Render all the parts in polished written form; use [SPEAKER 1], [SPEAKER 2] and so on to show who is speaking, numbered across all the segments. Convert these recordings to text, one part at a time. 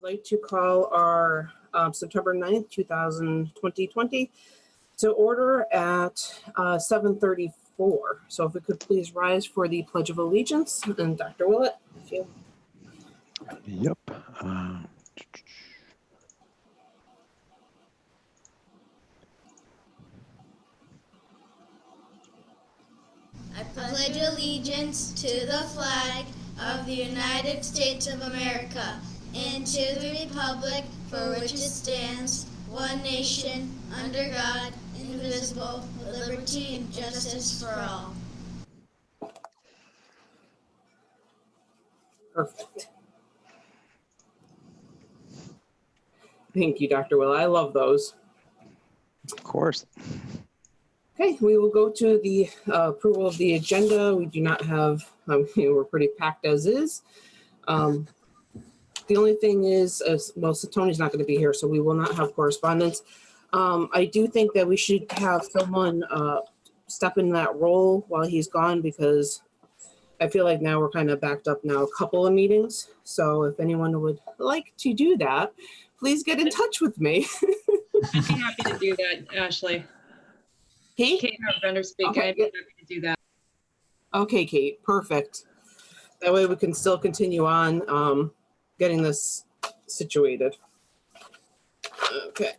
[SPEAKER 1] I'd like to call our September 9th, 2020 to order at 7:34. So if we could please rise for the Pledge of Allegiance. And Dr. Willett, if you...
[SPEAKER 2] Yep.
[SPEAKER 3] I pledge allegiance to the flag of the United States of America and to the republic for which it stands, one nation, under God, indivisible, with liberty and justice for all.
[SPEAKER 1] Perfect. Thank you, Dr. Willett. I love those.
[SPEAKER 2] Of course.
[SPEAKER 1] Okay, we will go to the approval of the agenda. We do not have, we're pretty packed as is. The only thing is, well, so Tony's not going to be here, so we will not have correspondence. I do think that we should have someone step in that role while he's gone, because I feel like now we're kind of backed up now a couple of meetings. So if anyone would like to do that, please get in touch with me.
[SPEAKER 4] I'd be happy to do that, Ashley.
[SPEAKER 1] Kate?
[SPEAKER 4] Kate Bender speaking.
[SPEAKER 1] Okay,
[SPEAKER 4] I'd be happy to do that.
[SPEAKER 1] Okay, Kate, perfect. That way we can still continue on getting this situated. Okay.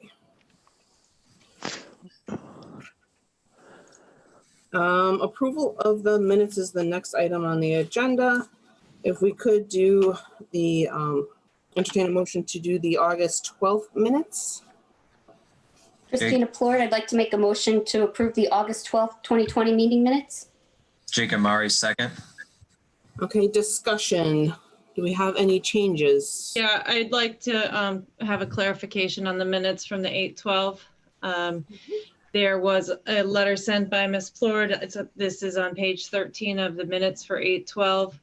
[SPEAKER 1] Approval of the minutes is the next item on the agenda. If we could do the, entertain a motion to do the August 12th minutes.
[SPEAKER 5] Christina Plord, I'd like to make a motion to approve the August 12th, 2020 meeting minutes.
[SPEAKER 6] Jacob Murray, second.
[SPEAKER 1] Okay, discussion. Do we have any changes?
[SPEAKER 4] Yeah, I'd like to have a clarification on the minutes from the 8/12. There was a letter sent by Ms. Plord. This is on page 13 of the minutes for 8/12.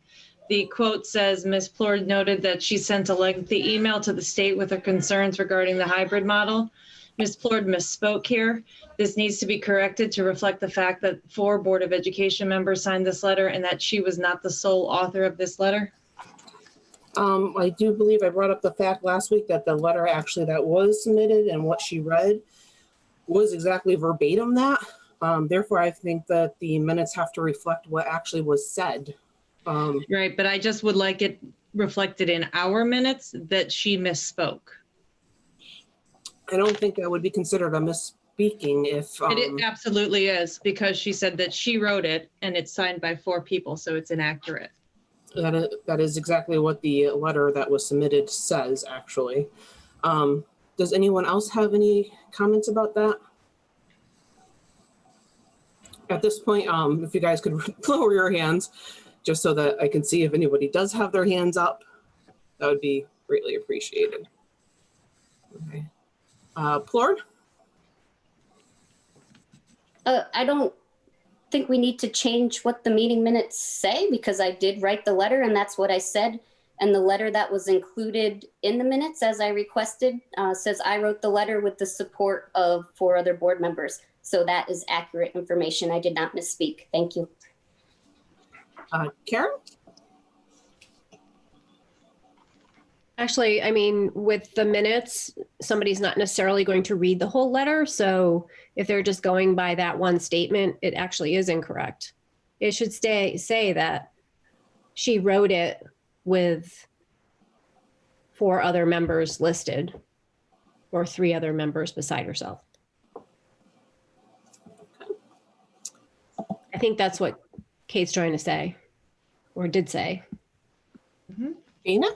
[SPEAKER 4] The quote says, Ms. Plord noted that she sent a lengthy email to the state with her concerns regarding the hybrid model. Ms. Plord misspoke here. This needs to be corrected to reflect the fact that 4 Board of Education members signed this letter and that she was not the sole author of this letter.
[SPEAKER 1] I do believe I brought up the fact last week that the letter actually that was submitted and what she read was exactly verbatim that. Therefore, I think that the minutes have to reflect what actually was said.
[SPEAKER 4] Right, but I just would like it reflected in our minutes that she misspoke.
[SPEAKER 1] I don't think that would be considered a misspeaking if...
[SPEAKER 4] It absolutely is, because she said that she wrote it and it's signed by 4 people, so it's inaccurate.
[SPEAKER 1] That is exactly what the letter that was submitted says, actually. Does anyone else have any comments about that? At this point, if you guys could lower your hands, just so that I can see if anybody does have their hands up, that would be greatly appreciated. Okay. Plord?
[SPEAKER 5] I don't think we need to change what the meeting minutes say, because I did write the letter and that's what I said. And the letter that was included in the minutes as I requested says I wrote the letter with the support of 4 other board members. So that is accurate information. I did not misspeak. Thank you.
[SPEAKER 1] Karen?
[SPEAKER 7] Actually, I mean, with the minutes, somebody's not necessarily going to read the whole letter. So if they're just going by that one statement, it actually is incorrect. It should say that she wrote it with 4 other members listed, or 3 other members beside herself. I think that's what Kate's trying to say, or did say.
[SPEAKER 1] Dana?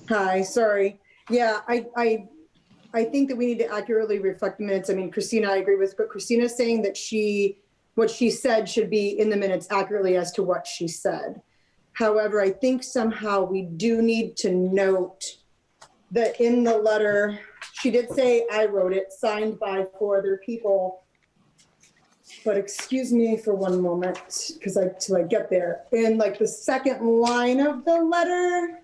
[SPEAKER 8] Hi, sorry. Yeah, I think that we need to accurately reflect the minutes. I mean, Christina, I agree with, but Christina's saying that what she said should be in the minutes accurately as to what she said. However, I think somehow we do need to note that in the letter, she did say I wrote it, signed by 4 other people. But excuse me for one moment, because till I get there. In like the second line of the letter,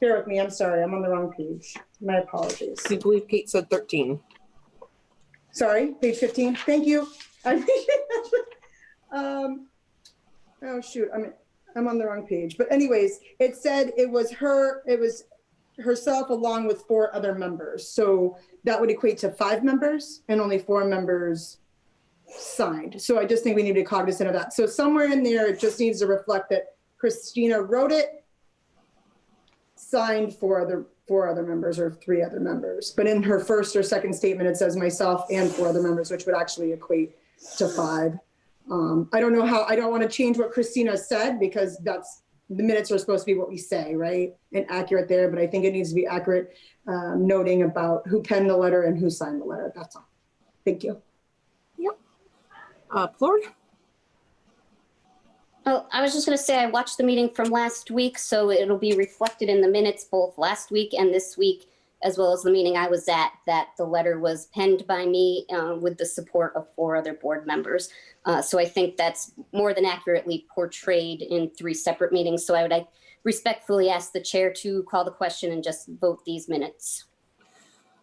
[SPEAKER 8] bear with me, I'm sorry, I'm on the wrong page. My apologies.
[SPEAKER 1] I believe Kate said 13.
[SPEAKER 8] Sorry, page 15. Thank you. I appreciate that. Oh shoot, I'm on the wrong page. But anyways, it said it was herself along with 4 other members. So that would equate to 5 members and only 4 members signed. So I just think we need to be cognizant of that. So somewhere in there, it just needs to reflect that Christina wrote it, signed 4 other members or 3 other members. But in her first or second statement, it says myself and 4 other members, which would actually equate to 5. I don't know how, I don't want to change what Christina said because that's, the minutes are supposed to be what we say, right? And accurate there, but I think it needs to be accurate, noting about who penned the letter and who signed the letter. That's all. Thank you.
[SPEAKER 1] Plord?
[SPEAKER 5] Oh, I was just going to say I watched the meeting from last week, so it'll be reflected in the minutes both last week and this week, as well as the meeting I was at, that the letter was penned by me with the support of 4 other board members. So I think that's more than accurately portrayed in 3 separate meetings. So I would respectfully ask the chair to call the question and just vote these minutes.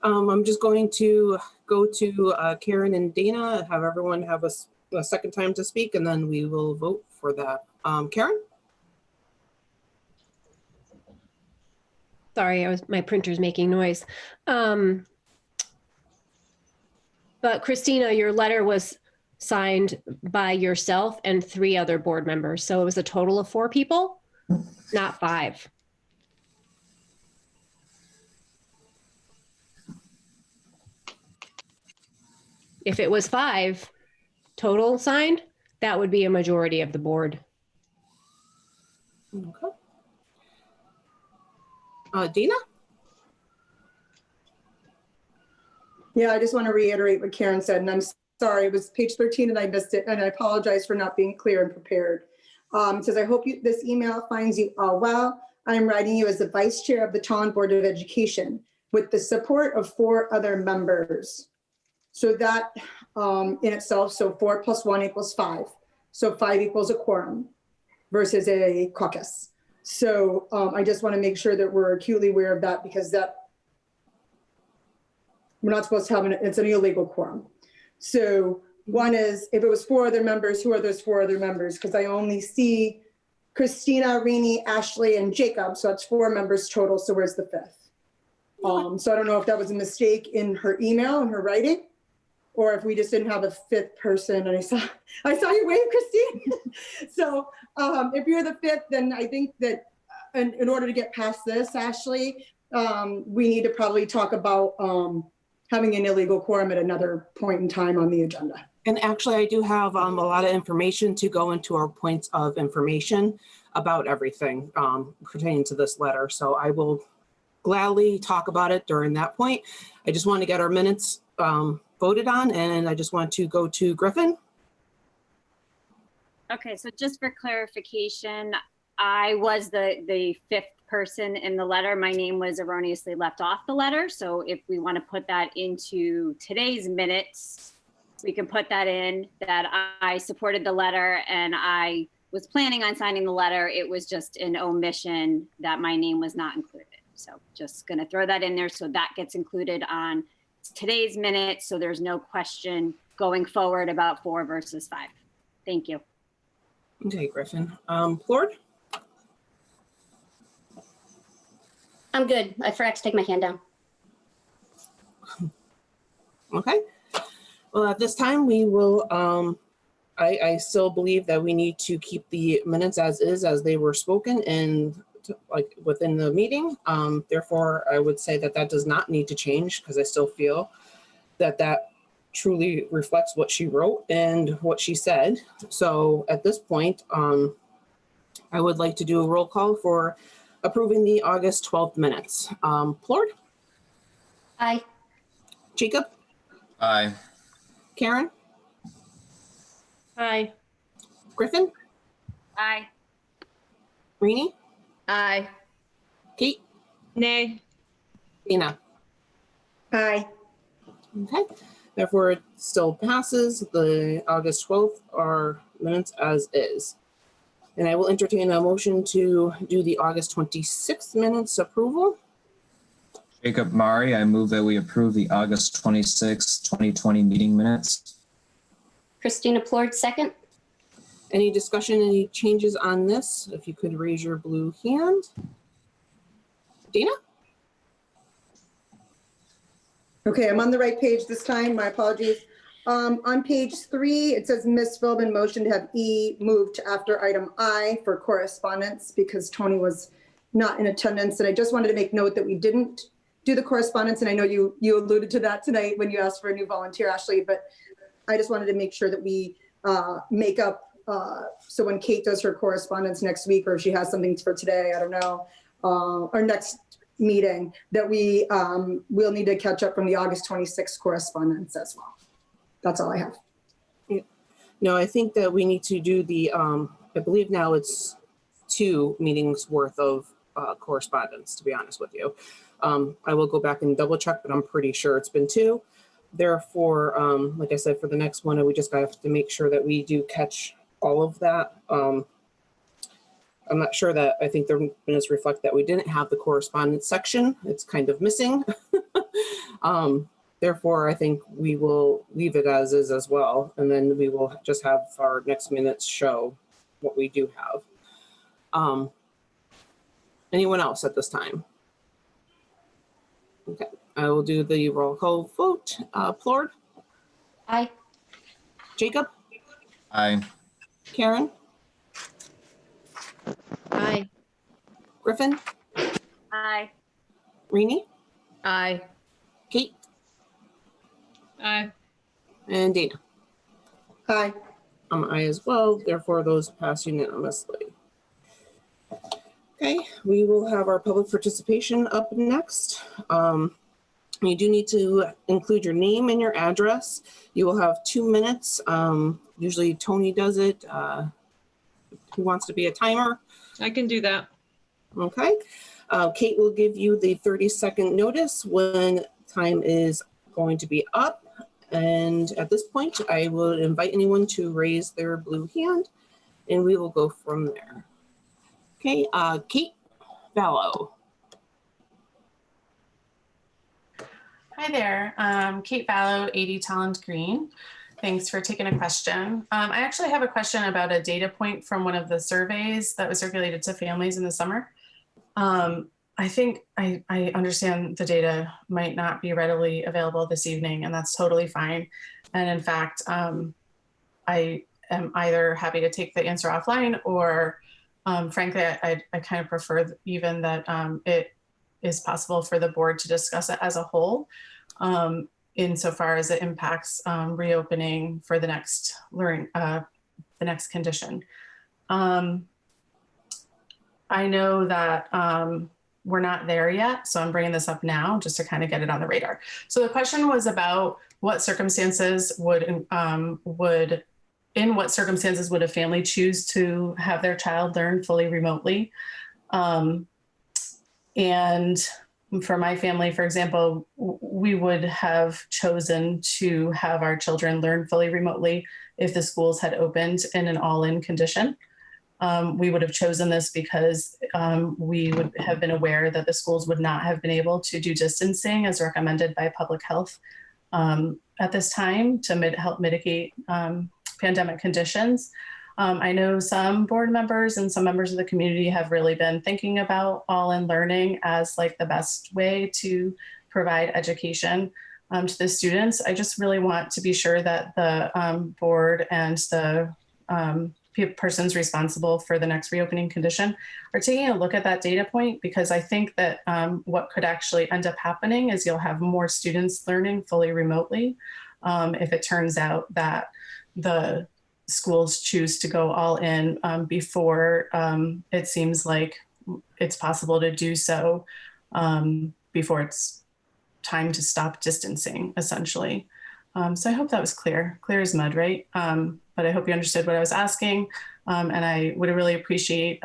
[SPEAKER 1] I'm just going to go to Karen and Dana, have everyone have a second time to speak, and then we will vote for that. Karen?
[SPEAKER 7] Sorry, my printer's making noise. But Christina, your letter was signed by yourself and 3 other board members. So it was a total of 4 people, not 5. If it was 5 total signed, that would be a majority of the board.
[SPEAKER 1] Okay. Dina?
[SPEAKER 8] Yeah, I just want to reiterate what Karen said, and I'm sorry, it was page 13 and I missed it, and I apologize for not being clear and prepared. It says, I hope this email finds you all well. I'm writing you as the Vice Chair of the Tolland Board of Education with the support of 4 other members. So that in itself, so 4 + 1 = 5. So 5 equals a quorum versus a caucus. So I just want to make sure that we're acutely aware of that, because that we're not supposed to have it's an illegal quorum. So one is, if it was 4 other members, who are those 4 other members? Because I only see Christina, Rini, Ashley, and Jacob. So that's 4 members total. So where's the 5th? So I don't know if that was a mistake in her email and her writing, or if we just didn't have a 5th person. And I saw you wave, Christine. So if you're the 5th, then I think that in order to get past this, Ashley, we need to probably talk about having an illegal quorum at another point in time on the agenda.
[SPEAKER 1] And actually, I do have a lot of information to go into our points of information about everything pertaining to this letter. So I will gladly talk about it during that point. I just want to get our minutes voted on, and I just want to go to Griffin.
[SPEAKER 9] Okay, so just for clarification, I was the 5th person in the letter. My name was erroneously left off the letter. So if we want to put that into today's minutes, we can put that in, that I supported the letter and I was planning on signing the letter. It was just an omission that my name was not included. So just going to throw that in there so that gets included on today's minutes. So there's no question going forward about 4 versus 5. Thank you.
[SPEAKER 1] Okay, Griffin. Plord?
[SPEAKER 5] I'm good. I forgot to take my hand down.
[SPEAKER 1] Okay. Well, at this time, we will, I still believe that we need to keep the minutes as is, as they were spoken and like within the meeting. Therefore, I would say that that does not need to change, because I still feel that that truly reflects what she wrote and what she said. So at this point, I would like to do a roll call for approving the August 12th minutes. Plord?
[SPEAKER 5] Aye.
[SPEAKER 1] Jacob?
[SPEAKER 6] Aye.
[SPEAKER 1] Karen?
[SPEAKER 7] Aye.
[SPEAKER 1] Griffin?
[SPEAKER 9] Aye.
[SPEAKER 1] Rini?
[SPEAKER 7] Aye.
[SPEAKER 1] Kate?
[SPEAKER 4] Nay.
[SPEAKER 1] Dina?
[SPEAKER 8] Aye.
[SPEAKER 1] Okay. Therefore, it still passes. The August 12th are minutes as is. And I will entertain a motion to do the August 26th minutes approval.
[SPEAKER 6] Jacob Mari, I move that we approve the August 26, 2020 meeting minutes.
[SPEAKER 5] Christina Plord, second.
[SPEAKER 1] Any discussion, any changes on this? If you could raise your blue hand. Dana?
[SPEAKER 8] Okay, I'm on the right page this time. My apologies. On page 3, it says Ms. Philbin motioned to have E moved to after item I for correspondence because Tony was not in attendance. And I just wanted to make note that we didn't do the correspondence. And I know you alluded to that tonight when you asked for a new volunteer, Ashley, but I just wanted to make sure that we make up. So when Kate does her correspondence next week, or if she has something for today, I don't know, or next meeting, that we will need to catch up from the August 26th correspondence as well. That's all I have.
[SPEAKER 1] No, I think that we need to do the, I believe now it's 2 meetings worth of correspondence, to be honest with you. I will go back and double check, but I'm pretty sure it's been 2. Therefore, like I said, for the next one, we just have to make sure that we do catch all of that. I'm not sure that, I think the minutes reflect that we didn't have the correspondence section. It's kind of missing. Therefore, I think we will leave it as is as well. And then we will just have our next minutes show what we do have. Anyone else at this time? Okay, I will do the roll call vote. Plord?
[SPEAKER 5] Aye.
[SPEAKER 1] Jacob?
[SPEAKER 6] Aye.
[SPEAKER 1] Karen?
[SPEAKER 7] Aye.
[SPEAKER 1] Griffin?
[SPEAKER 9] Aye.
[SPEAKER 1] Rini?
[SPEAKER 7] Aye.
[SPEAKER 1] Kate?
[SPEAKER 4] Aye.
[SPEAKER 1] And Dana?
[SPEAKER 8] Hi.
[SPEAKER 1] I as well, therefore those pass unanimously. Okay, we will have our public participation up next. You do need to include your name and your address. You will have 2 minutes. Usually Tony does it. Who wants to be a timer?
[SPEAKER 4] I can do that.
[SPEAKER 1] Okay. Kate will give you the 30-second notice when time is going to be up. And at this point, I will invite anyone to raise their blue hand and we will go from there. Okay, Kate Vallow.
[SPEAKER 10] Hi there, Kate Vallow, 80 Tolland Green. Thanks for taking a question. I actually have a question about a data point from one of the surveys that was circulated to families in the summer. I think I understand the data might not be readily available this evening, and that's totally fine. And in fact, I am either happy to take the answer offline or frankly, I kind of prefer even that it is possible for the board to discuss it as a whole insofar as it impacts reopening for the next the next condition. I know that we're not there yet, so I'm bringing this up now just to kind of get it on the radar. So the question was about what circumstances in what circumstances would a family choose to have their child learn fully remotely? And for my family, for example, we would have chosen to have our children learn fully remotely if the schools had opened in an all-in condition. We would have chosen this because we would have been aware that the schools would not have been able to do distancing as recommended by public health at this time to help mitigate pandemic conditions. I know some board members and some members of the community have really been thinking about all-in learning as like the best way to provide education to the students. I just really want to be sure that the board and the persons responsible for the next reopening condition are taking a look at that data point, because I think that what could actually end up happening is you'll have more students learning fully remotely if it turns out that the schools choose to go all in before it seems like it's possible to do so before it's time to stop distancing, essentially. So I hope that was clear as mud, right? But I hope you understood what I was asking. And I would really appreciate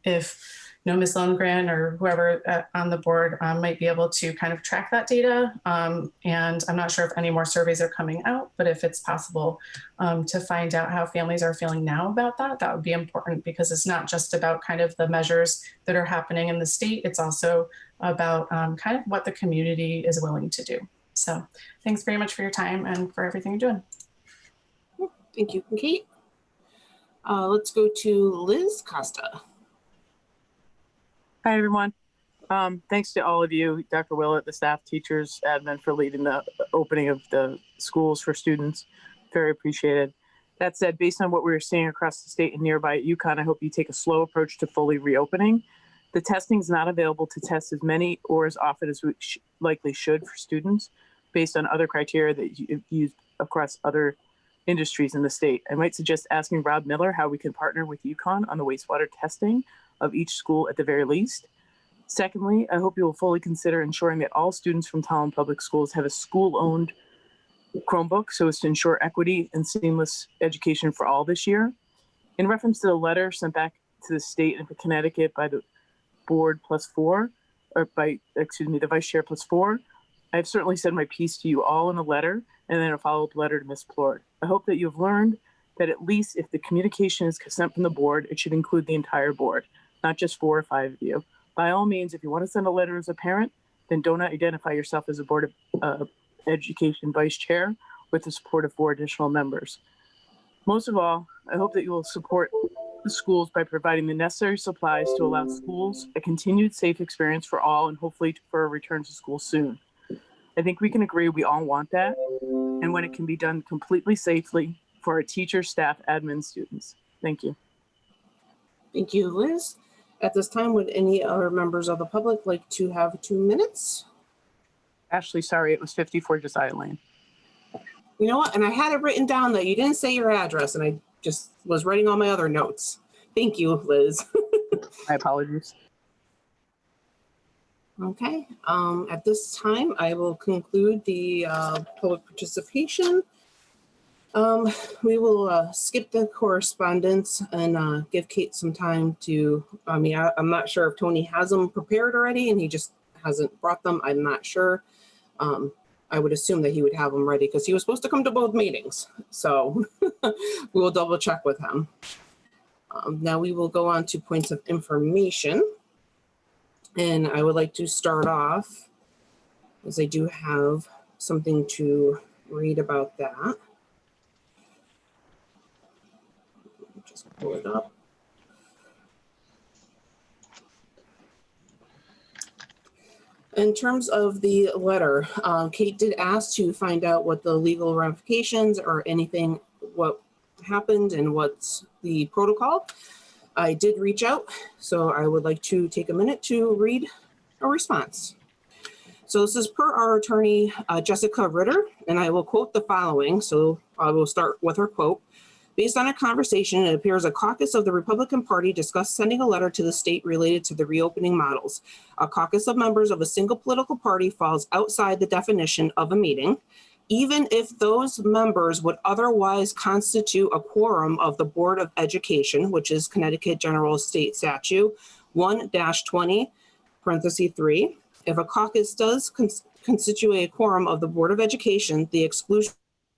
[SPEAKER 10] if Ms. Lundgren or whoever on the board might be able to kind of track that data. And I'm not sure if any more surveys are coming out, but if it's possible to find out how families are feeling now about that, that would be important, because it's not just about kind of the measures that are happening in the state. It's also about kind of what the community is willing to do. So thanks very much for your time and for everything you're doing.
[SPEAKER 1] Thank you, Kate. Let's go to Liz Costa.
[SPEAKER 11] Hi, everyone. Thanks to all of you, Dr. Willett, the staff, teachers, admin, for leading the opening of the schools for students. Very appreciated. That said, based on what we're seeing across the state and nearby at UConn, I hope you take a slow approach to fully reopening. The testing is not available to test as many or as often as we likely should for students based on other criteria that you've used across other industries in the state. I might suggest asking Rob Miller how we can partner with UConn on the wastewater testing of each school at the very least. Secondly, I hope you will fully consider ensuring that all students from Tolland Public Schools have a school-owned Chromebook so as to ensure equity and seamless education for all this year. In reference to the letter sent back to the state and for Connecticut by the board +4, or by, the vice chair +4, I've certainly said my piece to you all in a letter and then a follow-up letter to Ms. Plord. I hope that you've learned that at least if the communication is sent from the board, it should include the entire board, not just 4 or 5 of you. By all means, if you want to send a letter as a parent, then don't identify yourself as a Board of Education vice chair with the support of 4 additional members. Most of all, I hope that you will support the schools by providing the necessary supplies to allow schools a continued safe experience for all and hopefully for a return to school soon. I think we can agree we all want that, and when it can be done completely safely for our teachers, staff, admin, students. Thank you.
[SPEAKER 1] Thank you, Liz. At this time, would any other members of the public like to have 2 minutes?
[SPEAKER 11] Ashley, sorry, it was 54 Josiah Lane.
[SPEAKER 1] You know what? And I had it written down that you didn't say your address, and I just was writing all my other notes. Thank you, Liz.
[SPEAKER 11] My apologies.
[SPEAKER 1] Okay. At this time, I will conclude the public participation. We will skip the correspondence and give Kate some time to, I'm not sure if Tony has them prepared already and he just hasn't brought them. I'm not sure. I would assume that he would have them ready because he was supposed to come to both meetings. So we will double check with him. Now we will go on to points of information. And I would like to start off, as I do have something to read about that. Just pull it up. In terms of the letter, Kate did ask to find out what the legal ramifications or anything, what happened and what's the protocol. I did reach out, so I would like to take a minute to read a response. So this is per our attorney, Jessica Ritter, and I will quote the following. So I will start with her quote. Based on a conversation, it appears a caucus of the Republican Party discussed sending a letter to the state related to the reopening models. A caucus of members of a single political party falls outside the definition of a meeting, even if those members would otherwise constitute a quorum of the Board of Education, which is Connecticut General State Statute 1-20, parenthesis 3. If a caucus does constitute a quorum of the Board of Education, the exclusion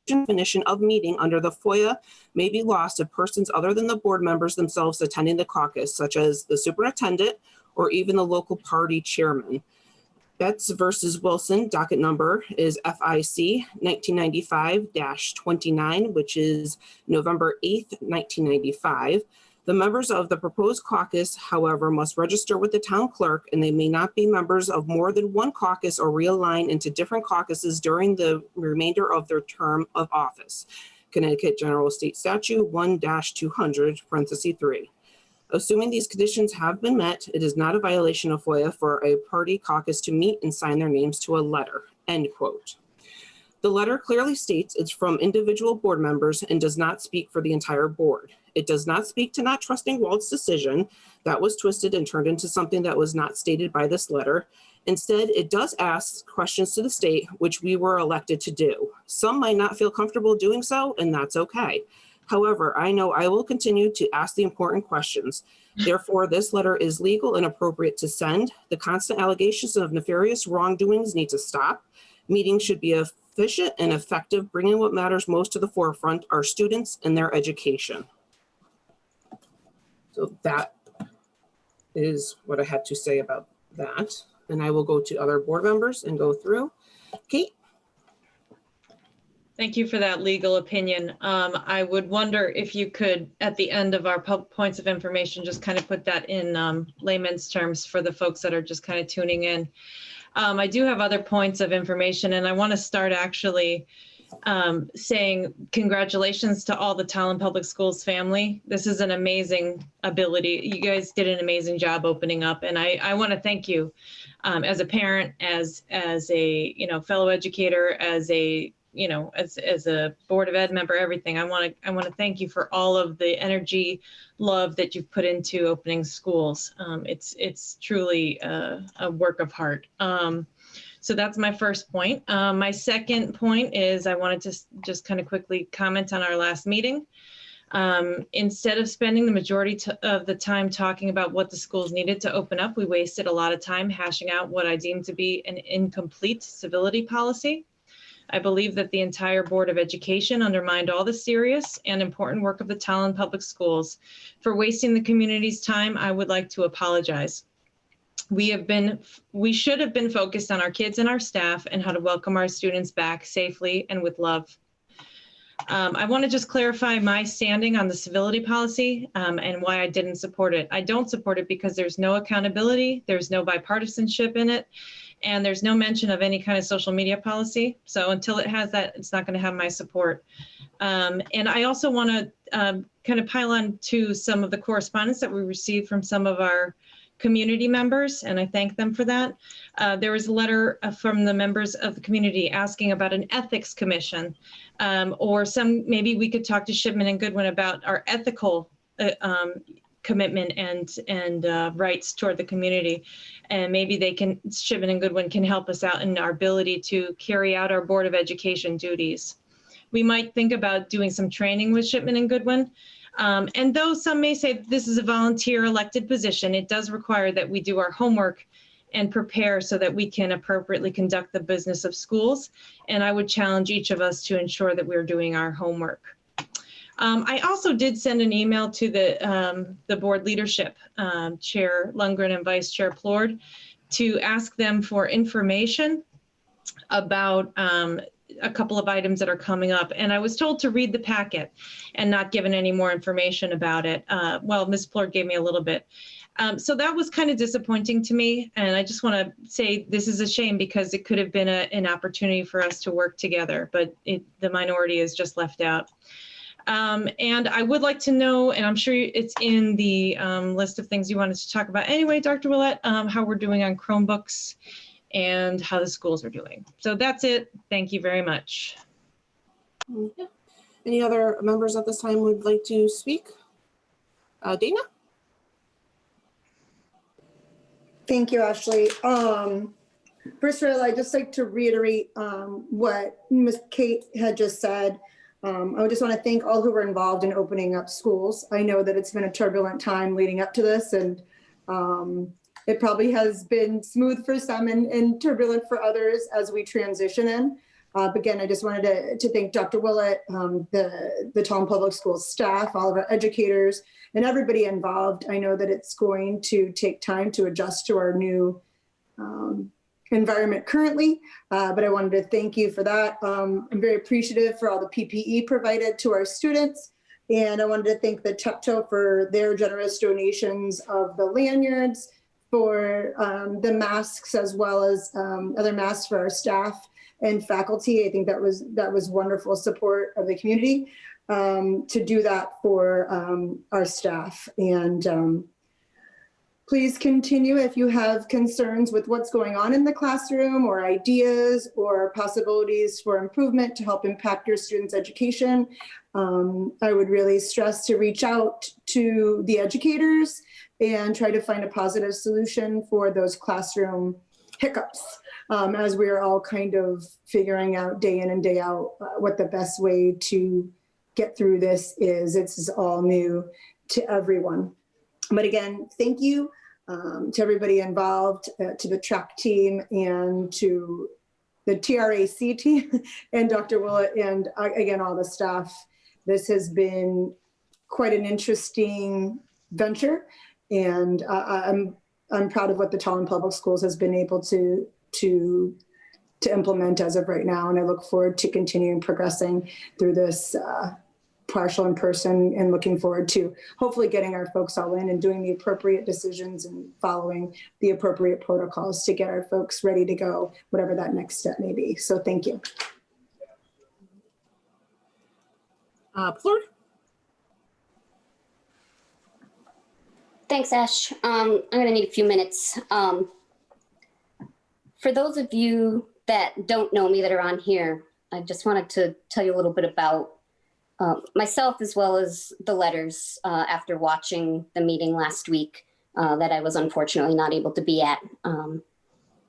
[SPEAKER 1] definition of meeting under the FOIA may be lost if persons other than the board members themselves attending the caucus, such as the superintendent or even the local party chairman. Betts versus Wilson, docket number is FIC 1995-29, which is November 8th, 1995. The members of the proposed caucus, however, must register with the town clerk, and they may not be members of more than one caucus or realign into different caucuses during the remainder of their term of office. Connecticut General State Statute 1-200, parenthesis 3. Assuming these conditions have been met, it is not a violation of FOIA for a party caucus to meet and sign their names to a letter, end quote. The letter clearly states it's from individual board members and does not speak for the entire board. It does not speak to not trusting Walt's decision. That was twisted and turned into something that was not stated by this letter. Instead, it does ask questions to the state, which we were elected to do. Some might not feel comfortable doing so, and that's okay. However, I know I will continue to ask the important questions. Therefore, this letter is legal and appropriate to send. The constant allegations of nefarious wrongdoings need to stop. Meetings should be efficient and effective, bringing what matters most to the forefront, our students and their education. So that is what I had to say about that. And I will go to other board members and go through. Kate?
[SPEAKER 4] Thank you for that legal opinion. I would wonder if you could, at the end of our points of information, just kind of put that in layman's terms for the folks that are just kind of tuning in. I do have other points of information, and I want to start actually saying congratulations to all the Tolland Public Schools family. This is an amazing ability. You guys did an amazing job opening up, and I want to thank you as a parent, as a fellow educator, as a as a Board of Ed member, everything. I want to thank you for all of the energy, love that you've put into opening schools. It's truly a work of heart. So that's my first point. My second point is I wanted to just kind of quickly comment on our last meeting. Instead of spending the majority of the time talking about what the schools needed to open up, we wasted a lot of time hashing out what I deem to be an incomplete civility policy. I believe that the entire Board of Education undermined all the serious and important work of the Tolland Public Schools. For wasting the community's time, I would like to apologize. We should have been focused on our kids and our staff and how to welcome our students back safely and with love. I want to just clarify my standing on the civility policy and why I didn't support it. I don't support it because there's no accountability, there's no bipartisanship in it, and there's no mention of any kind of social media policy. So until it has that, it's not going to have my support. And I also want to kind of pile on to some of the correspondence that we received from some of our community members, and I thank them for that. There was a letter from the members of the community asking about an ethics commission, or maybe we could talk to Shipman and Goodwin about our ethical commitment and rights toward the community. And maybe Shipman and Goodwin can help us out in our ability to carry out our Board of Education duties. We might think about doing some training with Shipman and Goodwin. And though some may say this is a volunteer elected position, it does require that we do our homework and prepare so that we can appropriately conduct the business of schools. And I would challenge each of us to ensure that we're doing our homework. I also did send an email to the board leadership, Chair Lundgren and Vice Chair Plord, to ask them for information about a couple of items that are coming up. And I was told to read the packet and not given any more information about it. Well, Ms. Plord gave me a little bit. So that was kind of disappointing to me. And I just want to say this is a shame because it could have been an opportunity for us to work together, but the minority is just left out. And I would like to know, and I'm sure it's in the list of things you wanted to talk about anyway, Dr. Willett, how we're doing on Chromebooks and how the schools are doing. So that's it. Thank you very much.
[SPEAKER 1] Okay. Any other members at this time would like to speak? Dana?
[SPEAKER 8] Thank you, Ashley. First of all, I'd just like to reiterate what Ms. Kate had just said. I would just want to thank all who were involved in opening up schools. I know that it's been a turbulent time leading up to this, and it probably has been smooth for some and turbulent for others as we transition in. Again, I just wanted to thank Dr. Willett, the Tolland Public Schools staff, all of our educators, and everybody involved. I know that it's going to take time to adjust to our new environment currently, but I wanted to thank you for that. I'm very appreciative for all the PPE provided to our students. And I wanted to thank the TEPTO for their generous donations of the lanyards, for the masks, as well as other masks for our staff and faculty. I think that was wonderful support of the community to do that for our staff. And please continue if you have concerns with what's going on in the classroom or ideas or possibilities for improvement to help impact your students' education. I would really stress to reach out to the educators and try to find a positive solution for those classroom hiccups as we're all kind of figuring out day in and day out what the best way to get through this is. It's all new to everyone. But again, thank you to everybody involved, to the track team and to the TRAC team and Dr. Willett and again, all the staff. This has been quite an interesting venture, and I'm proud of what the Tolland Public Schools has been able to implement as of right now. And I look forward to continuing progressing through this partial in person, and looking forward to hopefully getting our folks all in and doing the appropriate decisions and following the appropriate protocols to get our folks ready to go, whatever that next step may be. So thank you.
[SPEAKER 1] Plord?
[SPEAKER 5] Thanks, Ash. I'm going to need a few minutes. For those of you that don't know me that are on here, I just wanted to tell you a little bit about myself, as well as the letters after watching the meeting last week that I was unfortunately not able to be at.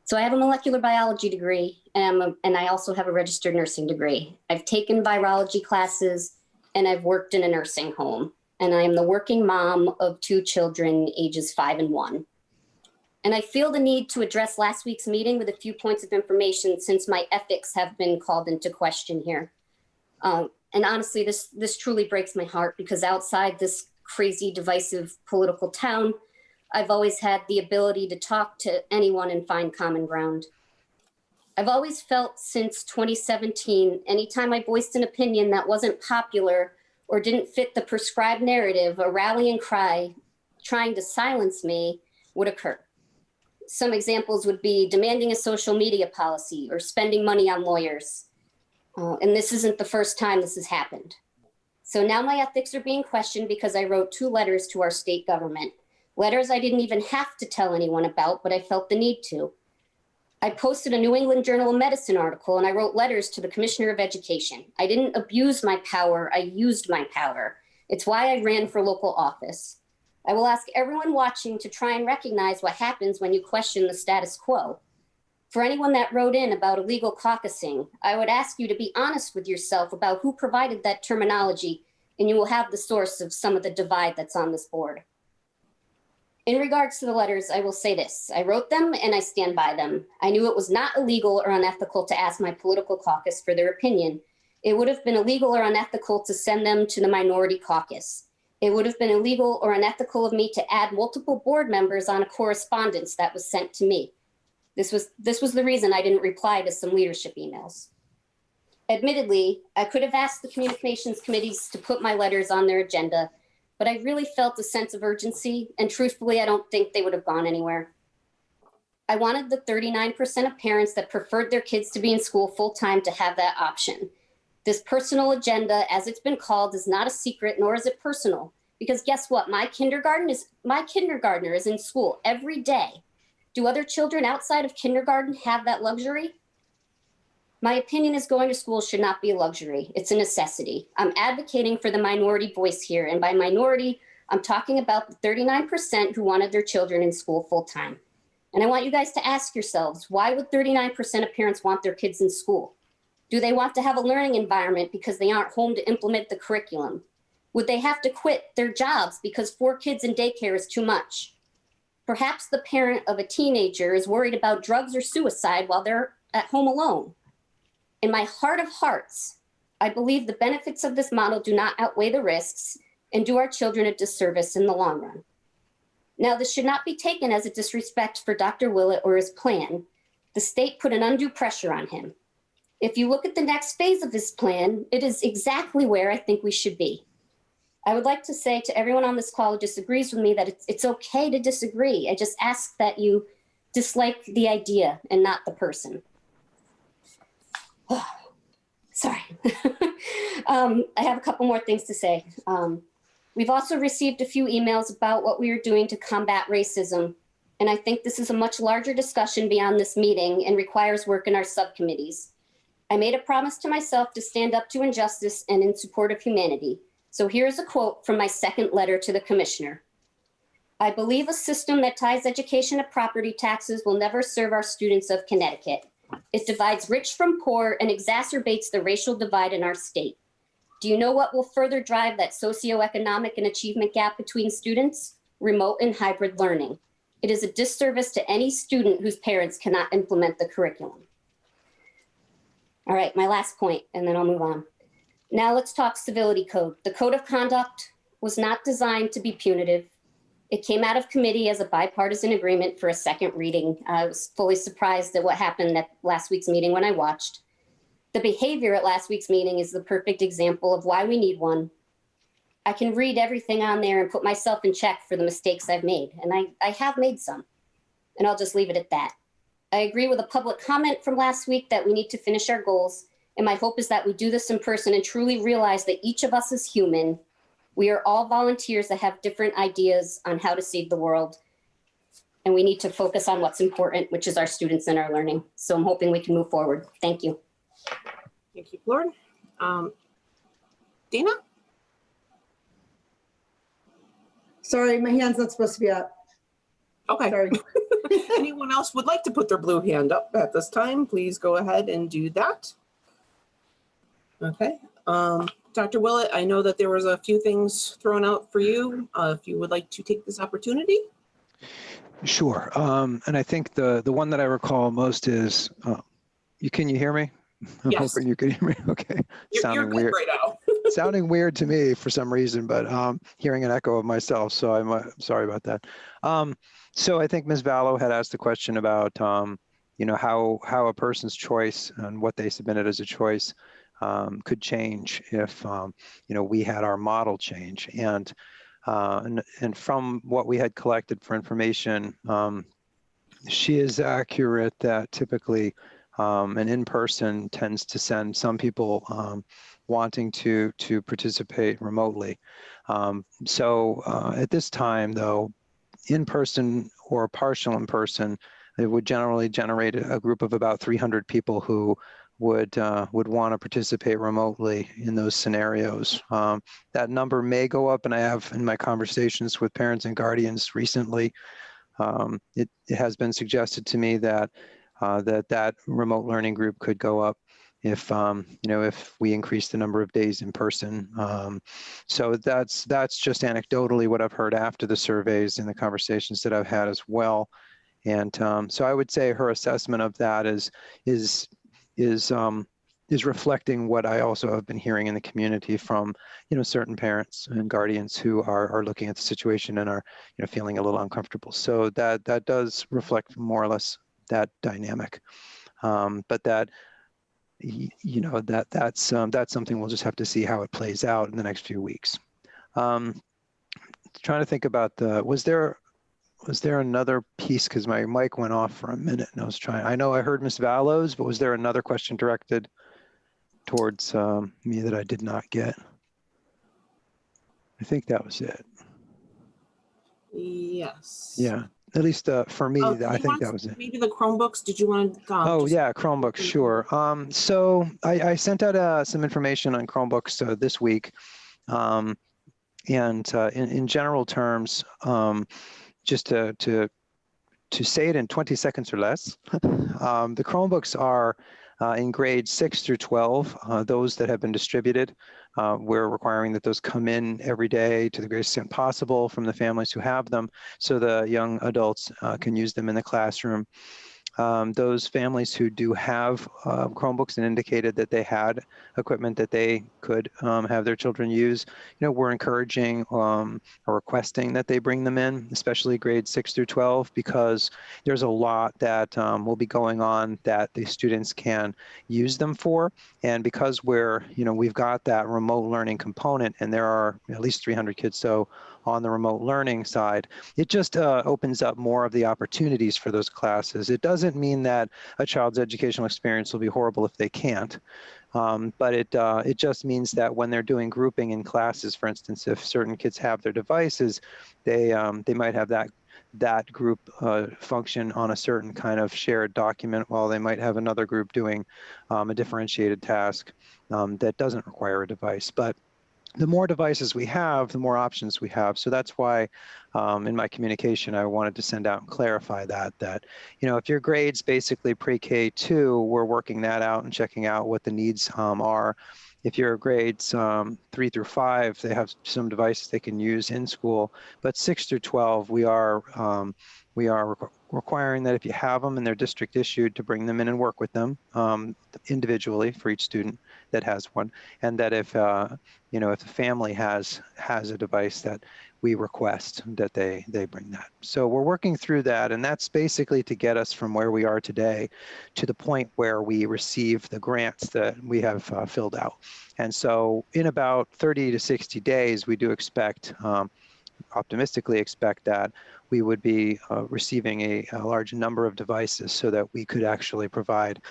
[SPEAKER 5] So I have a molecular biology degree, and I also have a registered nursing degree. I've taken virology classes, and I've worked in a nursing home. And I am the working mom of 2 children, ages 5 and 1. And I feel the need to address last week's meeting with a few points of information, since my ethics have been called into question here. And honestly, this truly breaks my heart, because outside this crazy, divisive political town, I've always had the ability to talk to anyone and find common ground. I've always felt since 2017, anytime I voiced an opinion that wasn't popular or didn't fit the prescribed narrative, a rallying cry trying to silence me would occur. Some examples would be demanding a social media policy or spending money on lawyers. And this isn't the first time this has happened. So now my ethics are being questioned because I wrote 2 letters to our state government. Letters I didn't even have to tell anyone about, but I felt the need to. I posted a New England Journal of Medicine article, and I wrote letters to the Commissioner of Education. I didn't abuse my power, I used my power. It's why I ran for local office. I will ask everyone watching to try and recognize what happens when you question the status quo. For anyone that wrote in about illegal caucusing, I would ask you to be honest with yourself about who provided that terminology, and you will have the source of some of the divide that's on this board. In regards to the letters, I will say this. I wrote them and I stand by them. I knew it was not illegal or unethical to ask my political caucus for their opinion. It would have been illegal or unethical to send them to the minority caucus. It would have been illegal or unethical of me to add multiple board members on a correspondence that was sent to me. This was the reason I didn't reply to some leadership emails. Admittedly, I could have asked the communications committees to put my letters on their agenda, but I really felt a sense of urgency, and truthfully, I don't think they would have gone anywhere. I wanted the 39% of parents that preferred their kids to be in school full-time to have that option. This personal agenda, as it's been called, is not a secret, nor is it personal, because guess what? My kindergartner is in school every day. Do other children outside of kindergarten have that luxury? My opinion is going to school should not be a luxury. It's a necessity. I'm advocating for the minority voice here. And by minority, I'm talking about the 39% who wanted their children in school full time. And I want you guys to ask yourselves, why would 39% of parents want their kids in school? Do they want to have a learning environment because they aren't home to implement the curriculum? Would they have to quit their jobs because 4 kids in daycare is too much? Perhaps the parent of a teenager is worried about drugs or suicide while they're at home alone. In my heart of hearts, I believe the benefits of this model do not outweigh the risks and do our children a disservice in the long run. Now, this should not be taken as a disrespect for Dr. Willett or his plan. The state put an undue pressure on him. If you look at the next phase of his plan, it is exactly where I think we should be. I would like to say to everyone on this call who disagrees with me that it's okay to disagree. I just ask that you dislike the idea and not the person. Oh, sorry. I have a couple more things to say. We've also received a few emails about what we are doing to combat racism. And I think this is a much larger discussion beyond this meeting and requires work in our subcommittees. I made a promise to myself to stand up to injustice and in support of humanity. So here's a quote from my second letter to the commissioner. I believe a system that ties education to property taxes will never serve our students of Connecticut. It divides rich from poor and exacerbates the racial divide in our state. Do you know what will further drive that socioeconomic and achievement gap between students? Remote and hybrid learning. It is a disservice to any student whose parents cannot implement the curriculum. All right, my last point, and then I'll move on. Now let's talk civility code. The code of conduct was not designed to be punitive. It came out of committee as a bipartisan agreement for a second reading. I was fully surprised at what happened at last week's meeting when I watched. The behavior at last week's meeting is the perfect example of why we need one. I can read everything on there and put myself in check for the mistakes I've made, and I have made some, and I'll just leave it at that. I agree with a public comment from last week that we need to finish our goals, and my hope is that we do this in person and truly realize that each of us is human. We are all volunteers that have different ideas on how to save the world, and we need to focus on what's important, which is our students and our learning. So I'm hoping we can move forward. Thank you.
[SPEAKER 1] Thank you, Lord. Dina?
[SPEAKER 8] Sorry, my hand's not supposed to be up.
[SPEAKER 1] Okay.
[SPEAKER 8] Sorry.
[SPEAKER 1] Anyone else would like to put their blue hand up at this time, please go ahead and do that. Okay. Dr. Willett, I know that there was a few things thrown out for you. If you would like to take this opportunity.
[SPEAKER 2] Sure. And I think the one that I recall most is, can you hear me? I'm
[SPEAKER 1] Yes.
[SPEAKER 2] hoping you can hear me. Okay.
[SPEAKER 1] You're
[SPEAKER 2] Sounding
[SPEAKER 1] good
[SPEAKER 2] weird.
[SPEAKER 1] right now.
[SPEAKER 2] Sounding weird to me for some reason, but hearing an echo of myself. So I'm sorry about that. So I think Ms. Vallow had asked the question about, how a person's choice and what they submitted as a choice could change if, we had our model change. And from what we had collected for information, she is accurate that typically an in-person tends to send some people wanting to participate remotely. So at this time, though, in-person or partial in-person, it would generally generate a group of about 300 people who would want to participate remotely in those scenarios. That number may go up, and I have in my conversations with parents and guardians recently, it has been suggested to me that that remote learning group could go up if if we increase the number of days in person. So that's just anecdotally what I've heard after the surveys and the conversations that I've had as well. And so I would say her assessment of that is reflecting what I also have been hearing in the community from certain parents and guardians who are looking at the situation and are feeling a little uncomfortable. So that does reflect more or less that dynamic. But that that's something we'll just have to see how it plays out in the next few weeks. Trying to think about was there another piece, because my mic went off for a minute and I know I heard Ms. Vallow's, but was there another question directed towards me that I did not get? I think that was it.
[SPEAKER 1] Yes.
[SPEAKER 2] Yeah, at least for me, I think that was it.
[SPEAKER 1] Maybe the Chromebooks, did you want to?
[SPEAKER 2] Yeah, Chromebooks, sure. So I sent out some information on Chromebooks this week. And in general terms, just to say it in 20 seconds or less, the Chromebooks are in grades 6 through 12, those that have been distributed. We're requiring that those come in every day to the greatest extent possible from the families who have them, so the young adults can use them in the classroom. Those families who do have Chromebooks and indicated that they had equipment that they could have their children use, we're encouraging or requesting that they bring them in, especially grades 6 through 12, because there's a lot that will be going on that the students can use them for. And because we've got that remote learning component, and there are at least 300 kids so on the remote learning side, it just opens up more of the opportunities for those classes. It doesn't mean that a child's educational experience will be horrible if they can't, but it just means that when they're doing grouping in classes, for instance, if certain kids have their devices, they might have that group function on a certain kind of shared document, while they might have another group doing a differentiated task that doesn't require a device. But the more devices we have, the more options we have. So that's why in my communication, I wanted to send out and clarify that if your grades basically pre-K2, we're working that out and checking out what the needs are. If your grades 3 through 5, they have some devices they can use in school, but 6 through 12, we are requiring that if you have them and they're district issued, to bring them in and work with them individually for each student that has one, and that if if the family has a device, that we request that they bring that. So we're working through that, and that's basically to get us from where we are today to the point where we receive the grants that we have filled out. And so in about 30 to 60 days, we do expect, optimistically expect that we would be receiving a large number of devices so that we could actually provide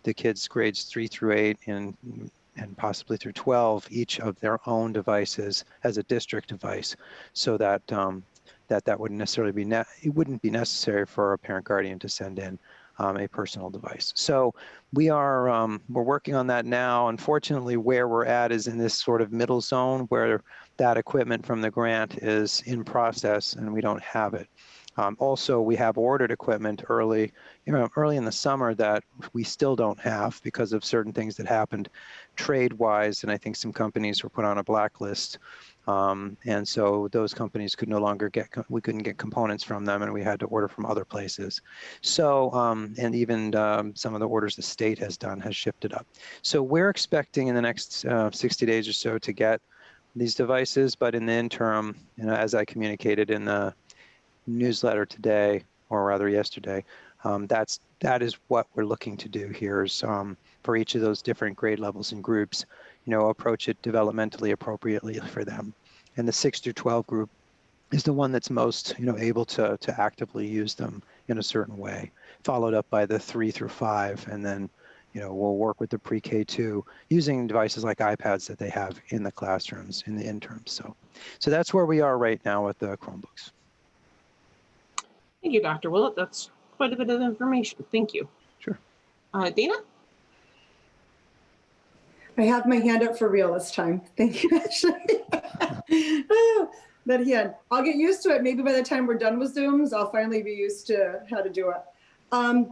[SPEAKER 2] the kids grades 3 through 8 and possibly through 12, each of their own devices as a district device, so that that wouldn't necessarily be it wouldn't be necessary for a parent guardian to send in a personal device. So we're working on that now. Unfortunately, where we're at is in this sort of middle zone where that equipment from the grant is in process and we don't have it. Also, we have ordered equipment early in the summer that we still don't have because of certain things that happened trade-wise, and I think some companies were put on a blacklist. And so those companies could no longer we couldn't get components from them, and we had to order from other places. So, and even some of the orders the state has done has shifted up. So we're expecting in the next 60 days or so to get these devices, but in the interim, as I communicated in the newsletter today, or rather yesterday, that is what we're looking to do here is for each of those different grade levels and groups, approach it developmentally appropriately for them. And the 6 through 12 group is the one that's most, able to actively use them in a certain way, followed up by the 3 through 5, and then, we'll work with the pre-K2 using devices like iPads that they have in the classrooms in the interim. So that's where we are right now with the Chromebooks.
[SPEAKER 1] Thank you, Dr. Willett. That's quite a bit of information. Thank you.
[SPEAKER 2] Sure.
[SPEAKER 1] Dana?
[SPEAKER 8] I have my hand up for real this time. Thank you, Ashley. That hand. I'll get used to it. Maybe by the time we're done with Zooms, I'll finally be used to how to do it.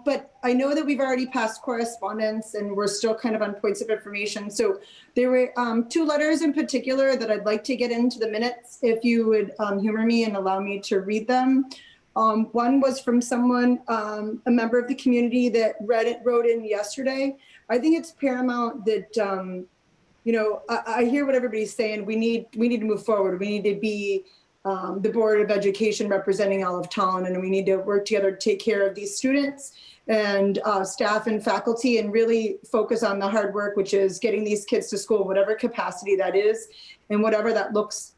[SPEAKER 8] But I know that we've already passed correspondence and we're still kind of on points of information. So there were 2 letters in particular that I'd like to get into the minutes, if you would humor me and allow me to read them. One was from someone, a member of the community that wrote in yesterday. I think it's paramount that, I hear what everybody's saying. We need to move forward. We need to be the Board of Education representing all of Tolland, and we need to work together to take care of these students and staff and faculty and really focus on the hard work, which is getting these kids to school, whatever capacity that is, and whatever that looks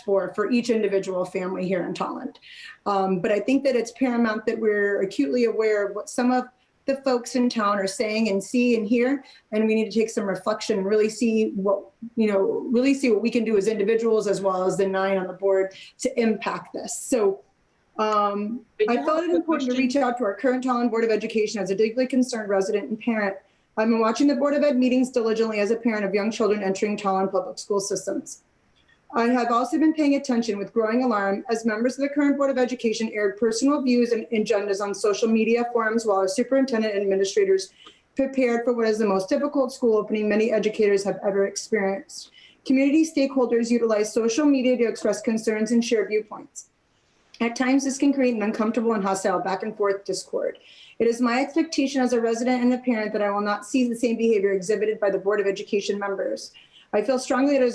[SPEAKER 8] for each individual family here in Tolland. But I think that it's paramount that we're acutely aware of what some of the folks in town are saying and see and hear, and we need to take some reflection and really see what we can do as individuals as well as the 9 on the board to impact this. So I felt it important to reach out to our current Tolland Board of Education as a deeply concerned resident and parent. I've been watching the Board of Ed meetings diligently as a parent of young children entering Tolland public school systems. I have also been paying attention with growing alarm as members of the current Board of Education aired personal views and agendas on social media forums while our superintendent and administrators prepared for what is the most difficult school opening many educators have ever experienced. Community stakeholders utilize social media to express concerns and share viewpoints. At times, this can create an uncomfortable and hostile back and forth discord. It is my expectation as a resident and a parent that I will not see the same behavior exhibited by the Board of Education members. I feel strongly that it is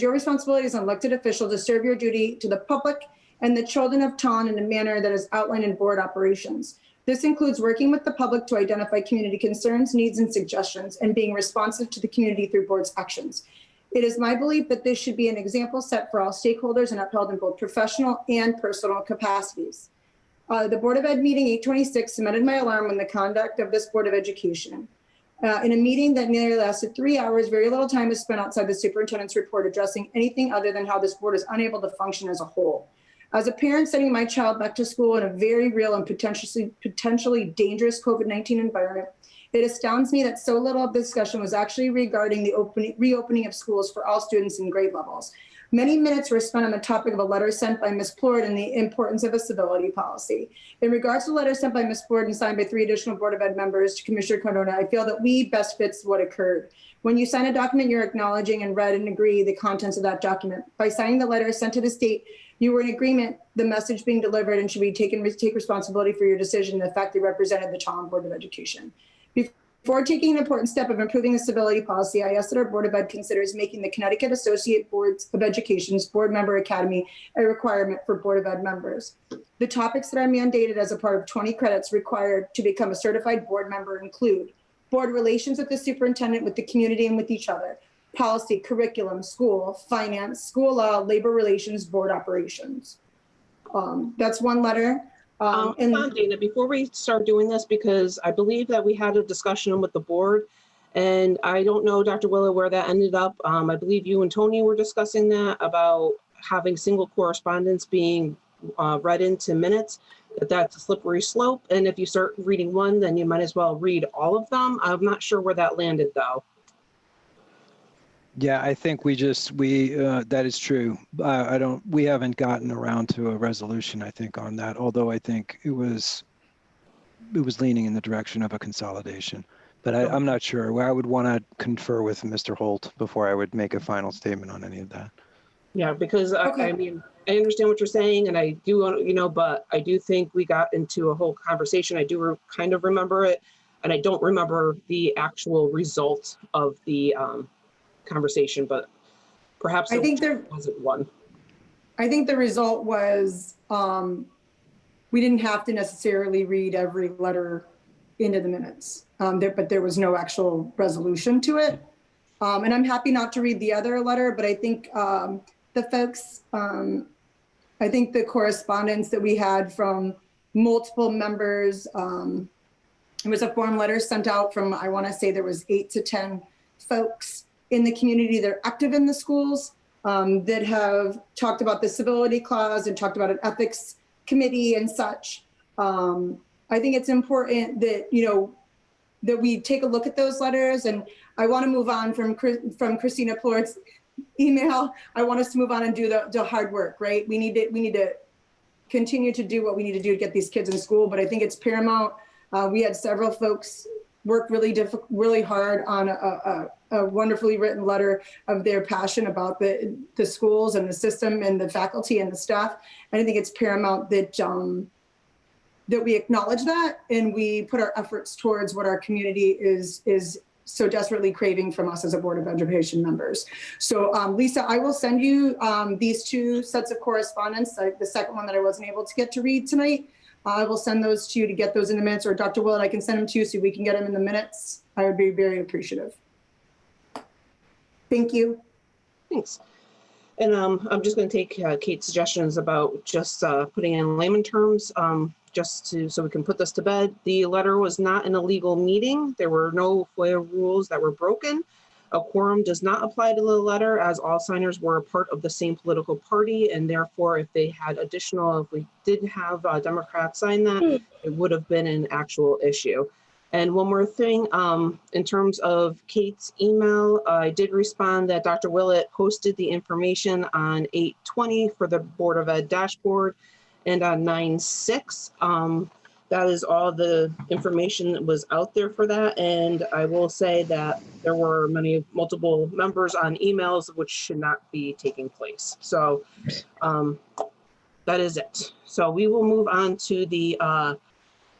[SPEAKER 8] your responsibility as an elected official to serve your duty to the public and the children of Tolland in a manner that is outlined in board operations. This includes working with the public to identify community concerns, needs, and suggestions, and being responsive to the community through board's actions. It is my belief that this should be an example set for all stakeholders and upheld in both professional and personal capacities. The Board of Ed meeting 826 cemented my alarm on the conduct of this Board of Education. In a meeting that nearly lasted 3 hours, very little time was spent outside the superintendent's report addressing anything other than how this board is unable to function as a whole. As a parent sending my child back to school in a very real and potentially dangerous COVID-19 environment, it astounds me that so little of the discussion was actually regarding the reopening of schools for all students in grade levels. Many minutes were spent on the topic of a letter sent by Ms. Plord and the importance of a civility policy. In regards to the letter sent by Ms. Plord and signed by 3 additional Board of Ed members to Commissioner Cardona, I feel that we best fits what occurred. When you sign a document, you're acknowledging and read and agree the contents of that document. By signing the letter sent to the state, you were in agreement the message being delivered and should be take responsibility for your decision and the fact they represented the Tolland Board of Education. Before taking an important step of improving the civility policy, I ask that our Board of Ed considers making the Connecticut Associate Boards of Education's Board Member Academy a requirement for Board of Ed members. The topics that are mandated as a part of 20 credits required to become a certified board member include board relations with the superintendent, with the community, and with each other, policy, curriculum, school, finance, school law, labor relations, board operations. That's one letter.
[SPEAKER 1] Hold on, Dana, before we start doing this, because I believe that we had a discussion with the board, and I don't know, Dr. Willer, where that ended up. I believe you and Tony were discussing that about having single correspondence being read into minutes, that's a slippery slope. And if you start reading one, then you might as well read all of them. I'm not sure where that landed, though.
[SPEAKER 2] Yeah, I think that is true. We haven't gotten around to a resolution, I think, on that, although I think it was leaning in the direction of a consolidation. But I'm not sure. I would want to confer with Mr. Holt before I would make a final statement on any of that.
[SPEAKER 1] Yeah, because I mean, I understand what you're saying, and I do, but I do think we got into a whole conversation. I do kind of remember it, and I don't remember the actual result of the conversation, but perhaps
[SPEAKER 8] I think
[SPEAKER 1] there wasn't one.
[SPEAKER 8] I think the result was we didn't have to necessarily read every letter into the minutes, but there was no actual resolution to it. And I'm happy not to read the other letter, but I think the folks, I think the correspondence that we had from multiple members, it was a form letter sent out from, I want to say there was 8 to 10 folks in the community that are active in the schools that have talked about the civility clause and talked about an ethics committee and such. I think it's important that, that we take a look at those letters, and I want to move on from Christina Plort's email. I want us to move on and do the hard work, right? We need to continue to do what we need to do to get these kids in school, but I think it's paramount. We had several folks work really hard on a wonderfully written letter of their passion about the schools and the system and the faculty and the staff. And I think it's paramount that that we acknowledge that and we put our efforts towards what our community is so desperately craving from us as a Board of Education members. So Lisa, I will send you these 2 sets of correspondence. The second one that I wasn't able to get to read tonight, I will send those to you to get those in the minutes, or Dr. Willett, I can send them to you so we can get them in the minutes. I would be very appreciative. Thank you.
[SPEAKER 1] Thanks. And I'm just going to take Kate's suggestions about just putting in layman terms, so we can put this to bed. The letter was not an illegal meeting. There were no FOIA rules that were broken. A quorum does not apply to the letter, as all signers were a part of the same political party, and therefore if we did have Democrats sign that, it would have been an actual issue. And one more thing, in terms of Kate's email, I did respond that Dr. Willett posted the information on 8/20 for the Board of Ed dashboard, and on 9/6. That is all the information that was out there for that. And I will say that there were multiple members on emails which should not be taking place. So that is it. So we will move on to the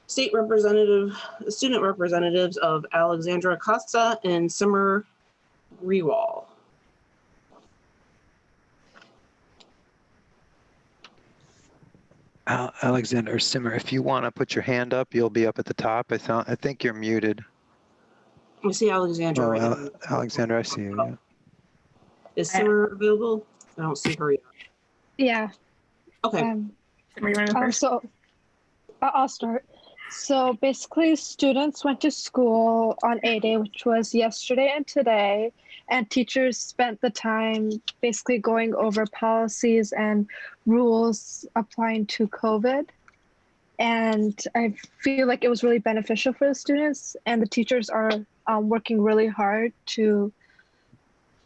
[SPEAKER 1] student representatives of Alexandra Costa and Simmer Rewall.
[SPEAKER 2] Alexander Simmer, if you want to put your hand up, you'll be up at the top. I think you're muted.
[SPEAKER 1] I see Alexandra.
[SPEAKER 2] Oh, Alexander, I see you. Yeah.
[SPEAKER 1] Is Simmer available? I don't see her yet.
[SPEAKER 12] Yeah.
[SPEAKER 1] Okay.
[SPEAKER 12] So I'll start. So basically, students went to school on A-Day, which was yesterday and today, and teachers spent the time basically going over policies and rules applying to COVID. And I feel like it was really beneficial for the students, and the teachers are working really hard to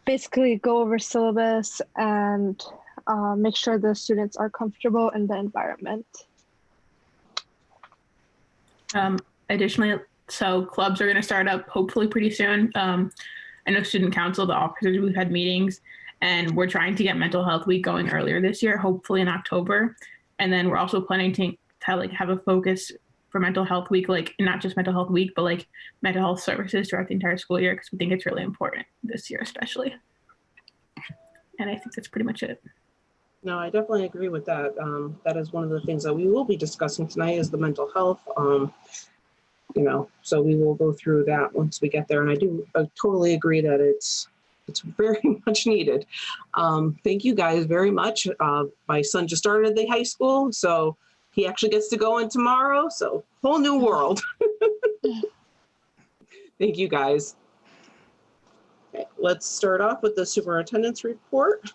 [SPEAKER 12] basically go over syllabus and make sure the students are comfortable in the environment.
[SPEAKER 13] Additionally, so clubs are going to start up hopefully pretty soon. I know student council, the officers, we've had meetings, and we're trying to get mental health week going earlier this year, hopefully in October. And then we're also planning to like have a focus for mental health week, like not just mental health week, but like mental health services throughout the entire school year, because we think it's really important this year especially. And I think that's pretty much it.
[SPEAKER 1] No, I definitely agree with that. That is one of the things that we will be discussing tonight is the mental health. So we will go through that once we get there. And I totally agree that it's very much needed. Thank you guys very much. My son just started the high school, so he actually gets to go in tomorrow. So whole new world. Thank you guys. Okay, let's start off with the superintendent's report.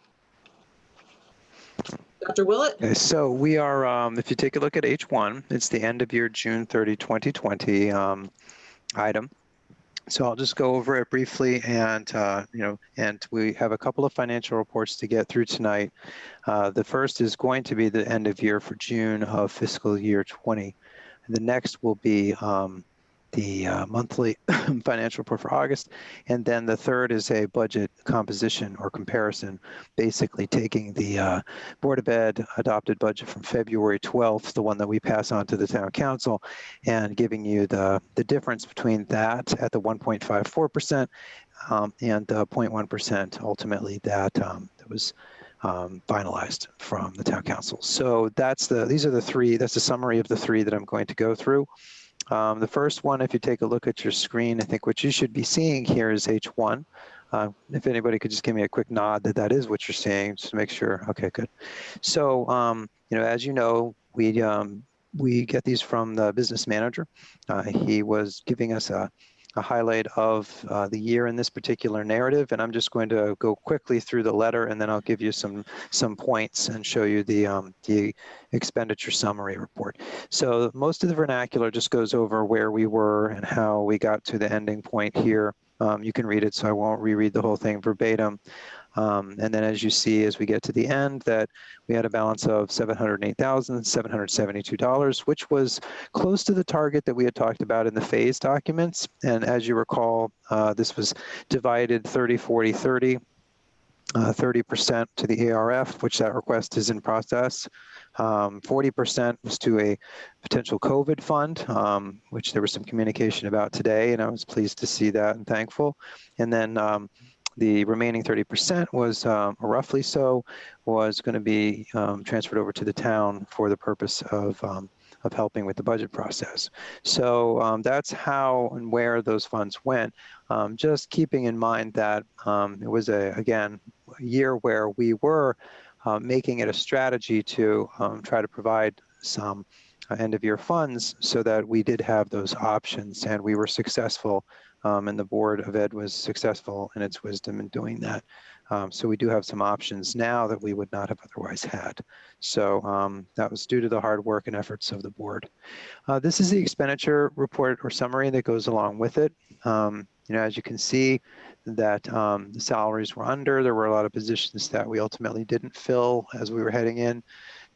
[SPEAKER 1] Dr. Willett?
[SPEAKER 2] Okay, so we are, if you take a look at H1, it's the end of year June 30, 2020 item. So I'll just go over it briefly, and and we have a couple of financial reports to get through tonight. The first is going to be the end of year for June of fiscal year 20. The next will be the monthly financial report for August. And then the third is a budget composition or comparison, basically taking the Board of Ed adopted budget from February 12th, the one that we pass on to the town council, and giving you the difference between that at the 1.54% and the 0.1% ultimately that was finalized from the town council. So these are the three, that's a summary of the three that I'm going to go through. The first one, if you take a look at your screen, I think what you should be seeing here is H1. If anybody could just give me a quick nod that is what you're seeing, just to make sure. Okay, good. So, as you know, we get these from the business manager. He was giving us a highlight of the year in this particular narrative, and I'm just going to go quickly through the letter, and then I'll give you some points and show you the expenditure summary report. So most of the vernacular just goes over where we were and how we got to the ending point here. You can read it, so I won't reread the whole thing verbatim. And then as you see, as we get to the end, that we had a balance of $708,772, which was close to the target that we had talked about in the phase documents. And as you recall, this was divided 30-40-30, 30% to the ARF, which that request is in process. 40% was to a potential COVID fund, which there was some communication about today, and I was pleased to see that and thankful. And then the remaining 30% was roughly so, was going to be transferred over to the town for the purpose of helping with the budget process. So that's how and where those funds went. Just keeping in mind that it was, again, a year where we were making it a strategy to try to provide some end-of-year funds so that we did have those options, and we were successful. And the Board of Ed was successful in its wisdom in doing that. So we do have some options now that we would not have otherwise had. So that was due to the hard work and efforts of the board. This is the expenditure report or summary that goes along with it. As you can see that the salaries were under. There were a lot of positions that we ultimately didn't fill as we were heading in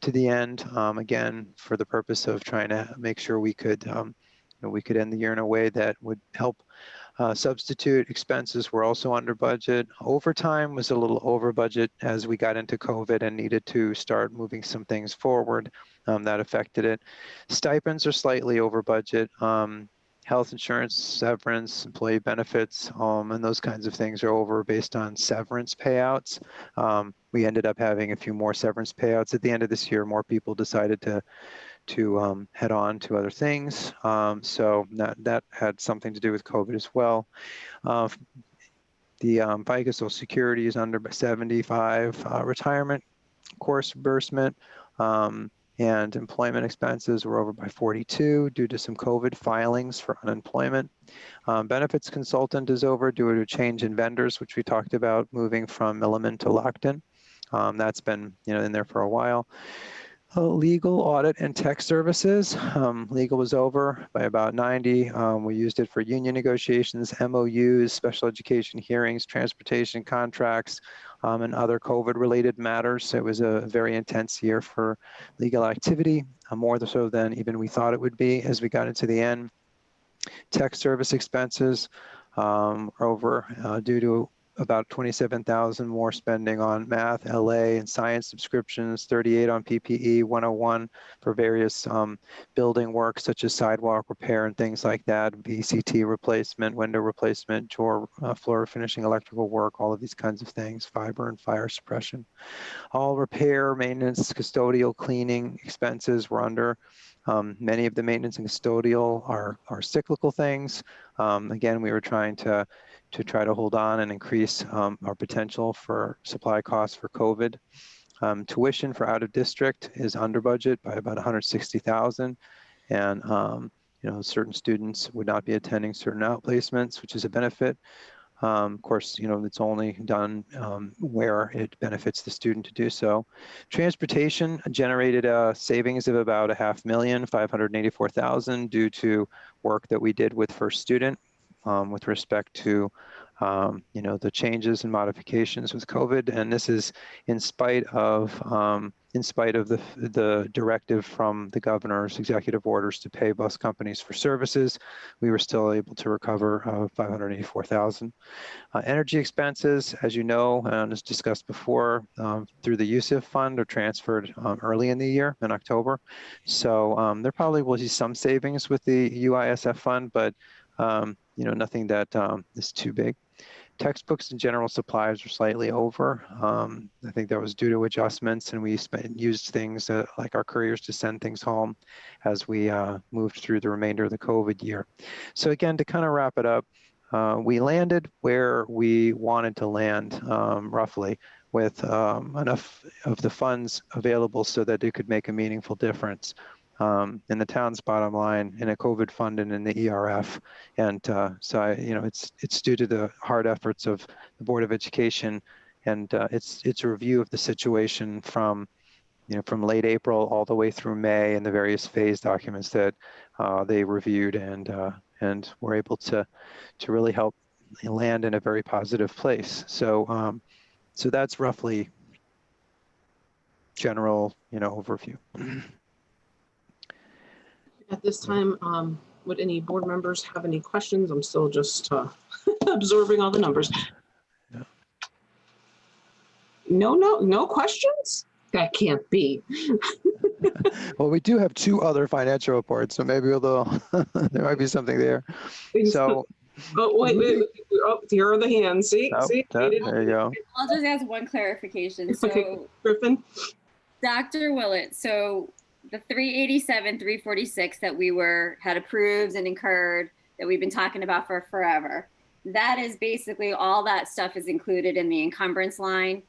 [SPEAKER 2] to the end. Again, for the purpose of trying to make sure we could end the year in a way that would help substitute. Expenses were also under budget. Overtime was a little over budget as we got into COVID and needed to start moving some things forward. That affected it. Stipends are slightly over budget. Health insurance, severance, employee benefits, and those kinds of things are over based on severance payouts. We ended up having a few more severance payouts at the end of this year. More people decided to head on to other things. So that had something to do with COVID as well. The FICA Social Security is under by 75. Retirement course reimbursement and employment expenses were over by 42 due to some COVID filings for unemployment. Benefits consultant is over due to a change in vendors, which we talked about, moving from Milliman to Lockton. That's been in there for a while. Legal, audit, and tech services. Legal was over by about 90. We used it for union negotiations, MOUs, special education hearings, transportation contracts, and other COVID-related matters. It was a very intense year for legal activity, more so than even we thought it would be as we got into the end. Tech service expenses are over due to about 27,000 more spending on math, LA, and science subscriptions, 38 on PPE, 101 for various building work such as sidewalk repair and things like that, VCT replacement, window replacement, floor finishing, electrical work, all of these kinds of things, fiber and fire suppression. All repair, maintenance, custodial, cleaning expenses were under. Many of the maintenance and custodial are cyclical things. Again, we were trying to try to hold on and increase our potential for supply costs for COVID. Tuition for out of district is under budget by about 160,000, and you know, certain students would not be attending certain outplacements, which is a benefit. Of course, you know, it's only done where it benefits the student to do so. Transportation generated a savings of about $584,000 due to work that we did with First Student with respect to you know, the changes and modifications with COVID, and this is in spite of the directive from the governor's executive orders to pay bus companies for services. We were still able to recover $584,000. Energy expenses, as you know, and as discussed before, through the USIF fund are transferred early in the year, in October. So there probably will be some savings with the UISF fund, but you know, nothing that is too big. Textbooks and general supplies are slightly over. I think that was due to adjustments, and we used things like our couriers to send things home as we moved through the remainder of the COVID year. So again, to kind of wrap it up, we landed where we wanted to land, roughly, with enough of the funds available so that it could make a meaningful difference in the town's bottom line, in a COVID fund, and in the ERF. And so you know, it's due to the hard efforts of the Board of Education, and it's a review of the situation from, you know, from late April all the way through May, and the various phase documents that they reviewed, and were able to really help land in a very positive place. So so that's roughly general, you know, overview.
[SPEAKER 1] At this time, would any board members have any questions? I'm still just observing all the numbers. No questions? That can't be.
[SPEAKER 2] Well, we do have 2 other financial reports, so maybe there might be something there. So,
[SPEAKER 1] oh, wait. Oh, here are the hands. See?
[SPEAKER 2] There you go.
[SPEAKER 9] I'll just ask one clarification. So,
[SPEAKER 1] okay, Griffin.
[SPEAKER 9] Dr. Willett, so the 387, 346 that we had approved and incurred, that we've been talking about for forever, that is basically all that stuff is included in the encumbrance line.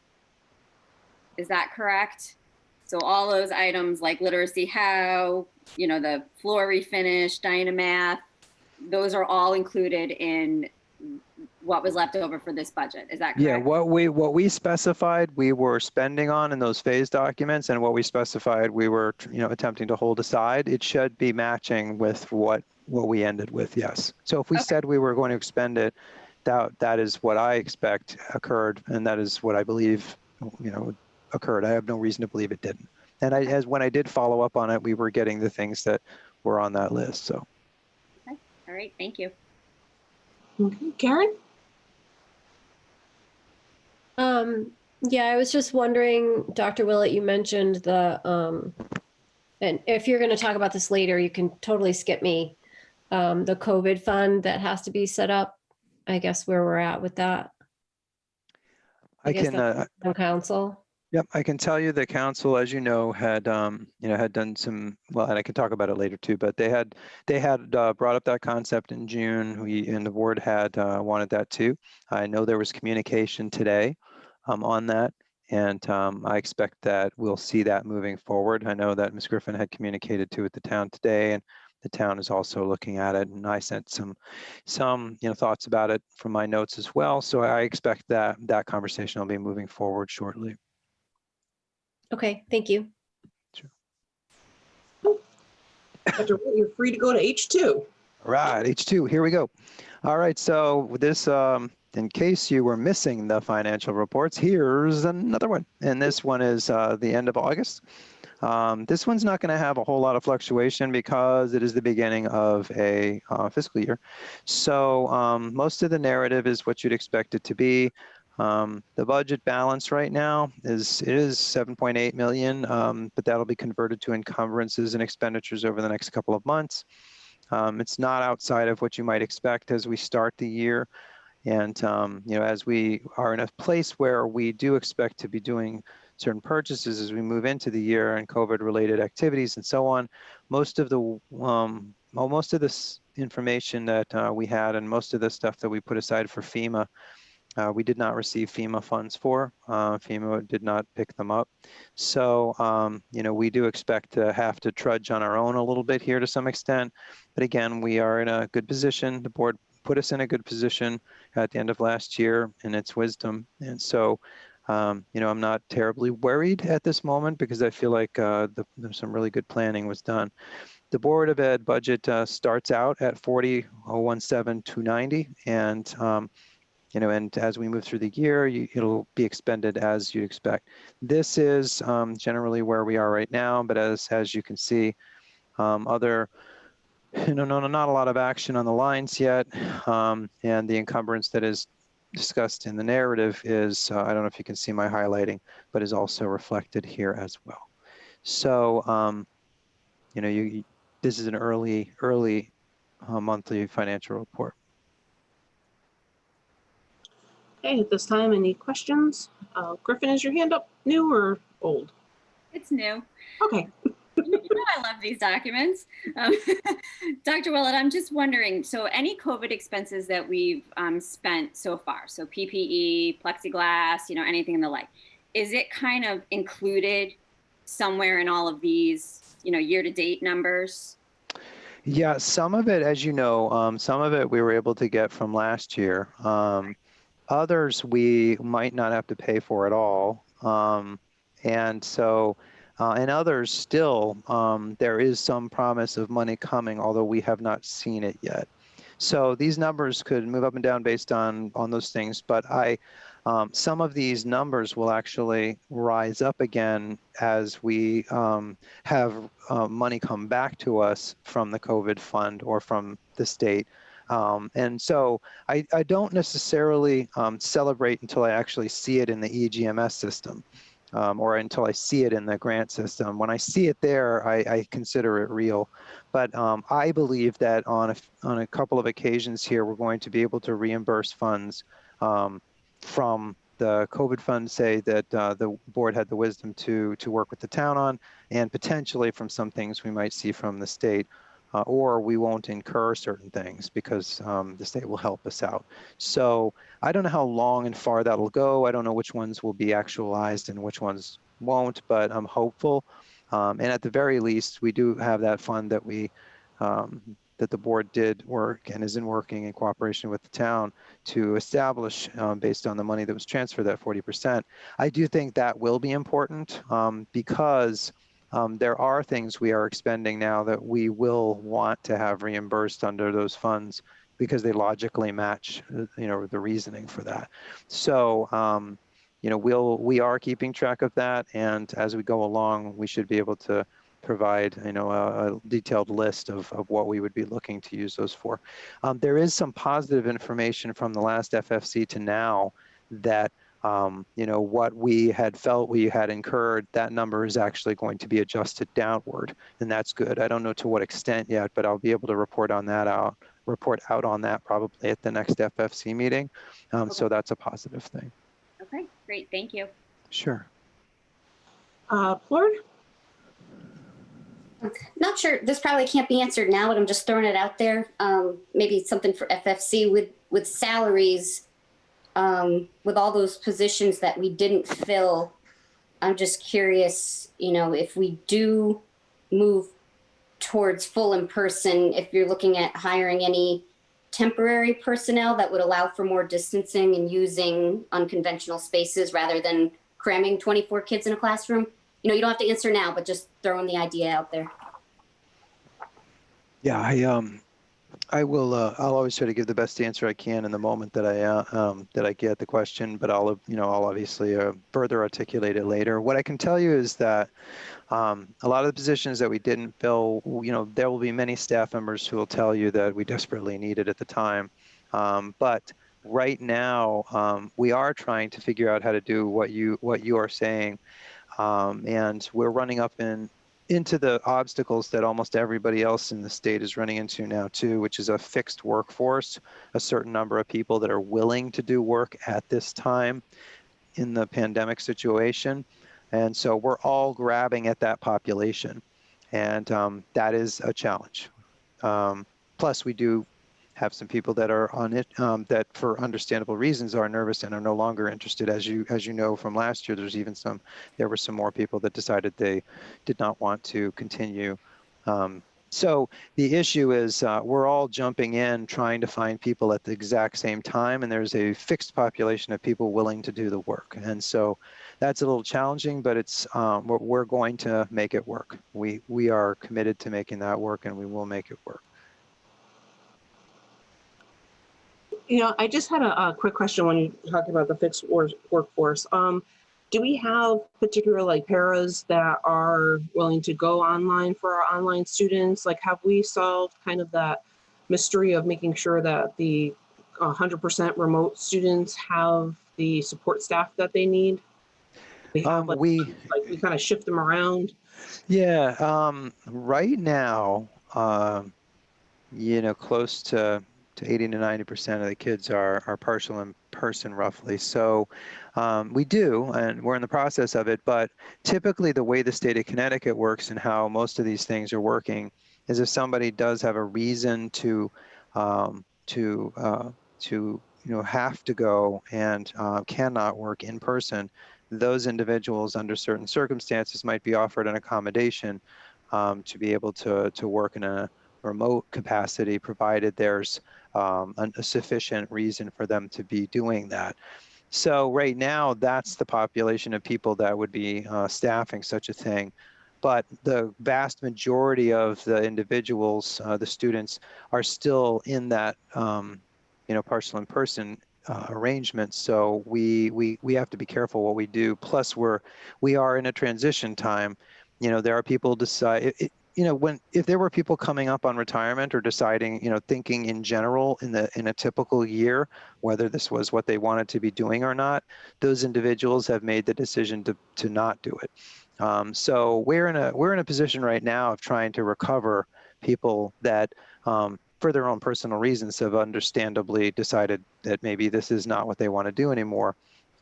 [SPEAKER 9] Is that correct? So all those items like literacy how, you know, the floor refinish, Dynamath, those are all included in what was left over for this budget. Is that correct?
[SPEAKER 2] Yeah, what we specified we were spending on in those phase documents, and what we specified we were, you know, attempting to hold aside, it should be matching with what we ended with, yes. So if we said we were going to expend it, that is what I expect occurred, and that is what I believe, you know, occurred. I have no reason to believe it didn't. And when I did follow up on it, we were getting the things that were on that list. So.
[SPEAKER 9] Okay. All right. Thank you.
[SPEAKER 1] Okay. Karen?
[SPEAKER 7] Yeah, I was just wondering, Dr. Willett, you mentioned the, and if you're going to talk about this later, you can totally skip me, the COVID fund that has to be set up, I guess where we're at with that.
[SPEAKER 2] I can,
[SPEAKER 7] on council.
[SPEAKER 2] Yep, I can tell you the council, as you know, had done some, well, and I can talk about it later too, but they had brought up that concept in June. We and the board had wanted that too. I know there was communication today on that, and I expect that we'll see that moving forward. I know that Ms. Griffin had communicated to the town today, and the town is also looking at it, and I sent some thoughts about it from my notes as well. So I expect that conversation will be moving forward shortly.
[SPEAKER 7] Okay, thank you.
[SPEAKER 2] Sure.
[SPEAKER 1] You're free to go to H2.
[SPEAKER 2] All right, H2, here we go. All right, so this, in case you were missing the financial reports, here's another one. And this one is the end of August. This one's not going to have a whole lot of fluctuation because it is the beginning of a fiscal year. So most of the narrative is what you'd expect it to be. The budget balance right now is 7.8 million, but that'll be converted to encumbrances and expenditures over the next couple of months. It's not outside of what you might expect as we start the year. And, as we are in a place where we do expect to be doing certain purchases as we move into the year and COVID-related activities and so on, most of this information that we had and most of the stuff that we put aside for FEMA, we did not receive FEMA funds for. FEMA did not pick them up. So, we do expect to have to trudge on our own a little bit here to some extent. But again, we are in a good position. The board put us in a good position at the end of last year in its wisdom. And so, I'm not terribly worried at this moment because I feel like some really good planning was done. The Board of Ed budget starts out at 40,017,290, and and as we move through the year, it'll be expended as you'd expect. This is generally where we are right now, but as you can see, not a lot of action on the lines yet, and the encumbrance that is discussed in the narrative is, I don't know if you can see my highlighting, but is also reflected here as well. So, this is an early monthly financial report.
[SPEAKER 1] Okay, at this time, any questions? Griffin, is your hand up new or old?
[SPEAKER 9] It's new.
[SPEAKER 1] Okay.
[SPEAKER 9] I love these documents. Dr. Willett, I'm just wondering, so any COVID expenses that we've spent so far, so PPE, plexiglass, anything in the like, is it kind of included somewhere in all of these, year-to-date numbers?
[SPEAKER 2] Yeah, some of it, as you know, some of it we were able to get from last year. Others we might not have to pay for at all. And so, and others still, there is some promise of money coming, although we have not seen it yet. So these numbers could move up and down based on those things, but some of these numbers will actually rise up again as we have money come back to us from the COVID fund or from the state. And so I don't necessarily celebrate until I actually see it in the EGMS system. Or until I see it in the grant system. When I see it there, I consider it real. But I believe that on a couple of occasions here, we're going to be able to reimburse funds from the COVID fund, say that the board had the wisdom to work with the town on, and potentially from some things we might see from the state. Or we won't incur certain things because the state will help us out. So I don't know how long and far that'll go. I don't know which ones will be actualized and which ones won't, but I'm hopeful. And at the very least, we do have that fund that that the board did work and is working in cooperation with the town to establish based on the money that was transferred, that 40%. I do think that will be important because there are things we are expending now that we will want to have reimbursed under those funds because they logically match, the reasoning for that. So, we are keeping track of that, and as we go along, we should be able to provide, a detailed list of what we would be looking to use those for. There is some positive information from the last FFC to now that what we had felt we had incurred, that number is actually going to be adjusted downward, and that's good. I don't know to what extent yet, but I'll be able to report out on that probably at the next FFC meeting. So that's a positive thing.
[SPEAKER 9] Okay, great, thank you.
[SPEAKER 2] Sure.
[SPEAKER 1] Plord?
[SPEAKER 5] Not sure, this probably can't be answered now, but I'm just throwing it out there. Maybe something for FFC with salaries. With all those positions that we didn't fill, I'm just curious, if we do move towards full in-person, if you're looking at hiring any temporary personnel that would allow for more distancing and using unconventional spaces rather than cramming 24 kids in a classroom. You don't have to answer now, but just throwing the idea out there.
[SPEAKER 2] Yeah, I will. I'll always try to give the best answer I can in the moment that I get the question, but I'll obviously further articulate it later. What I can tell you is that a lot of the positions that we didn't fill, there will be many staff members who will tell you that we desperately need it at the time, but right now, we are trying to figure out how to do what you are saying. And we're running up into the obstacles that almost everybody else in the state is running into now too, which is a fixed workforce, a certain number of people that are willing to do work at this time in the pandemic situation. And so we're all grabbing at that population. And that is a challenge. Plus we do have some people that are on it that for understandable reasons are nervous and are no longer interested. As you know from last year, there were some more people that decided they did not want to continue. So the issue is we're all jumping in trying to find people at the exact same time, and there's a fixed population of people willing to do the work. And so that's a little challenging, but it's we're going to make it work. We are committed to making that work, and we will make it work.
[SPEAKER 1] You know, I just had a quick question when you talked about the fixed workforce. Do we have particular like paras that are willing to go online for our online students? Like, have we solved kind of that mystery of making sure that the 100% remote students have the support staff that they need? We have we kind of shift them around.
[SPEAKER 2] Yeah, right now, you know, close to 80 to 90% of the kids are partial in person roughly. So we do, and we're in the process of it, but typically the way the state of Connecticut works and how most of these things are working is if somebody does have a reason to you know, have to go and cannot work in person, those individuals under certain circumstances might be offered an accommodation to be able to work in a remote capacity, provided there's a sufficient reason for them to be doing that. So right now, that's the population of people that would be staffing such a thing. But the vast majority of the individuals, the students, are still in that you know, partial in person arrangement. So we have to be careful what we do. Plus, we are in a transition time. You know, there are people decide. You know, if there were people coming up on retirement or deciding, you know, thinking in general in a typical year, whether this was what they wanted to be doing or not, those individuals have made the decision to not do it. So we're in a position right now of trying to recover people that for their own personal reasons have understandably decided that maybe this is not what they want to do anymore.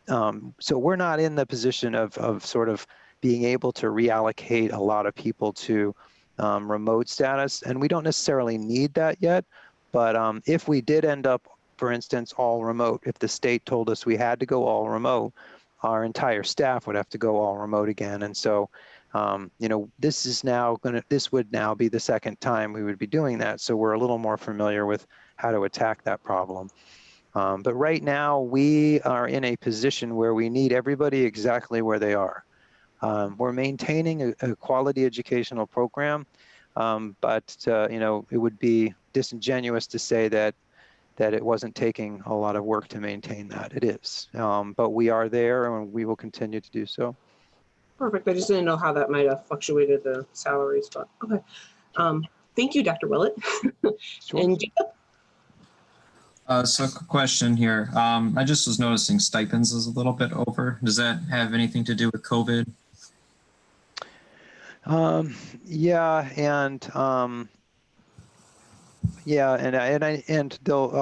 [SPEAKER 2] So we're not in the position of sort of being able to reallocate a lot of people to remote status, and we don't necessarily need that yet. But if we did end up, for instance, all remote, if the state told us we had to go all remote, our entire staff would have to go all remote again. And so, you know, this would now be the second time we would be doing that. So we're a little more familiar with how to attack that problem. But right now, we are in a position where we need everybody exactly where they are. We're maintaining a quality educational program, but you know, it would be disingenuous to say that it wasn't taking a lot of work to maintain that. It is, but we are there, and we will continue to do so.
[SPEAKER 1] Perfect. I just didn't know how that might have fluctuated the salaries, but okay. Thank you, Dr. Willett.
[SPEAKER 2] Sure.
[SPEAKER 1] And Jacob?
[SPEAKER 6] So quick question here. I just was noticing stipends is a little bit over. Does that have anything to do with COVID?
[SPEAKER 2] Yeah, and I'll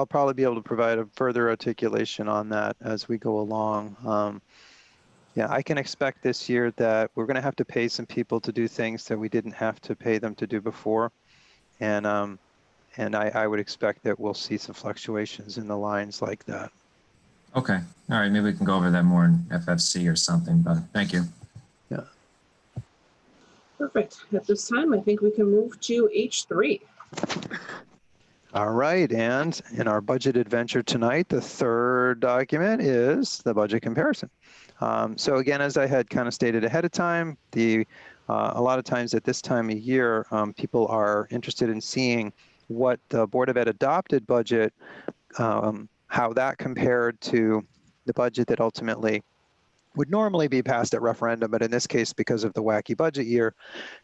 [SPEAKER 2] probably be able to provide a further articulation on that as we go along. Yeah, I can expect this year that we're going to have to pay some people to do things that we didn't have to pay them to do before, and I would expect that we'll see some fluctuations in the lines like that.
[SPEAKER 6] Okay, all right, maybe we can go over that more in FFC or something, but thank you.
[SPEAKER 2] Yeah.
[SPEAKER 1] Perfect. At this time, I think we can move to H3.
[SPEAKER 2] All right, and in our budget adventure tonight, the third document is the budget comparison. So again, as I had kind of stated ahead of time, a lot of times at this time of year, people are interested in seeing what the Board of Ed adopted budget, how that compared to the budget that ultimately would normally be passed at referendum, but in this case, because of the wacky budget year,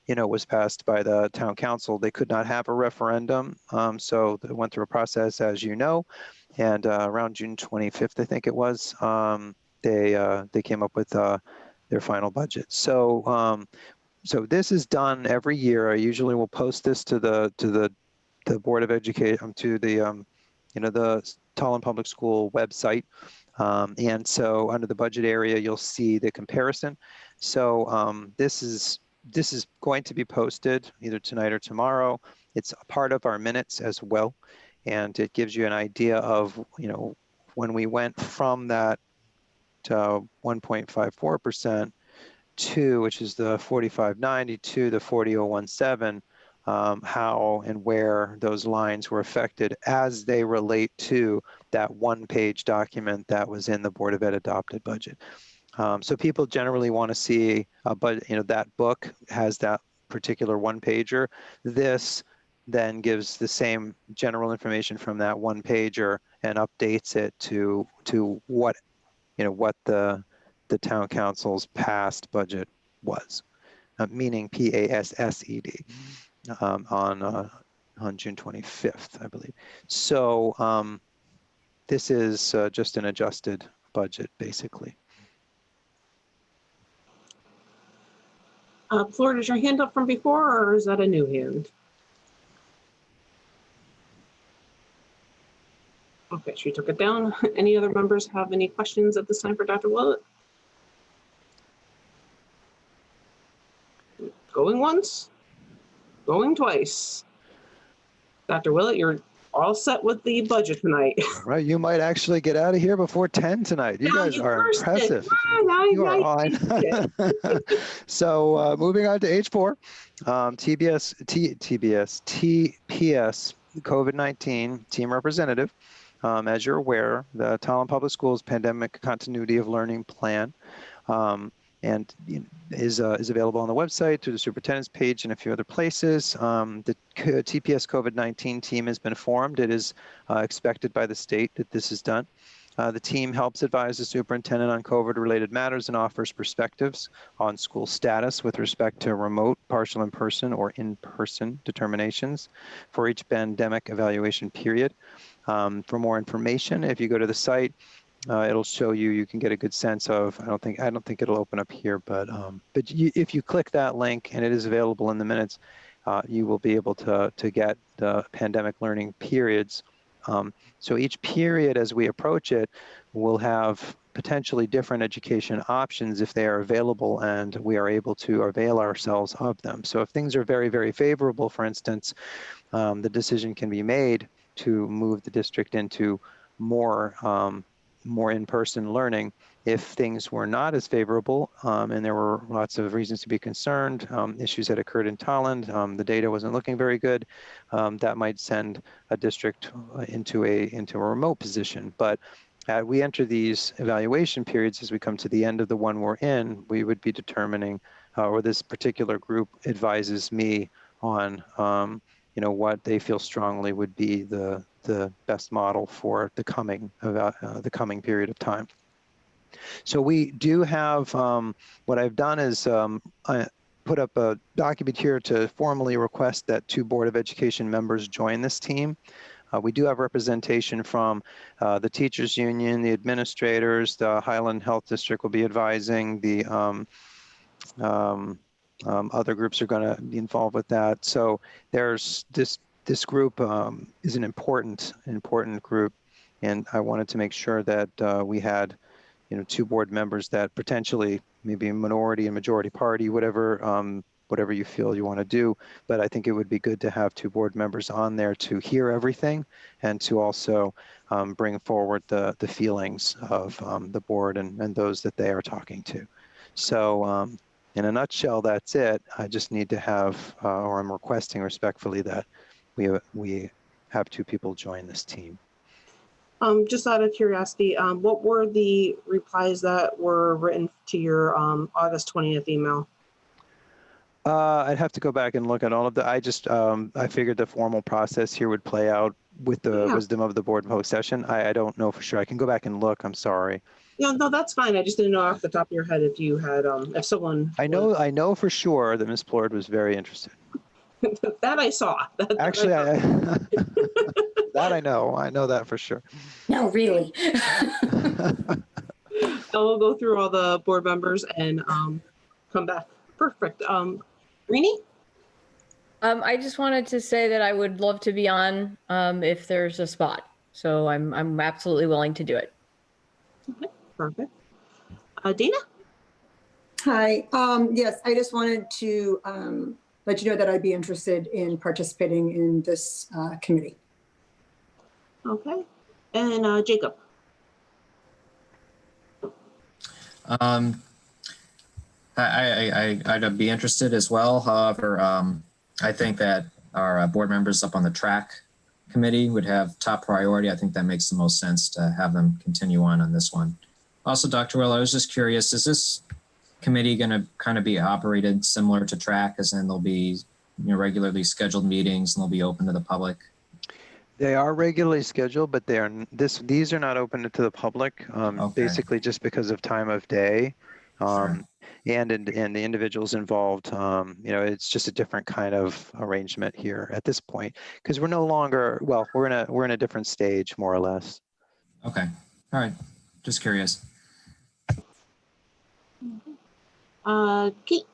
[SPEAKER 2] you know, was passed by the town council. They could not have a referendum, so it went through a process, as you know, And around June 25th, I think it was, they came up with their final budget. So so this is done every year. I usually will post this to the Board of Education, to the the Tolland Public School website. And so under the budget area, you'll see the comparison. So this is going to be posted either tonight or tomorrow. It's a part of our minutes as well. And it gives you an idea of, when we went from that 1.54% to, which is the 4590, to the 40017, how and where those lines were affected as they relate to that one-page document that was in the Board of Ed adopted budget. So people generally want to see, but that book has that particular one-pager. This then gives the same general information from that one-pager and updates it to what what the town council's past budget was, meaning PASSED, on June 25th, I believe. So this is just an adjusted budget, basically.
[SPEAKER 1] Fleur, is your hand up from before, or is that a new hand? Okay, she took it down. Any other members have any questions at this time for Dr. Willett? Going once, going twice. Dr. Willett, you're all set with the budget tonight.
[SPEAKER 2] Right, you might actually get out of here before 10 tonight. You guys are impressive. You are on. So moving on to H4, TPS COVID-19 team representative. As you're aware, the Tolland Public Schools Pandemic Continuity of Learning Plan and is available on the website, through the superintendent's page, and a few other places. The TPS COVID-19 team has been formed. It is expected by the state that this is done. The team helps advise the superintendent on COVID-related matters and offers perspectives on school status with respect to remote, partial in-person, or in-person determinations for each pandemic evaluation period. For more information, if you go to the site, it'll show you. You can get a good sense of. I don't think it'll open up here, but if you click that link, and it is available in the minutes, you will be able to get the pandemic learning periods. So each period, as we approach it, will have potentially different education options if they are available, and we are able to avail ourselves of them. So if things are very, very favorable, for instance, the decision can be made to move the district into more in-person learning. If things were not as favorable, and there were lots of reasons to be concerned, issues that occurred in Tolland, the data wasn't looking very good, that might send a district into a remote position. But we enter these evaluation periods as we come to the end of the one we're in, we would be determining, or this particular group advises me on what they feel strongly would be the best model for the coming period of time. So we do have, what I've done is I put up a document here to formally request that 2 Board of Education members join this team. We do have representation from the teachers union, the administrators, the Highland Health District will be advising, the other groups are going to be involved with that. So there's this group is an important group, and I wanted to make sure that we had 2 board members that potentially maybe a minority and majority party, whatever you feel you want to do. But I think it would be good to have 2 board members on there to hear everything and to also bring forward the feelings of the board and those that they are talking to. So in a nutshell, that's it. I just need to have, or I'm requesting respectfully that we have 2 people join this team.
[SPEAKER 1] Just out of curiosity, what were the replies that were written to your August 20th email?
[SPEAKER 2] I'd have to go back and look at all of the, I figured the formal process here would play out with the wisdom of the board post session. I don't know for sure. I can go back and look. I'm sorry.
[SPEAKER 1] Yeah, no, that's fine. I just didn't know off the top of your head if you had, if someone.
[SPEAKER 2] I know for sure that Ms. Plord was very interested.
[SPEAKER 1] That I saw.
[SPEAKER 2] Actually, That I know. I know that for sure.
[SPEAKER 5] No, really.
[SPEAKER 1] So we'll go through all the board members and come back. Perfect. Rini?
[SPEAKER 14] I just wanted to say that I would love to be on if there's a spot. So I'm absolutely willing to do it.
[SPEAKER 1] Okay, perfect. Dana?
[SPEAKER 8] Hi. Yes, I just wanted to let you know that I'd be interested in participating in this committee.
[SPEAKER 1] Okay. And Jacob?
[SPEAKER 6] I'd be interested as well. However, I think that our board members up on the track committee would have top priority. I think that makes the most sense to have them continue on this one. Also, Dr. Will, I was just curious, is this committee going to kind of be operated similar to track, as in there'll be regularly scheduled meetings and they'll be open to the public?
[SPEAKER 2] They are regularly scheduled, but these are not open to the public, basically just because of time of day.
[SPEAKER 6] Sure.
[SPEAKER 2] And the individuals involved, it's just a different kind of arrangement here at this point, because we're no longer, well, we're in a different stage, more or less.
[SPEAKER 6] Okay. All right. Just curious.
[SPEAKER 1] Kate?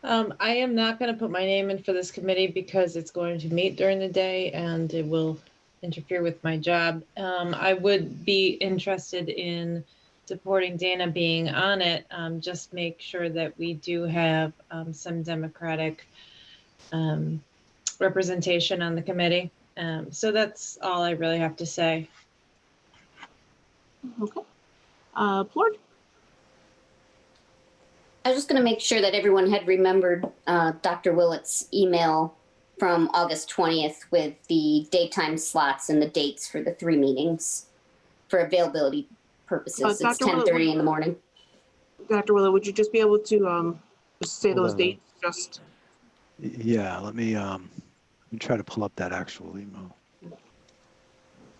[SPEAKER 4] I am not going to put my name in for this committee because it's going to meet during the day and it will interfere with my job. I would be interested in supporting Dana being on it. Just make sure that we do have some Democratic representation on the committee. So that's all I really have to say.
[SPEAKER 1] Okay. Plord?
[SPEAKER 5] I was just going to make sure that everyone had remembered Dr. Willett's email from August 20th with the daytime slots and the dates for the 3 meetings for availability purposes. It's 10:30 in the morning.
[SPEAKER 1] Dr. Willett, would you just be able to just say those dates? Just
[SPEAKER 2] Yeah, let me try to pull up that actual email.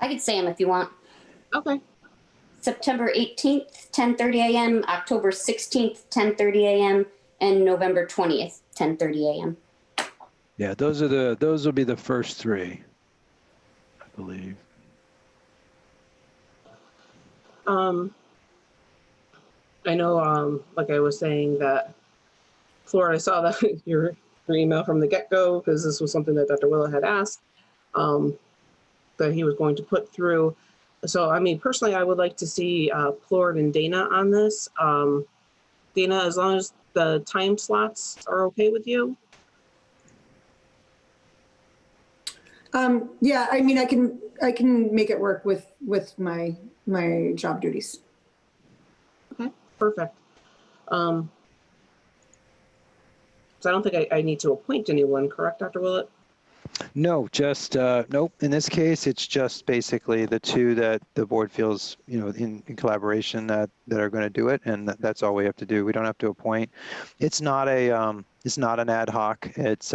[SPEAKER 5] I could say them if you want.
[SPEAKER 1] Okay.
[SPEAKER 5] September 18th, 10:30 a.m., October 16th, 10:30 a.m., and November 20th, 10:30 a.m.
[SPEAKER 2] Yeah, those will be the first 3, I believe.
[SPEAKER 1] I know, like I was saying, that Flora, I saw that your email from the get-go, because this was something that Dr. Willett had asked that he was going to put through. So, I mean, personally, I would like to see Plord and Dana on this. Dana, as long as the time slots are okay with you.
[SPEAKER 8] Yeah, I mean, I can make it work with my job duties.
[SPEAKER 1] Okay, perfect. So I don't think I need to appoint anyone, correct, Dr. Willett?
[SPEAKER 2] No, just nope. In this case, it's just basically the 2 that the board feels, in collaboration that are going to do it, and that's all we have to do. We don't have to appoint. It's not it's not an ad hoc. It's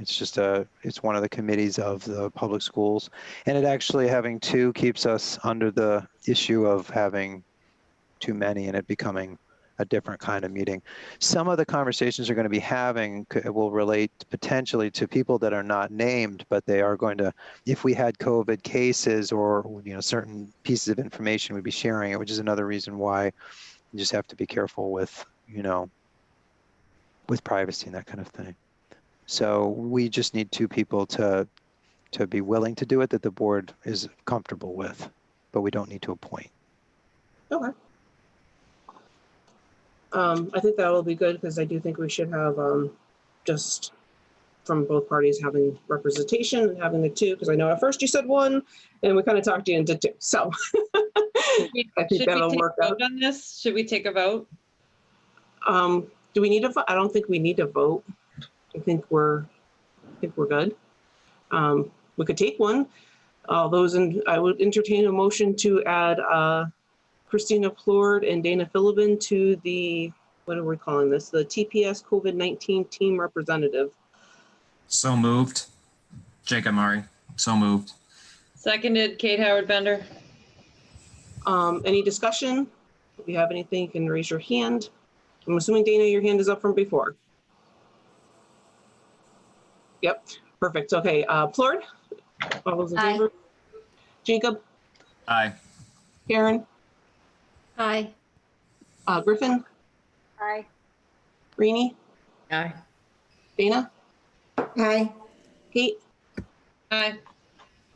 [SPEAKER 2] just it's one of the committees of the public schools, and it actually having 2 keeps us under the issue of having too many and it becoming a different kind of meeting. Some of the conversations we're going to be having will relate potentially to people that are not named, but they are going to, if we had COVID cases or certain pieces of information, we'd be sharing it, which is another reason why you just have to be careful with, with privacy and that kind of thing. So we just need 2 people to be willing to do it that the board is comfortable with, but we don't need to appoint.
[SPEAKER 1] Okay. I think that will be good because I do think we should have just from both parties having representation and having the 2, because I know at first you said 1 and we kind of talked you into 2. So I think that'll work out.
[SPEAKER 4] On this? Should we take a vote?
[SPEAKER 1] Do we need a vote? I don't think we need to vote. I think we're good. We could take one. I would entertain a motion to add Christina Plord and Dana Philibin to the, what are we calling this? The TPS COVID-19 team representative.
[SPEAKER 6] So moved. Jacob Murray. So moved.
[SPEAKER 4] Seconded, Kate Howard Bender.
[SPEAKER 1] Any discussion? If you have anything, you can raise your hand. I'm assuming, Dana, your hand is up from before. Yep, perfect. Okay, Plord? All those in
[SPEAKER 5] Aye.
[SPEAKER 1] favor? Jacob,
[SPEAKER 6] Aye.
[SPEAKER 1] Karen,
[SPEAKER 7] Aye.
[SPEAKER 1] Griffin,
[SPEAKER 9] Aye.
[SPEAKER 1] Greenie,
[SPEAKER 14] Aye.
[SPEAKER 1] Dana,
[SPEAKER 8] Aye.
[SPEAKER 1] Kate,
[SPEAKER 4] Aye.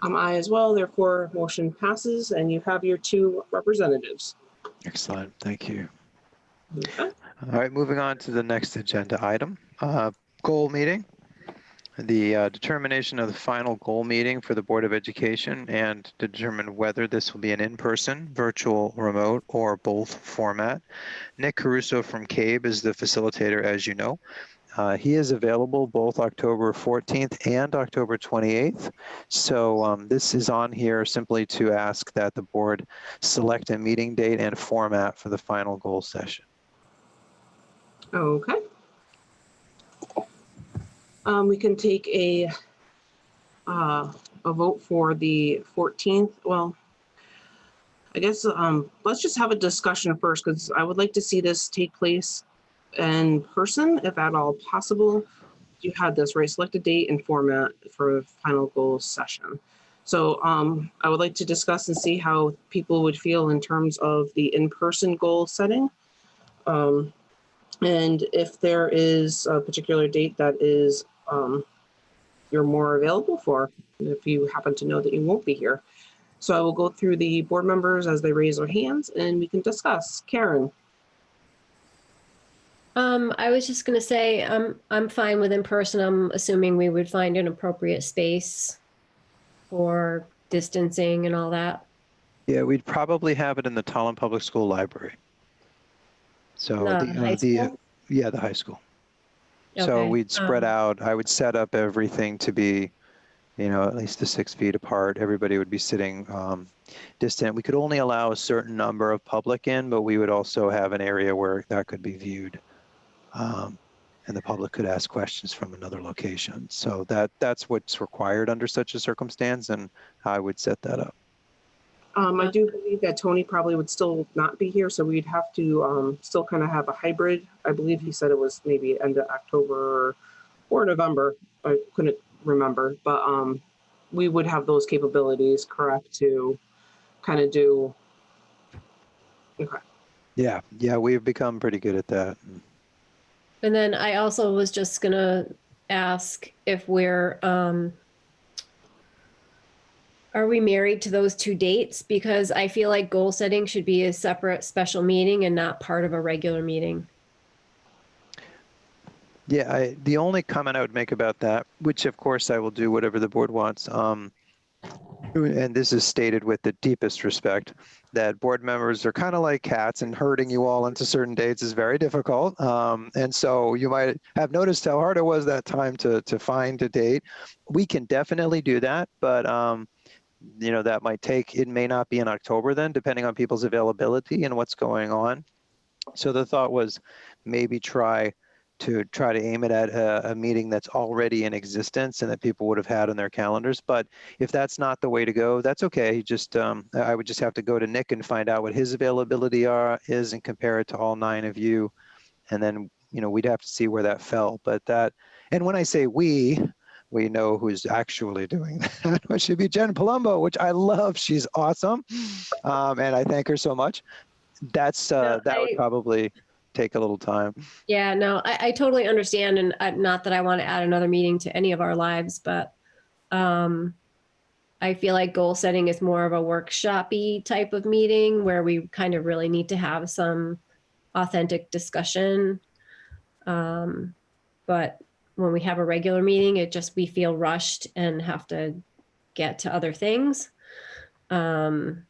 [SPEAKER 1] I'm aye as well. Therefore, motion passes and you have your 2 representatives.
[SPEAKER 2] Excellent. Thank you.
[SPEAKER 1] Okay.
[SPEAKER 2] All right, moving on to the next agenda item, goal meeting. The determination of the final goal meeting for the Board of Education and to determine whether this will be an in-person, virtual, remote, or both format. Nick Caruso from CABE is the facilitator, as you know. He is available both October 14th and October 28th. So this is on here simply to ask that the board select a meeting date and format for the final goal session.
[SPEAKER 1] Okay. We can take a vote for the 14th. Well, I guess let's just have a discussion first because I would like to see this take place in person, if at all possible. You had this, right? Select a date and format for final goal session. So I would like to discuss and see how people would feel in terms of the in-person goal setting. And if there is a particular date that is you're more available for, if you happen to know that you won't be here. So I will go through the board members as they raise their hands and we can discuss. Karen.
[SPEAKER 7] I was just gonna say, I'm fine with in person. I'm assuming we would find an appropriate space for distancing and all that.
[SPEAKER 2] Yeah, we'd probably have it in the Tolland Public School Library. So
[SPEAKER 7] The high school?
[SPEAKER 2] yeah, the high school. So
[SPEAKER 7] Okay,
[SPEAKER 2] we'd spread out. I would set up everything to be, at least the 6 feet apart. Everybody would be sitting distant. We could only allow a certain number of public in, but we would also have an area where that could be viewed. And the public could ask questions from another location. So that's what's required under such a circumstance, and I would set that up.
[SPEAKER 1] I do believe that Tony probably would still not be here, so we'd have to still kind of have a hybrid. I believe he said it was maybe end of October or November. I couldn't remember, but we would have those capabilities, correct, to kind of do. Okay.
[SPEAKER 2] Yeah, we've become pretty good at that.
[SPEAKER 7] and then I also was just gonna ask if are we married to those 2 dates? Because I feel like goal setting should be a separate special meeting and not part of a regular meeting.
[SPEAKER 2] Yeah, the only comment I would make about that, which of course I will do whatever the board wants, and this is stated with the deepest respect, that board members are kind of like cats and herding you all into certain dates is very difficult. And so you might have noticed how hard it was that time to find a date. We can definitely do that, but that might it may not be in October then, depending on people's availability and what's going on. So the thought was maybe try to aim it at a meeting that's already in existence and that people would have had on their calendars. But if that's not the way to go, that's okay. Just I would just have to go to Nick and find out what his availability is and compare it to all 9 of you. And then, we'd have to see where that fell. But and when I say we know who's actually doing that, which should be Jen Palumbo, which I love. She's awesome. And I thank her so much. That would probably take a little time.
[SPEAKER 7] Yeah, no, I totally understand. And not that I want to add another meeting to any of our lives, but I feel like goal setting is more of a workshop-y type of meeting where we kind of really need to have some authentic discussion. But when we have a regular meeting, we feel rushed and have to get to other things. And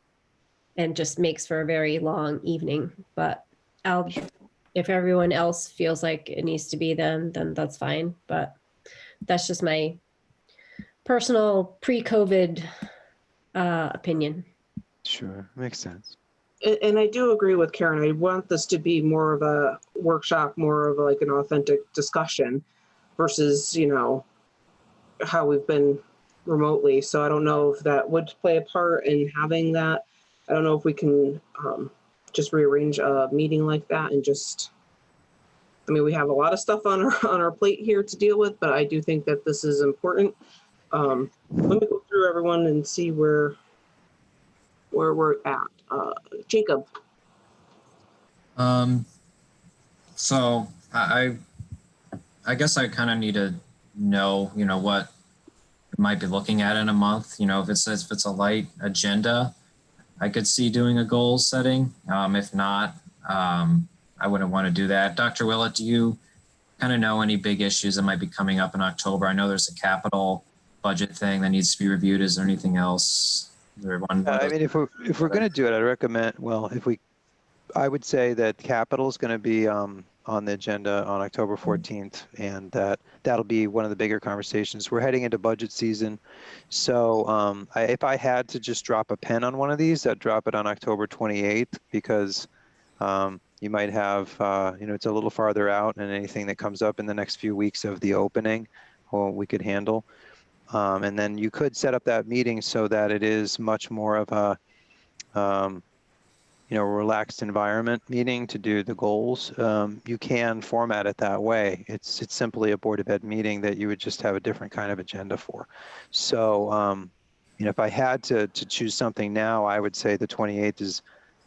[SPEAKER 7] just makes for a very long evening. But if everyone else feels like it needs to be then that's fine. But that's just my personal pre-COVID opinion.
[SPEAKER 2] Sure, makes sense.
[SPEAKER 1] And I do agree with Karen. I want this to be more of a workshop, more of like an authentic discussion versus, how we've been remotely. So I don't know if that would play a part in having that. I don't know if we can just rearrange a meeting like that and we have a lot of stuff on our plate here to deal with, but I do think that this is important. Let me go through through everyone and see where we're at. Jacob.
[SPEAKER 6] So I guess I kind of need to know, what we might be looking at in a month. If it's a light agenda, I could see doing a goal setting. If not, I wouldn't want to do that. Dr. Willett, do you kind of know any big issues that might be coming up in October? I know there's a capital budget thing that needs to be reviewed. Is there anything else? Is there one
[SPEAKER 2] I mean, if we're going to do it, I'd recommend, well, I would say that capital is going to be on the agenda on October 14th, and that'll be one of the bigger conversations. We're heading into budget season, so if I had to just drop a pen on one of these, I'd drop it on October 28th, because you might have, it's a little farther out, and anything that comes up in the next few weeks of the opening, well, we could handle. And then you could set up that meeting so that it is much more of a relaxed environment meeting to do the goals. You can format it that way. It's simply a Board of Ed meeting that you would just have a different kind of agenda for. So, if I had to choose something now, I would say the 28th is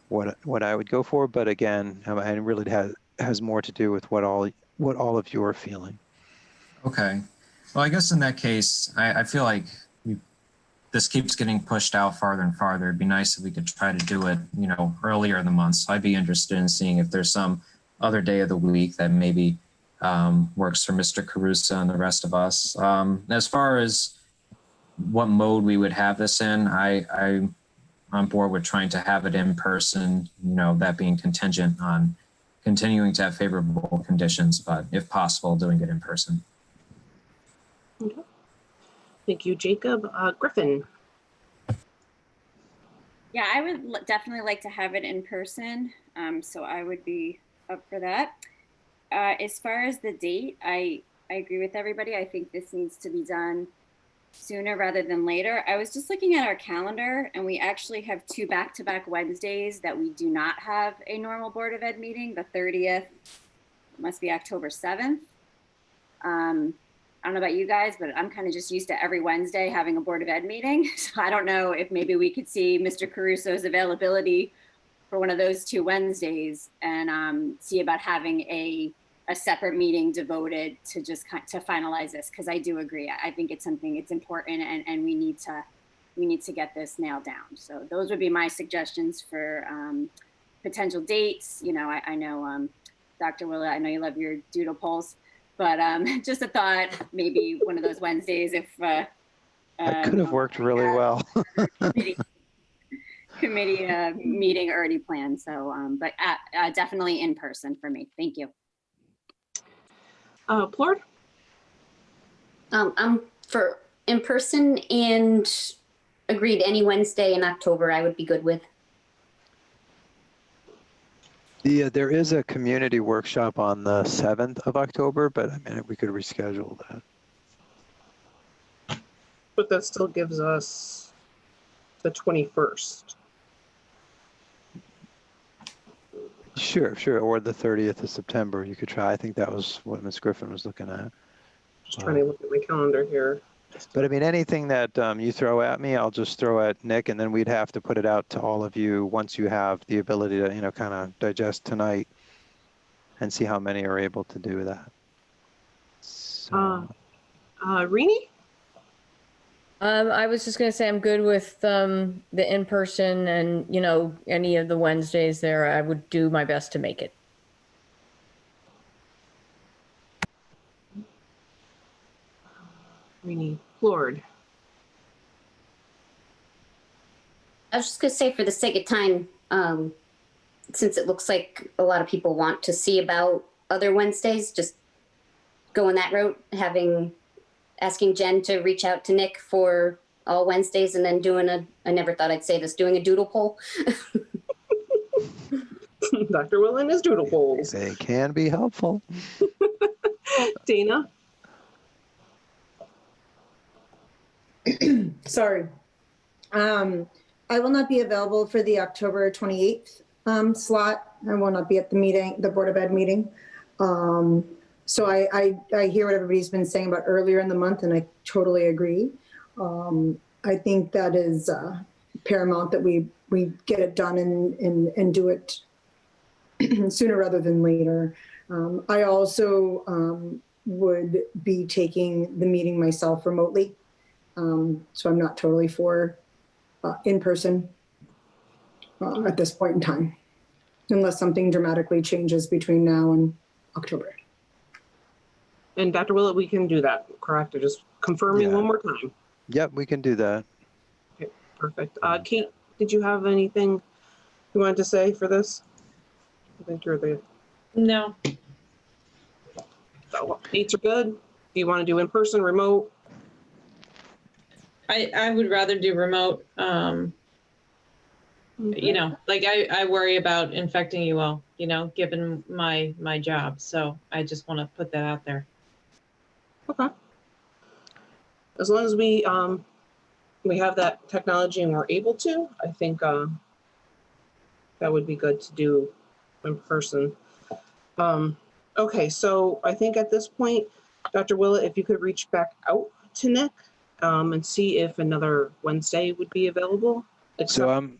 [SPEAKER 2] what I would go for. But again, it really has more to do with what all of you are feeling.
[SPEAKER 6] Okay. Well, I guess in that case, I feel like this keeps getting pushed out farther and farther. It'd be nice if we could try to do it, earlier in the month. So I'd be interested in seeing if there's some other day of the week that maybe works for Mr. Caruso and the rest of us. As far as what mode we would have this in, I'm on board with trying to have it in person, that being contingent on continuing to have favorable conditions, but if possible, doing it in person.
[SPEAKER 1] Okay. Thank you, Jacob. Griffin.
[SPEAKER 9] Yeah, I would definitely like to have it in person. So I would be up for that. As far as the date, I agree with everybody. I think this needs to be done sooner rather than later. I was just looking at our calendar, and we actually have 2 back-to-back Wednesdays that we do not have a normal Board of Ed meeting. The 30th must be October 7th. I don't know about you guys, but I'm kind of just used to every Wednesday having a Board of Ed meeting. So I don't know if maybe we could see Mr. Caruso's availability for one of those 2 Wednesdays and see about having a separate meeting devoted to just to finalize this, because I do agree. I think it's important, and we need to get this nailed down. So those would be my suggestions for potential dates. I know Dr. Willett, I know you love your doodle polls. But just a thought, maybe one of those Wednesdays, if
[SPEAKER 2] that could have worked really well.
[SPEAKER 9] committee meeting already planned. So, but definitely in person for me. Thank you.
[SPEAKER 1] Plord?
[SPEAKER 5] I'm for in person, and agreed any Wednesday in October I would be good with.
[SPEAKER 2] There is a community workshop on the 7th of October, but I mean, we could reschedule that.
[SPEAKER 1] But that still gives us the 21st.
[SPEAKER 2] Sure. Or the 30th of September. You could try. I think that was what Ms. Griffin was looking at.
[SPEAKER 1] Just trying to look at my calendar here.
[SPEAKER 2] But I mean, anything that you throw at me, I'll just throw at Nick, and then we'd have to put it out to all of you once you have the ability to, kind of digest tonight and see how many are able to do that. So.
[SPEAKER 1] Rini?
[SPEAKER 14] I was just going to say I'm good with the in-person, and, any of the Wednesdays there, I would do my best to make it.
[SPEAKER 1] Rini. Plord.
[SPEAKER 5] I was just going to say, for the sake of time, since it looks like a lot of people want to see about other Wednesdays, just going that route, asking Jen to reach out to Nick for all Wednesdays, and then doing I never thought I'd say this, doing a doodle poll.
[SPEAKER 1] Dr. Will and his doodle polls.
[SPEAKER 2] They can be helpful.
[SPEAKER 1] Dana?
[SPEAKER 8] Sorry. I will not be available for the October 28th slot. I will not be at the Board of Ed meeting. So I hear what everybody's been saying about earlier in the month, and I totally agree. I think that is paramount that we get it done and do it sooner rather than later. I also would be taking the meeting myself remotely. So I'm not totally for in person at this point in time, unless something dramatically changes between now and October.
[SPEAKER 1] And Dr. Willett, we can do that, correct? Or just confirming one more time.
[SPEAKER 2] Yep, we can do that.
[SPEAKER 1] Okay, perfect. Kate, did you have anything you wanted to say for this? I think you're the.
[SPEAKER 4] No.
[SPEAKER 1] So dates are good. Do you want to do in person, remote?
[SPEAKER 4] I would rather do remote. You know, like I worry about infecting you all, you know, given my job. So I just want to put that out there.
[SPEAKER 1] Okay. As long as we have that technology and we're able to, I think that would be good to do in person. Okay, so I think at this point, Dr. Willett, if you could reach back out to Nick and see if another Wednesday would be available.
[SPEAKER 2] So I'm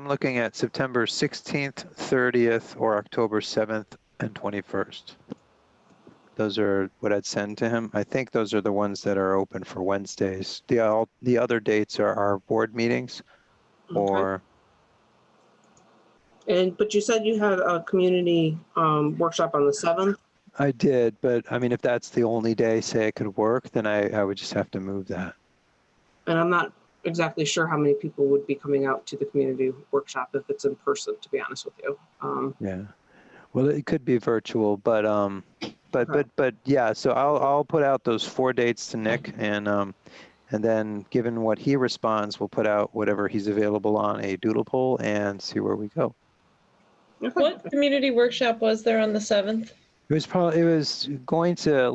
[SPEAKER 2] looking at September 16th, 30th, or October 7th and 21st. Those are what I'd send to him. I think those are the ones that are open for Wednesdays. The other dates are our board meetings or.
[SPEAKER 1] But you said you had a community workshop on the 7th.
[SPEAKER 2] I did, but I mean, if that's the only day, say it could work, then I would just have to move that.
[SPEAKER 1] And I'm not exactly sure how many people would be coming out to the community workshop if it's in person, to be honest with you.
[SPEAKER 2] Yeah, well, it could be virtual, but yeah. So I'll put out those 4 dates to Nick, and then given what he responds, we'll put out whatever he's available on a doodle poll and see where we go.
[SPEAKER 4] What community workshop was there on the 7th?
[SPEAKER 2] It was going to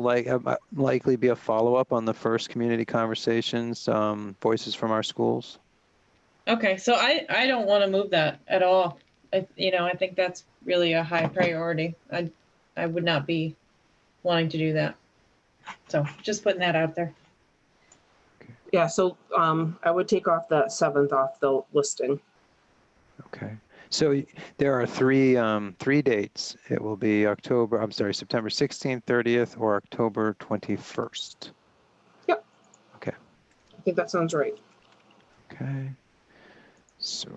[SPEAKER 2] likely be a follow-up on the first community conversations, voices from our schools.
[SPEAKER 4] Okay, so I don't want to move that at all. I think that's really a high priority. I would not be wanting to do that. So just putting that out there.
[SPEAKER 1] Yeah, so I would take off that 7th off the listing.
[SPEAKER 2] Okay. So there are three dates. It will be September 16th, 30th, or October 21st.
[SPEAKER 1] Yep.
[SPEAKER 2] Okay.
[SPEAKER 1] I think that sounds right.
[SPEAKER 2] Okay. So.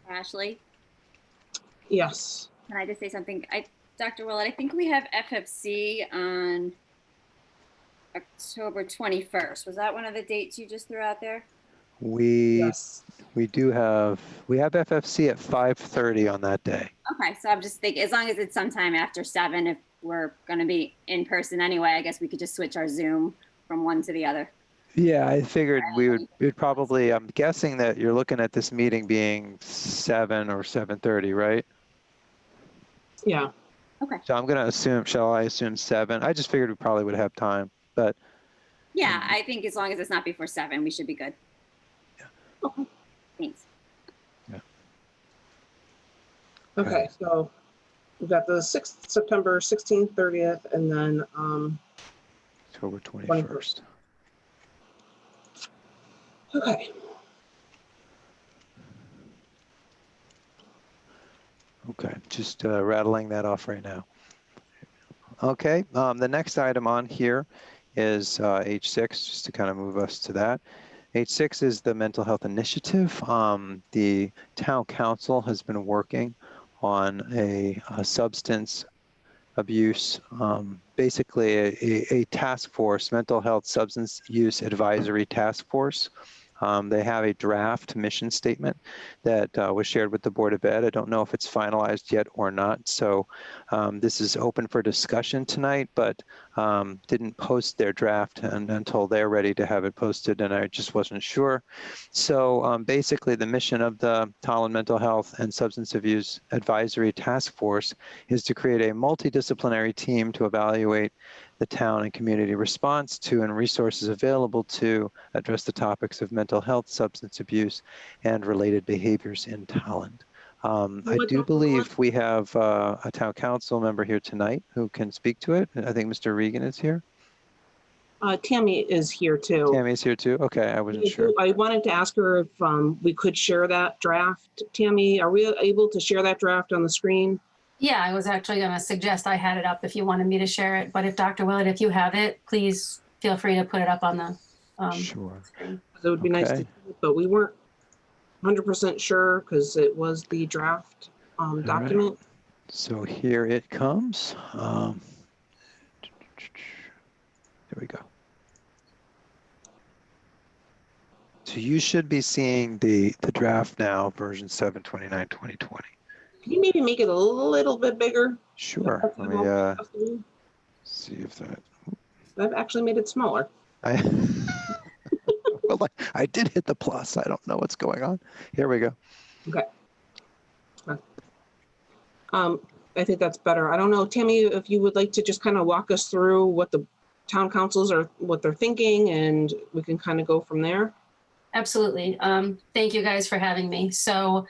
[SPEAKER 9] Ashley?
[SPEAKER 1] Yes.
[SPEAKER 9] Can I just say something? Dr. Willett, I think we have FFC on October 21st. Was that one of the dates you just threw out there?
[SPEAKER 2] We have FFC at 5:30 on that day.
[SPEAKER 9] Okay, so I'm just thinking, as long as it's sometime after 7, if we're going to be in person anyway, I guess we could just switch our Zoom from one to the other.
[SPEAKER 2] Yeah, I figured we'd probably, I'm guessing that you're looking at this meeting being 7 or 7:30, right?
[SPEAKER 1] Yeah.
[SPEAKER 9] Okay.
[SPEAKER 2] So I'm going to assume, shall I assume 7? I just figured we probably would have time, but.
[SPEAKER 9] Yeah, I think as long as it's not before 7, we should be good.
[SPEAKER 1] Okay.
[SPEAKER 9] Thanks.
[SPEAKER 2] Yeah.
[SPEAKER 1] Okay, so we've got the September 16th, 30th, and then
[SPEAKER 2] October 21st.
[SPEAKER 1] Okay.
[SPEAKER 2] Okay, just rattling that off right now. Okay, the next item on here is H6, just to kind of move us to that. H6 is the mental health initiative. The town council has been working on a substance abuse, basically a task force, mental health substance use advisory task force. They have a draft mission statement that was shared with the Board of Ed. I don't know if it's finalized yet or not. So this is open for discussion tonight, but didn't post their draft until they're ready to have it posted, and I just wasn't sure. So basically the mission of the Tolland Mental Health and Substance Abuse Advisory Task Force is to create a multidisciplinary team to evaluate the town and community response to and resources available to address the topics of mental health, substance abuse, and related behaviors in Tolland. I do believe we have a town council member here tonight who can speak to it. I think Mr. Regan is here.
[SPEAKER 1] Tammy is here too.
[SPEAKER 2] Tammy's here too? Okay, I wasn't sure.
[SPEAKER 1] I wanted to ask her if we could share that draft. Tammy, are we able to share that draft on the screen?
[SPEAKER 15] Yeah, I was actually going to suggest I had it up if you wanted me to share it. But if Dr. Willett, if you have it, please feel free to put it up on the
[SPEAKER 2] Sure.
[SPEAKER 15] screen.
[SPEAKER 1] It would be nice to,
[SPEAKER 2] Okay.
[SPEAKER 1] but we weren't 100% sure because it was the draft document.
[SPEAKER 2] So here it comes. Here we go. So you should be seeing the draft now, version 7/29/2020.
[SPEAKER 1] Can you maybe make it a little bit bigger?
[SPEAKER 2] Sure. Let me see if that.
[SPEAKER 1] I've actually made it smaller.
[SPEAKER 2] Well, I did hit the plus. I don't know what's going on. Here we go.
[SPEAKER 1] Okay. I think that's better. I don't know, Tammy, if you would like to just kind of walk us through what the town councils are, what they're thinking, and we can kind of go from there.
[SPEAKER 15] Absolutely. Thank you guys for having me. So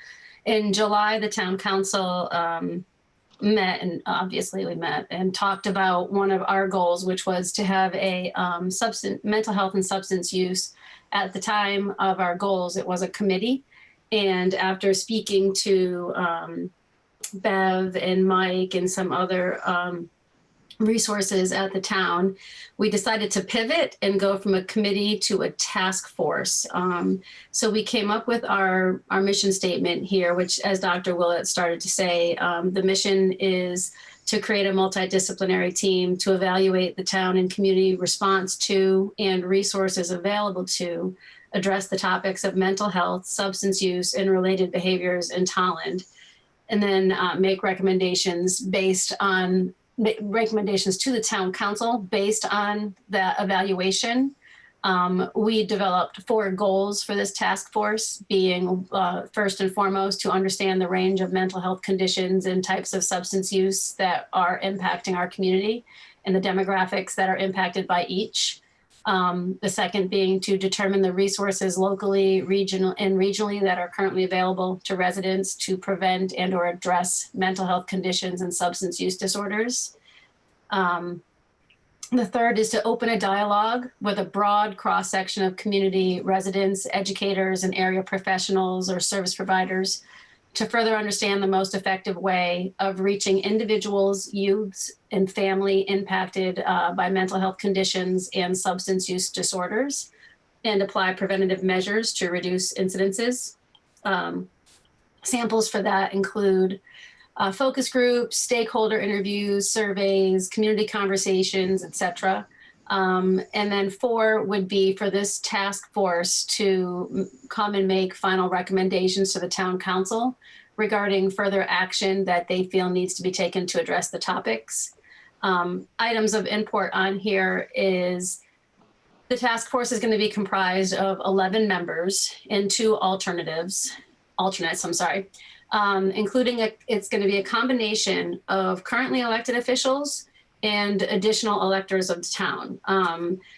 [SPEAKER 15] in July, the town council met, and obviously we met and talked about one of our goals, which was to have a mental health and substance use. At the time of our goals, it was a committee. And after speaking to Bev and Mike and some other resources at the town, we decided to pivot and go from a committee to a task force. So we came up with our mission statement here, which, as Dr. Willett started to say, the mission is to create a multidisciplinary team to evaluate the town and community response to and resources available to address the topics of mental health, substance use, and related behaviors in Tolland, and then make recommendations to the town council based on the evaluation. We developed 4 goals for this task force, being first and foremost to understand the range of mental health conditions and types of substance use that are impacting our community and the demographics that are impacted by each. The second being to determine the resources locally, regionally that are currently available to residents to prevent and or address mental health conditions and substance use disorders. The third is to open a dialogue with a broad cross-section of community residents, educators, and area professionals or service providers to further understand the most effective way of reaching individuals, youths, and family impacted by mental health conditions and substance use disorders, and apply preventative measures to reduce incidences. Samples for that include focus groups, stakeholder interviews, surveys, community conversations, etc. And then 4 would be for this task force to come and make final recommendations to the town council regarding further action that they feel needs to be taken to address the topics. Items of import on here is the task force is going to be comprised of 11 members and 2 alternates, including it's going to be a combination of currently elected officials and additional electors of the town.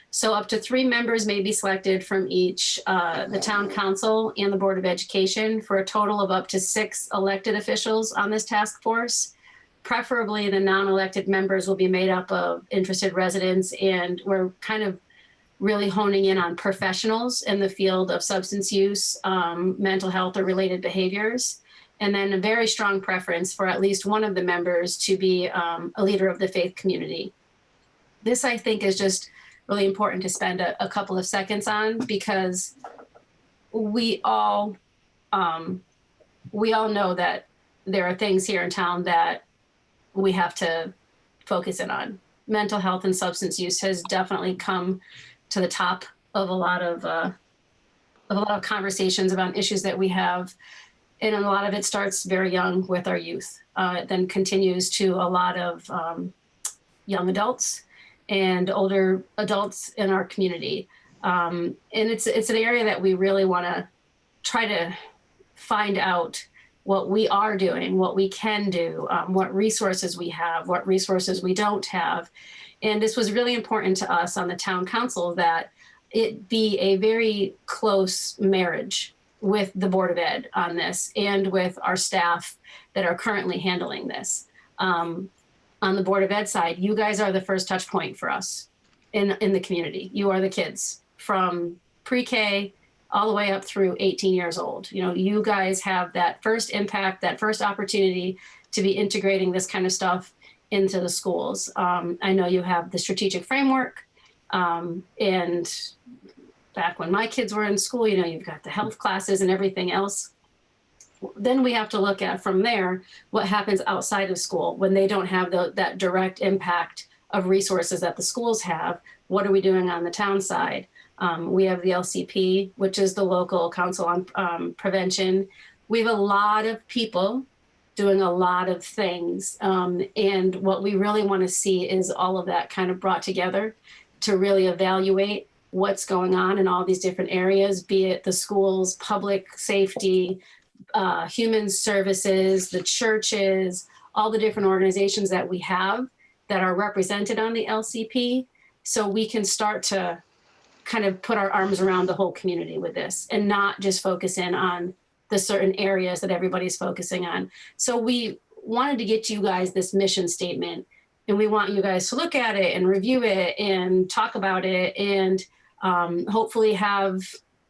[SPEAKER 15] So up to 3 members may be selected from each, the town council and the Board of Education, for a total of up to 6 elected officials on this task force. Preferably the non-elected members will be made up of interested residents, and we're kind of really honing in on professionals in the field of substance use, mental health, or related behaviors. And then a very strong preference for at least one of the members to be a leader of the faith community. This, I think, is just really important to spend a couple of seconds on, because we all know that there are things here in town that we have to focus in on. Mental health and substance use has definitely come to the top of a lot of conversations about issues that we have. And a lot of it starts very young with our youth, then continues to a lot of young adults and older adults in our community. And it's an area that we really want to try to find out what we are doing, what we can do, what resources we have, what resources we don't have. And this was really important to us on the town council that it be a very close marriage with the Board of Ed on this and with our staff that are currently handling this. On the Board of Ed side, you guys are the first touch point for us. in the community. You are the kids from pre-K all the way up through 18 years old. You know, you guys have that first impact, that first opportunity to be integrating this kind of stuff into the schools. I know you have the strategic framework, and back when my kids were in school, you know, you've got the health classes and everything else. Then we have to look at from there what happens outside of school when they don't have that direct impact of resources that the schools have. What are we doing on the town side? We have the LCP, which is the local council on prevention. We have a lot of people doing a lot of things. And what we really want to see is all of that kind of brought together to really evaluate what's going on in all these different areas, be it the schools, public safety, human services, the churches, all the different organizations that we have that are represented on the LCP. So we can start to kind of put our arms around the whole community with this and not just focus in on the certain areas that everybody's focusing on. So we wanted to get you guys this mission statement, and we want you guys to look at it and review it and talk about it, and hopefully have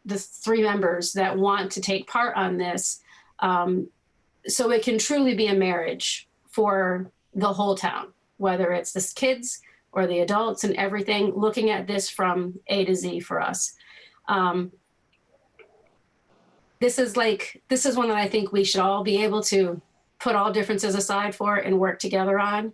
[SPEAKER 15] the 3 members that want to take part on this, so it can truly be a marriage for the whole town, whether it's the kids or the adults and everything, looking at this from A to Z for us. This is one that I think we should all be able to put all differences aside for and work together on.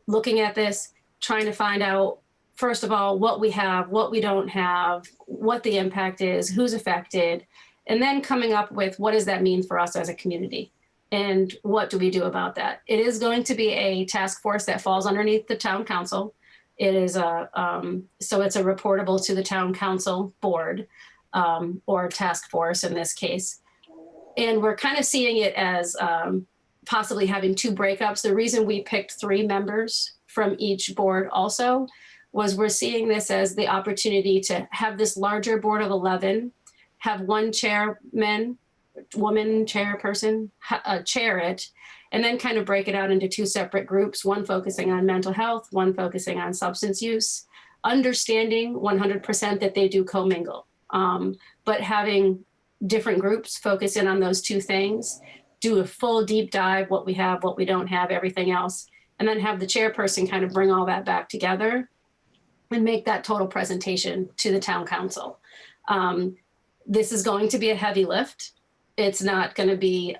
[SPEAKER 15] Looking at this, trying to find out, first of all, what we have, what we don't have, what the impact is, who's affected, and then coming up with what does that mean for us as a community? And what do we do about that? It is going to be a task force that falls underneath the town council. It is so it's a reportable to the town council board, or task force in this case. And we're kind of seeing it as possibly having 2 breakups. The reason we picked 3 members from each board also was we're seeing this as the opportunity to have this larger board of 11, have 1 woman chairperson chair it, and then kind of break it out into 2 separate groups, one focusing on mental health, one focusing on substance use, understanding 100% that they do commingle, but having different groups focus in on those 2 things, do a full deep dive, what we have, what we don't have, everything else, and then have the chairperson kind of bring all that back together and make that total presentation to the town council. This is going to be a heavy lift. It's not going to be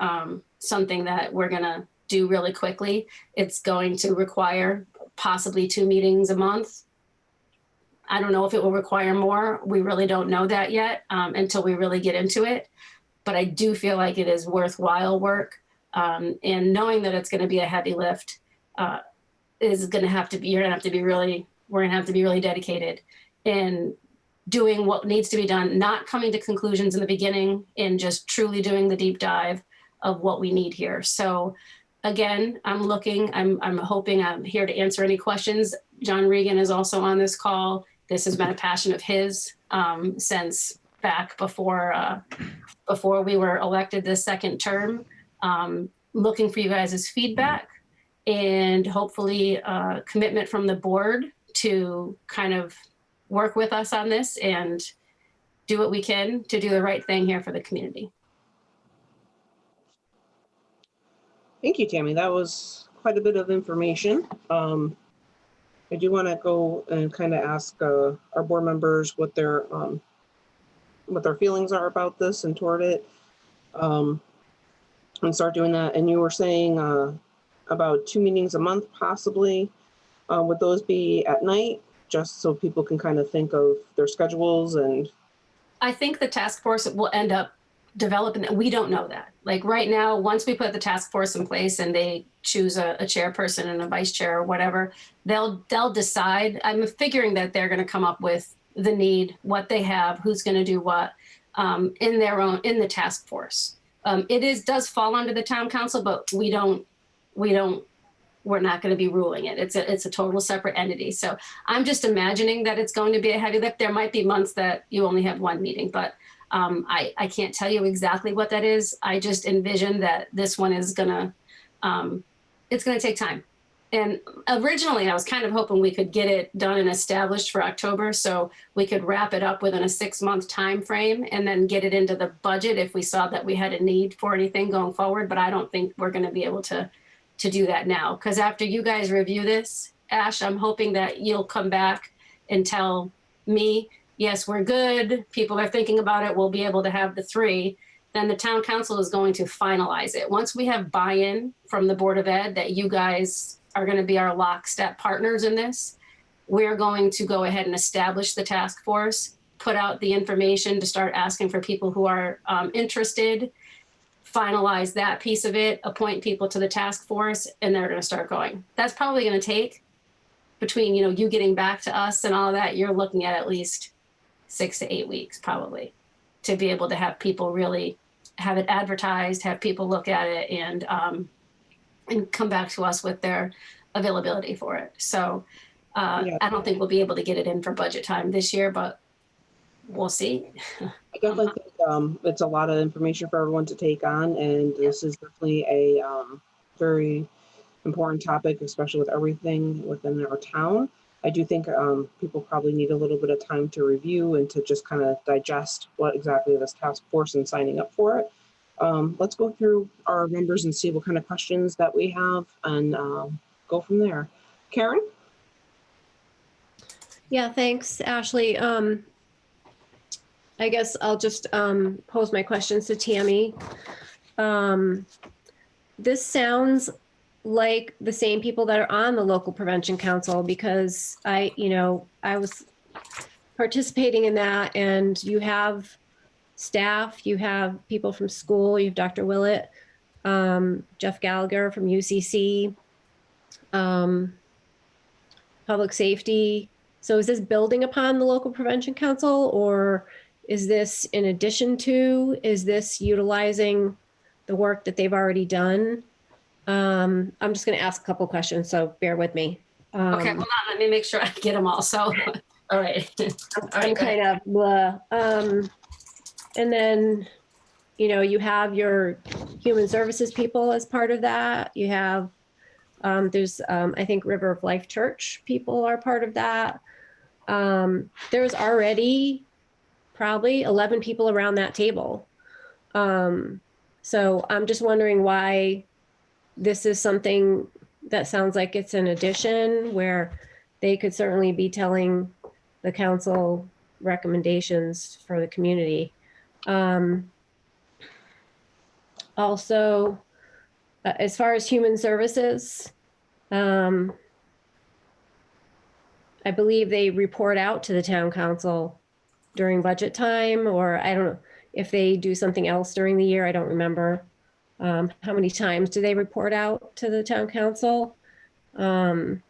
[SPEAKER 15] something that we're going to do really quickly. It's going to require possibly 2 meetings a month. I don't know if it will require more. We really don't know that yet until we really get into it. But I do feel like it is worthwhile work. And knowing that it's going to be a heavy lift is going to have to be, we're going to have to be really dedicated in doing what needs to be done, not coming to conclusions in the beginning, and just truly doing the deep dive of what we need here. So again, I'm hoping I'm here to answer any questions. John Regan is also on this call. This has been a passion of his since back before we were elected this 2nd term. Looking for you guys' feedback and hopefully commitment from the board to kind of work with us on this and do what we can to do the right thing here for the community.
[SPEAKER 1] Thank you, Tammy. That was quite a bit of information. I do want to go and kind of ask our board members what their feelings are about this and toward it, and start doing that. And you were saying about 2 meetings a month, possibly. Would those be at night, just so people can kind of think of their schedules? And
[SPEAKER 15] I think the task force will end up developing that. We don't know that. Like right now, once we put the task force in place and they choose a chairperson and a vice chair or whatever, they'll decide. I'm figuring that they're going to come up with the need, what they have, who's going to do what in the task force. It does fall under the town council, but we're not going to be ruling it. It's a total separate entity. So I'm just imagining that it's going to be a heavy lift. There might be months that you only have 1 meeting, but I can't tell you exactly what that is. I just envision that this one is it's going to take time. And originally I was kind of hoping we could get it done and established for October so we could wrap it up within a 6-month time frame and then get it into the budget if we saw that we had a need for anything going forward. But I don't think we're going to be able to do that now, because after you guys review this, Ash, I'm hoping that you'll come back and tell me, yes, we're good. People are thinking about it. We'll be able to have the 3. Then the town council is going to finalize it. Once we have buy-in from the Board of Ed that you guys are going to be our lockstep partners in this, we're going to go ahead and establish the task force, put out the information to start asking for people who are interested, finalize that piece of it, appoint people to the task force, and they're going to start going. That's probably going to take, between you getting back to us and all of that, you're looking at least 6 to 8 weeks probably to be able to have people really have it advertised, have people look at it, and come back to us with their availability for it. So I don't think we'll be able to get it in for budget time this year, but we'll see.
[SPEAKER 1] I definitely think it's a lot of information for everyone to take on, and this is definitely a very important topic, especially with everything within our town. I do think people probably need a little bit of time to review and to just kind of digest what exactly this task force and signing up for it. Let's go through our members and see what kind of questions that we have and go from there. Karen?
[SPEAKER 7] Yeah, thanks, Ashley. I guess I'll just pose my questions to Tammy. This sounds like the same people that are on the local prevention council, because I was participating in that, and you have staff, you have people from school, you have Dr. Willett, Jeff Gallagher from UCC, public safety. So is this building upon the local prevention council, or is this in addition to, is this utilizing the work that they've already done? I'm just going to ask a couple questions, so bear with me.
[SPEAKER 15] Okay, hold on. Let me make sure I get them all. So, all right.
[SPEAKER 7] I'm kind of blah. And then, you have your human services people as part of that. You have, there's, I think River of Life Church people are part of that. There's already probably 11 people around that table. So I'm just wondering why this is something that sounds like it's an addition, where they could certainly be telling the council recommendations for the community. Also, as far as human services, I believe they report out to the town council during budget time, or I don't know if they do something else during the year. I don't remember. How many times do they report out to the town council? I'm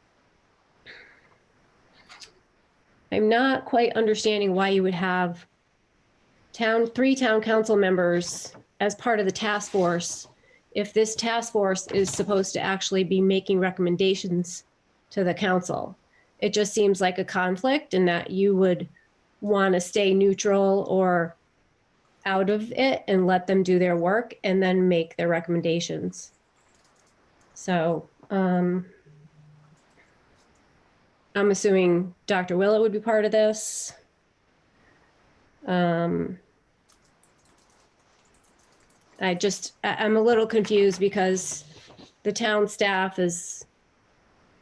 [SPEAKER 7] not quite understanding why you would have 3 town council members as part of the task force if this task force is supposed to actually be making recommendations to the council. It just seems like a conflict, in that you would want to stay neutral or out of it and let them do their work and then make their recommendations. So I'm assuming Dr. Willett would be part of this. I'm a little confused because the town staff is,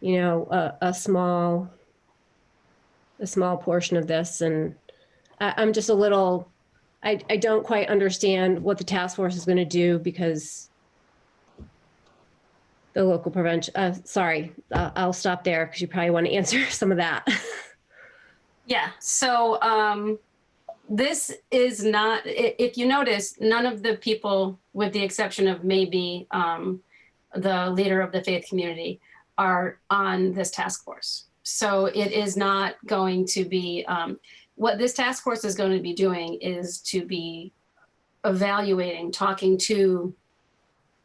[SPEAKER 7] a small portion of this. And I'm just a little, I don't quite understand what the task force is going to do, because the local prevention, I'll stop there because you probably want to answer some of that.
[SPEAKER 15] Yeah, so this is not, if you notice, none of the people, with the exception of maybe the leader of the faith community, are on this task force. So it is not going to be, what this task force is going to be doing is to be evaluating, talking to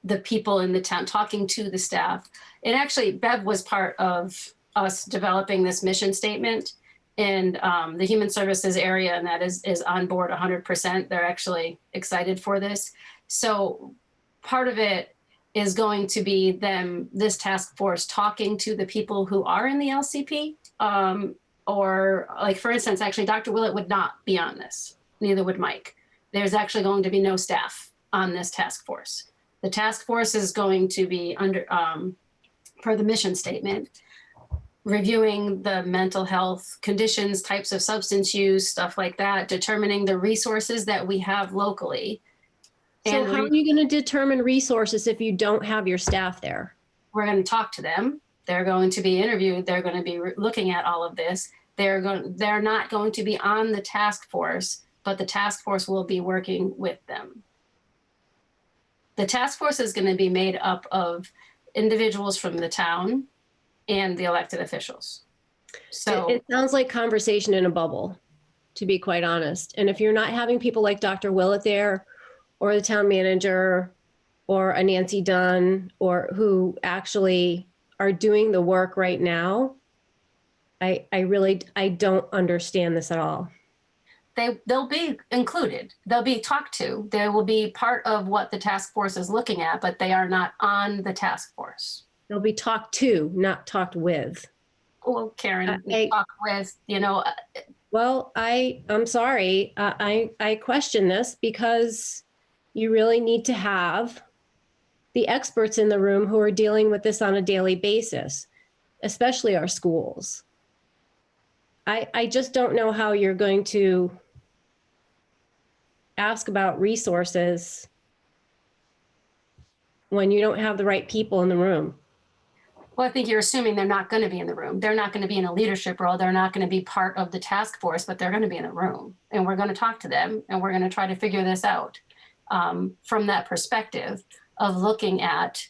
[SPEAKER 15] the people in the town, talking to the staff. And actually, Bev was part of us developing this mission statement in the human services area, and that is on board 100%. They're actually excited for this. So part of it, is going to be this task force talking to the people who are in the LCP. Or like, for instance, actually, Dr. Willett would not be on this. Neither would Mike. There's actually going to be no staff on this task force. The task force is going to be under, per the mission statement, reviewing the mental health conditions, types of substance use, stuff like that, determining the resources that we have locally.
[SPEAKER 7] So how are you going to determine resources if you don't have your staff there?
[SPEAKER 15] We're going to talk to them. They're going to be interviewed. They're going to be looking at all of this. They're not going to be on the task force, but the task force will be working with them. The task force is going to be made up of individuals from the town and the elected officials. So
[SPEAKER 7] it sounds like conversation in a bubble, to be quite honest. And if you're not having people like Dr. Willett there, or the town manager, or a Nancy Dunn, or who actually are doing the work right now, I don't understand this at all.
[SPEAKER 15] They'll be included. They'll be talked to. They will be part of what the task force is looking at, but they are not on the task force.
[SPEAKER 7] They'll be talked to, not talked with.
[SPEAKER 15] Well, Karen, talk with, you know.
[SPEAKER 7] Well, I'm sorry. I question this because you really need to have the experts in the room who are dealing with this on a daily basis, especially our schools. I just don't know how you're going to ask about resources when you don't have the right people in the room.
[SPEAKER 15] Well, I think you're assuming they're not going to be in the room. They're not going to be in a leadership role. They're not going to be part of the task force, but they're going to be in the room. And we're going to talk to them and we're going to try to figure this out from that perspective of looking at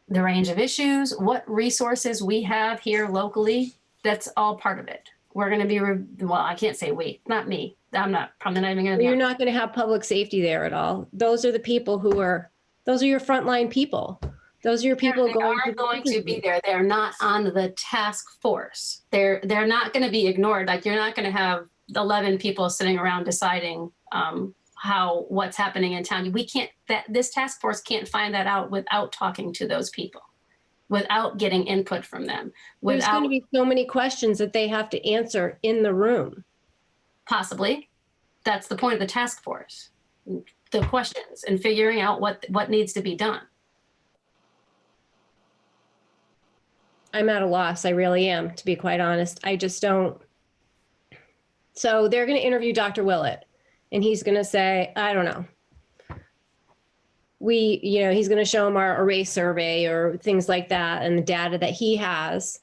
[SPEAKER 15] the range of issues, what resources we have here locally. That's all part of it. We're going to be, well, I can't say we, not me. I'm not, probably not even going to be.
[SPEAKER 7] You're not going to have public safety there at all. Those are the people those are your frontline people. Those are your people
[SPEAKER 15] They are going to be there. They're not on the task force. They're not going to be ignored. Like, you're not going to have 11 people sitting around deciding what's happening in town. This task force can't find that out without talking to those people, without getting input from them.
[SPEAKER 7] There's going to be so many questions that they have to answer in the room.
[SPEAKER 15] Possibly. That's the point of the task force. The questions and figuring out what needs to be done.
[SPEAKER 7] I'm at a loss. I really am, to be quite honest. I just don't. So they're going to interview Dr. Willett, and he's going to say, I don't know. He's going to show them our array survey or things like that, and the data that he has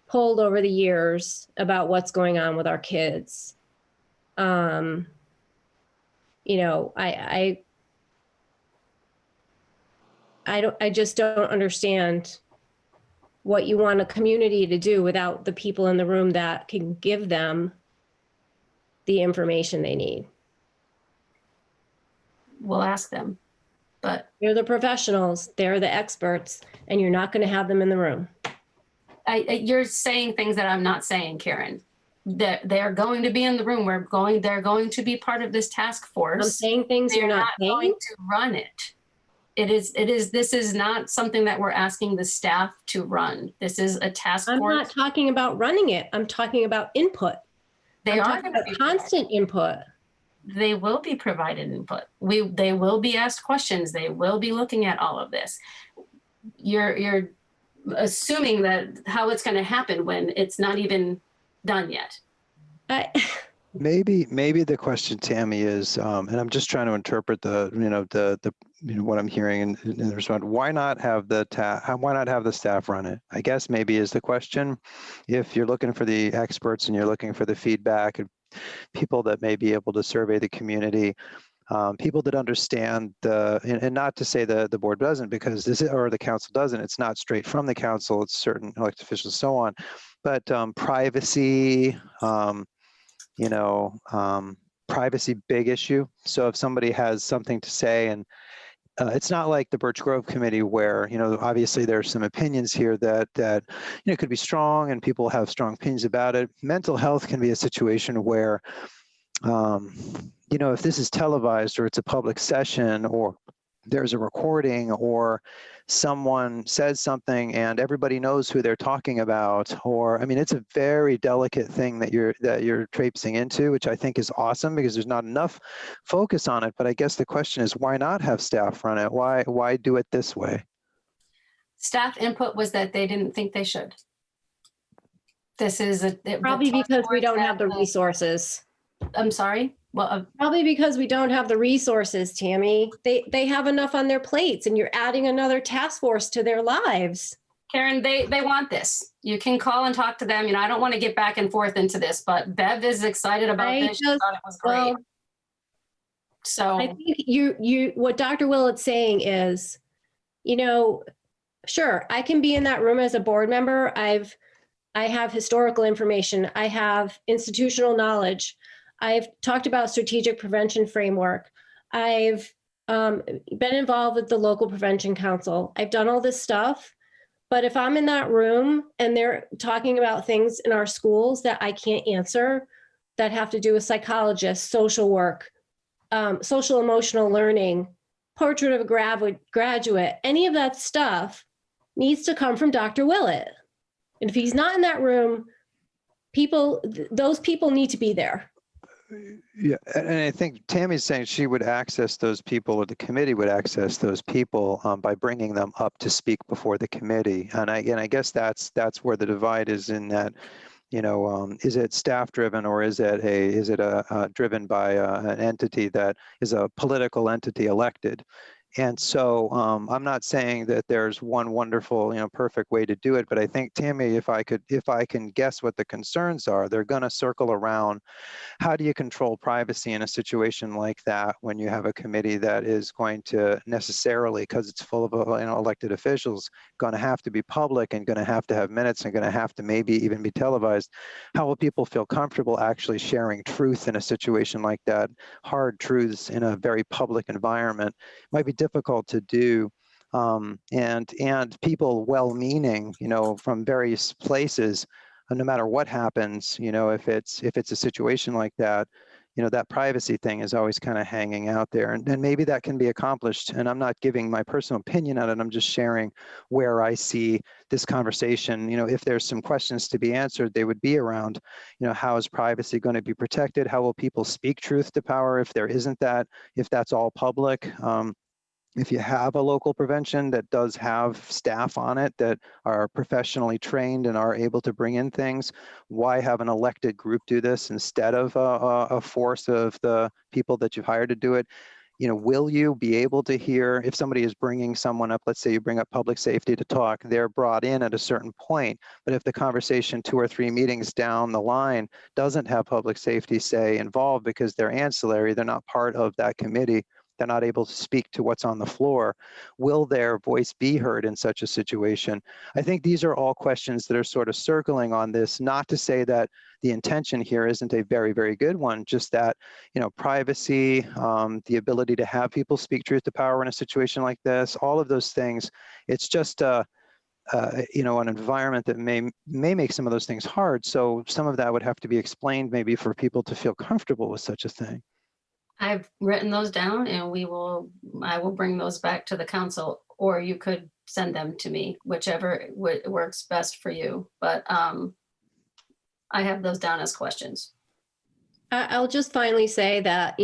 [SPEAKER 7] pulled over the years about what's going on with our kids. I just don't understand what you want a community to do without the people in the room that can give them the information they need.
[SPEAKER 15] We'll ask them, but
[SPEAKER 7] they're the professionals, they're the experts, and you're not going to have them in the room.
[SPEAKER 15] You're saying things that I'm not saying, Karen. They're going to be in the room. They're going to be part of this task force.
[SPEAKER 7] I'm saying things you're not saying.
[SPEAKER 15] Going to run it. This is not something that we're asking the staff to run. This is a task force.
[SPEAKER 7] I'm not talking about running it. I'm talking about input.
[SPEAKER 15] They are going to be
[SPEAKER 7] constant input.
[SPEAKER 15] They will be provided input. They will be asked questions. They will be looking at all of this. You're assuming that how it's going to happen when it's not even done yet.
[SPEAKER 2] Maybe the question, Tammy, is, and I'm just trying to interpret what I'm hearing in the response. Why not have the staff run it? I guess maybe is the question. If you're looking for the experts and you're looking for the feedback and people that may be able to survey the community, people that understand and not to say the board doesn't, because or the council doesn't. It's not straight from the council. It's certain elected officials, so on. But privacy. Privacy, big issue. So if somebody has something to say, and it's not like the Birch Grove Committee where, obviously there's some opinions here that could be strong and people have strong opinions about it. Mental health can be a situation where, if this is televised or it's a public session or there's a recording or someone says something and everybody knows who they're talking about, or, I mean, it's a very delicate thing that you're traipsing into, which I think is awesome because there's not enough focus on it. But I guess the question is, why not have staff run it? Why do it this way?
[SPEAKER 15] Staff input was that they didn't think they should. This is
[SPEAKER 7] Probably because we don't have the resources.
[SPEAKER 15] I'm sorry. Well,
[SPEAKER 7] probably because we don't have the resources, Tammy. They have enough on their plates, and you're adding another task force to their lives.
[SPEAKER 15] Karen, they want this. You can call and talk to them. I don't want to get back and forth into this, but Bev is excited about this. She thought it was great.
[SPEAKER 7] Well,
[SPEAKER 15] so
[SPEAKER 7] I think you what Dr. Willett's saying is, sure, I can be in that room as a board member. I have historical information. I have institutional knowledge. I've talked about strategic prevention framework. I've been involved with the local prevention council. I've done all this stuff. But if I'm in that room and they're talking about things in our schools that I can't answer, that have to do with psychologists, social work, social emotional learning, portrait of a graduate, any of that stuff needs to come from Dr. Willett. And if he's not in that room, those people need to be there.
[SPEAKER 2] Yeah, and I think Tammy's saying she would access those people, or the committee would access those people by bringing them up to speak before the committee. And I guess that's where the divide is in that, is it staff driven, or is it driven by an entity that is a political entity elected? And so I'm not saying that there's one wonderful, perfect way to do it, but I think, Tammy, if I can guess what the concerns are, they're going to circle around. How do you control privacy in a situation like that when you have a committee that is going to necessarily, because it's full of elected officials, going to have to be public and going to have minutes and going to have to maybe even be televised? How will people feel comfortable actually sharing truth in a situation like that? Hard truths in a very public environment might be difficult to do. And people well-meaning, from various places, no matter what happens, if it's a situation like that, that privacy thing is always kind of hanging out there. And maybe that can be accomplished. And I'm not giving my personal opinion on it. I'm just sharing where I see this conversation. If there's some questions to be answered, they would be around, how is privacy going to be protected? How will people speak truth to power if there isn't that, if that's all public? If you have a local prevention that does have staff on it that are professionally trained and are able to bring in things, why have an elected group do this instead of a force of the people that you've hired to do it? Will you be able to hear if somebody is bringing someone up? Let's say you bring up public safety to talk, they're brought in at a certain point, but if the conversation 2 or 3 meetings down the line doesn't have public safety, say, involved because they're ancillary, they're not part of that committee, they're not able to speak to what's on the floor, will their voice be heard in such a situation? I think these are all questions that are sort of circling on this, not to say that the intention here isn't a very, very good one, just that, privacy, the ability to have people speak truth to power in a situation like this, all of those things, it's just an environment that may make some of those things hard. So some of that would have to be explained maybe for people to feel comfortable with such a thing.
[SPEAKER 15] I've written those down, and I will bring those back to the council, or you could send them to me, whichever works best for you. But I have those down as questions.
[SPEAKER 7] I'll just finally say that,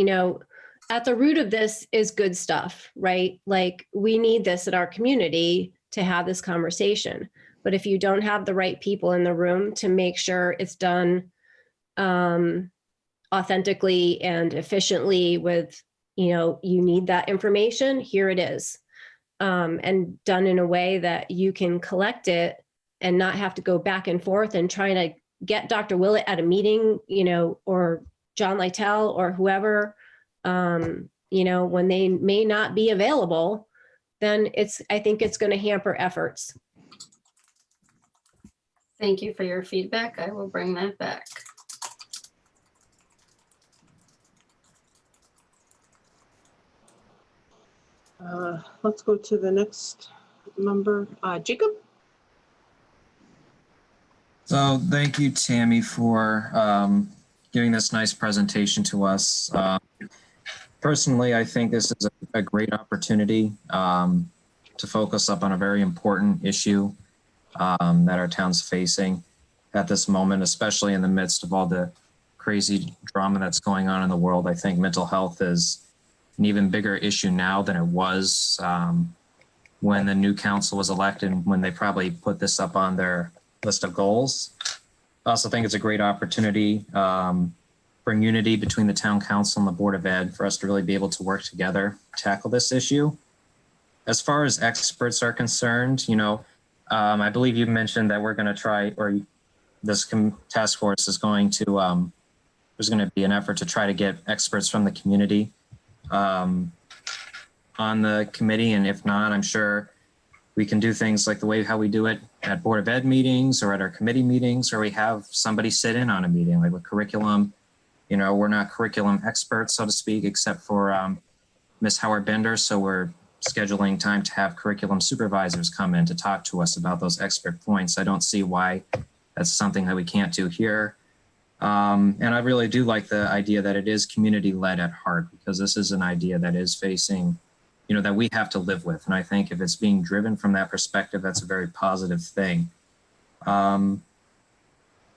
[SPEAKER 7] at the root of this is good stuff, right? Like, we need this in our community to have this conversation. But if you don't have the right people in the room to make sure it's done authentically and efficiently with, you need that information, here it is. And done in a way that you can collect it and not have to go back and forth and try to get Dr. Willett at a meeting, or John Lytle or whoever, when they may not be available, then I think it's going to hamper efforts.
[SPEAKER 15] Thank you for your feedback. I will bring that back.
[SPEAKER 1] Let's go to the next member, Jacob.
[SPEAKER 6] So thank you, Tammy, for giving this nice presentation to us. Personally, I think this is a great opportunity to focus up on a very important issue that our town's facing at this moment, especially in the midst of all the crazy drama that's going on in the world. I think mental health is an even bigger issue now than it was when the new council was elected, when they probably put this up on their list of goals. I also think it's a great opportunity bring unity between the town council and the Board of Ed for us to really be able to work together, tackle this issue. As far as experts are concerned, I believe you mentioned that we're going to try, or this task force is going to, there's going to be an effort to try to get experts from the community on the committee. And if not, I'm sure we can do things like how we do it at Board of Ed meetings or at our committee meetings, or we have somebody sit in on a meeting, like with curriculum. We're not curriculum experts, so to speak, except for Ms. Howard Bender. So we're scheduling time to have curriculum supervisors come in to talk to us about those expert points. I don't see why that's something that we can't do here. And I really do like the idea that it is community-led at heart, because this is an idea that is facing, that we have to live with. And I think if it's being driven from that perspective, that's a very positive thing.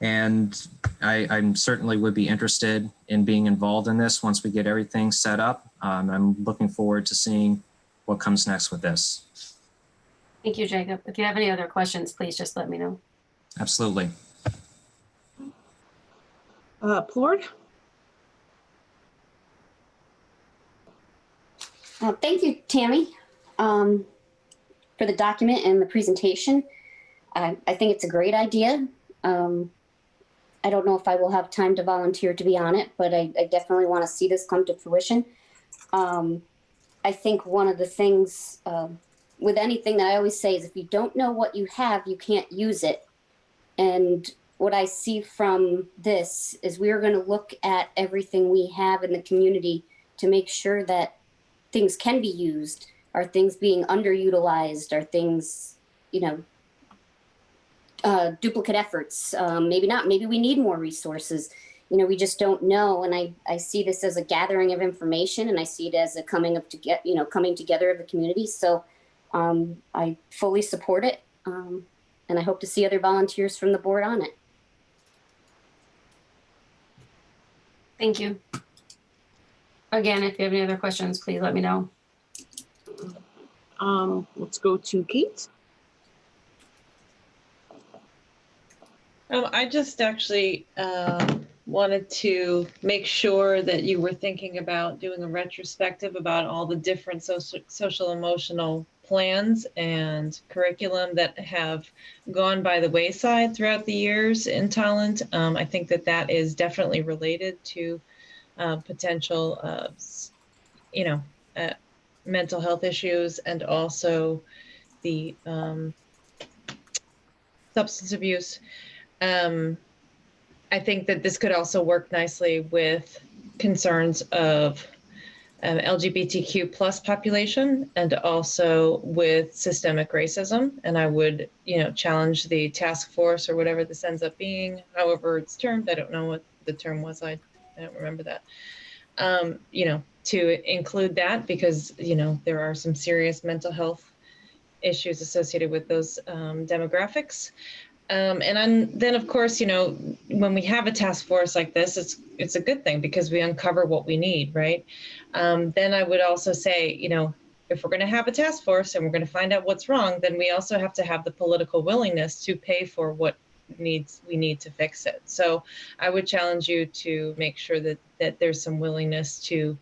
[SPEAKER 6] And I certainly would be interested in being involved in this once we get everything set up. I'm looking forward to seeing what comes next with this.
[SPEAKER 15] Thank you, Jacob. If you have any other questions, please just let me know.
[SPEAKER 6] Absolutely.
[SPEAKER 1] Plord?
[SPEAKER 5] Thank you, Tammy, for the document and the presentation. I think it's a great idea. I don't know if I will have time to volunteer to be on it, but I definitely want to see this come to fruition. I think one of the things with anything that I always say is if you don't know what you have, you can't use it. And what I see from this is we're going to look at everything we have in the community to make sure that things can be used. Are things being underutilized? Are things, duplicate efforts? Maybe not. Maybe we need more resources. We just don't know. And I see this as a gathering of information, and I see it as a coming together of the community. So I fully support it. And I hope to see other volunteers from the board on it.
[SPEAKER 15] Thank you. Again, if you have any other questions, please let me know.
[SPEAKER 1] Let's go to Kate.
[SPEAKER 4] I just actually wanted to make sure that you were thinking about doing a retrospective about all the different social emotional plans and curriculum that have gone by the wayside throughout the years in Tolland. I think that is definitely related to potential, mental health issues, and also the substance abuse. I think that this could also work nicely with concerns of LGBTQ plus population, and also with systemic racism. And I would, challenge the task force, or whatever this ends up being, however it's termed. I don't know what the term was. I don't remember that. To include that, because, there are some serious mental health issues associated with those demographics. And then, of course, when we have a task force like this, it's a good thing because we uncover what we need, right? Then I would also say, if we're going to have a task force and we're going to find out what's wrong, then we also have to have the political willingness to pay for what we need to fix it. So I would challenge you to make sure that there's some willingness to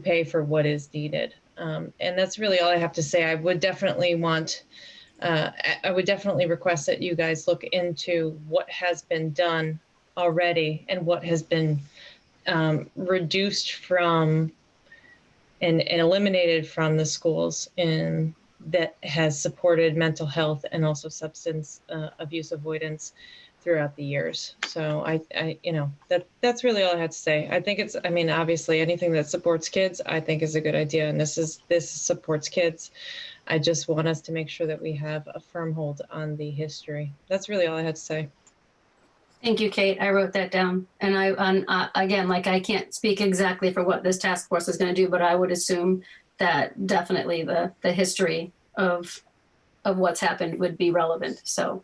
[SPEAKER 4] pay for what is needed. And that's really all I have to say. I would definitely request that you guys look into what has been done already and what has been reduced from and eliminated from the schools that has supported mental health and also substance abuse avoidance throughout the years. So that's really all I had to say. I think obviously anything that supports kids, I think is a good idea. And this supports kids. I just want us to make sure that we have a firm hold on the history. That's really all I had to say.
[SPEAKER 15] Thank you, Kate. I wrote that down. And again, like I can't speak exactly for what this task force is going to do, but I would assume that definitely the history of what's happened would be relevant. So,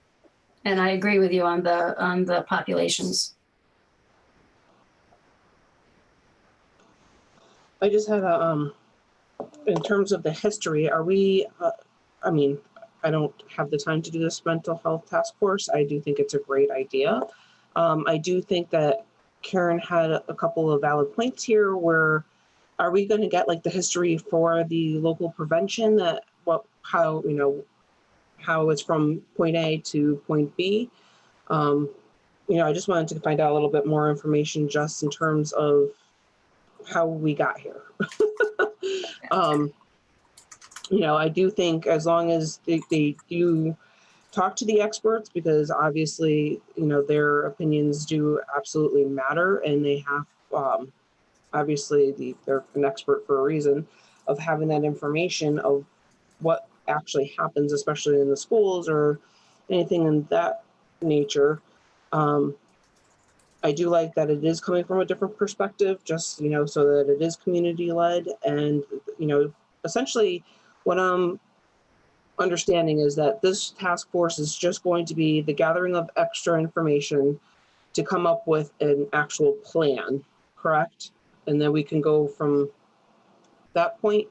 [SPEAKER 15] and I agree with you on the populations.
[SPEAKER 1] I just had in terms of the history, are we, I mean, I don't have the time to do this mental health task force. I do think it's a great idea. I do think that Karen had a couple of valid points here where are we going to get like the history for the local prevention that how it's from point A to point B. I just wanted to find out a little bit more information just in terms of how we got here. I do think as long as they do talk to the experts, because obviously, their opinions do absolutely matter, and they have, obviously, they're an expert for a reason of having that information of what actually happens, especially in the schools or anything in that nature. I do like that it is coming from a different perspective, just, so that it is community led. And, essentially what I'm understanding is that this task force is just going to be the gathering of extra information to come up with an actual plan, correct? And then we can go from that point.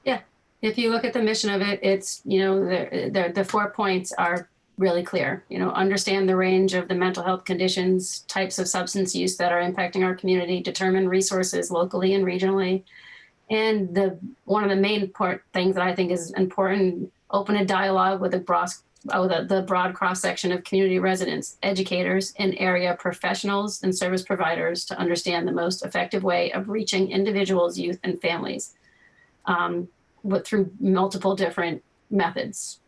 [SPEAKER 15] Yeah. If you look at the mission of it, it's, the 4 points are really clear. Understand the range of the mental health conditions, types of substance use that are impacting our community, determine resources locally and regionally. And one of the main things that I think is important, open a dialogue with the broad cross-section of community residents, educators, and area professionals and service providers to understand the most effective way of reaching individuals, youth, and families through multiple different methods.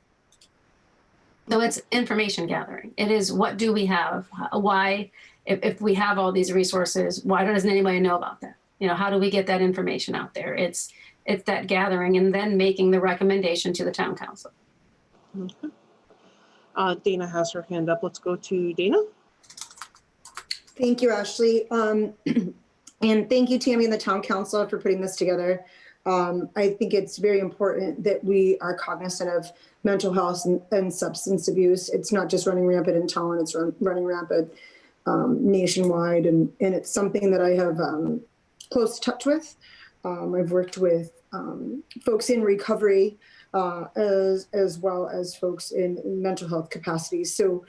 [SPEAKER 15] So it's information gathering. It is, what do we have? Why, if we have all these resources, why doesn't anybody know about that? How do we get that information out there? It's that gathering and then making the recommendation to the town council.
[SPEAKER 1] Okay. Dana has her hand up. Let's go to Dana.
[SPEAKER 8] Thank you, Ashley. And thank you, Tammy and the town council for putting this together. I think it's very important that we are cognizant of mental health and substance abuse. It's not just running rampant in Tolland, it's running rampant nationwide. And it's something that I have close touch with. I've worked with folks in recovery as well as folks in mental health capacities. So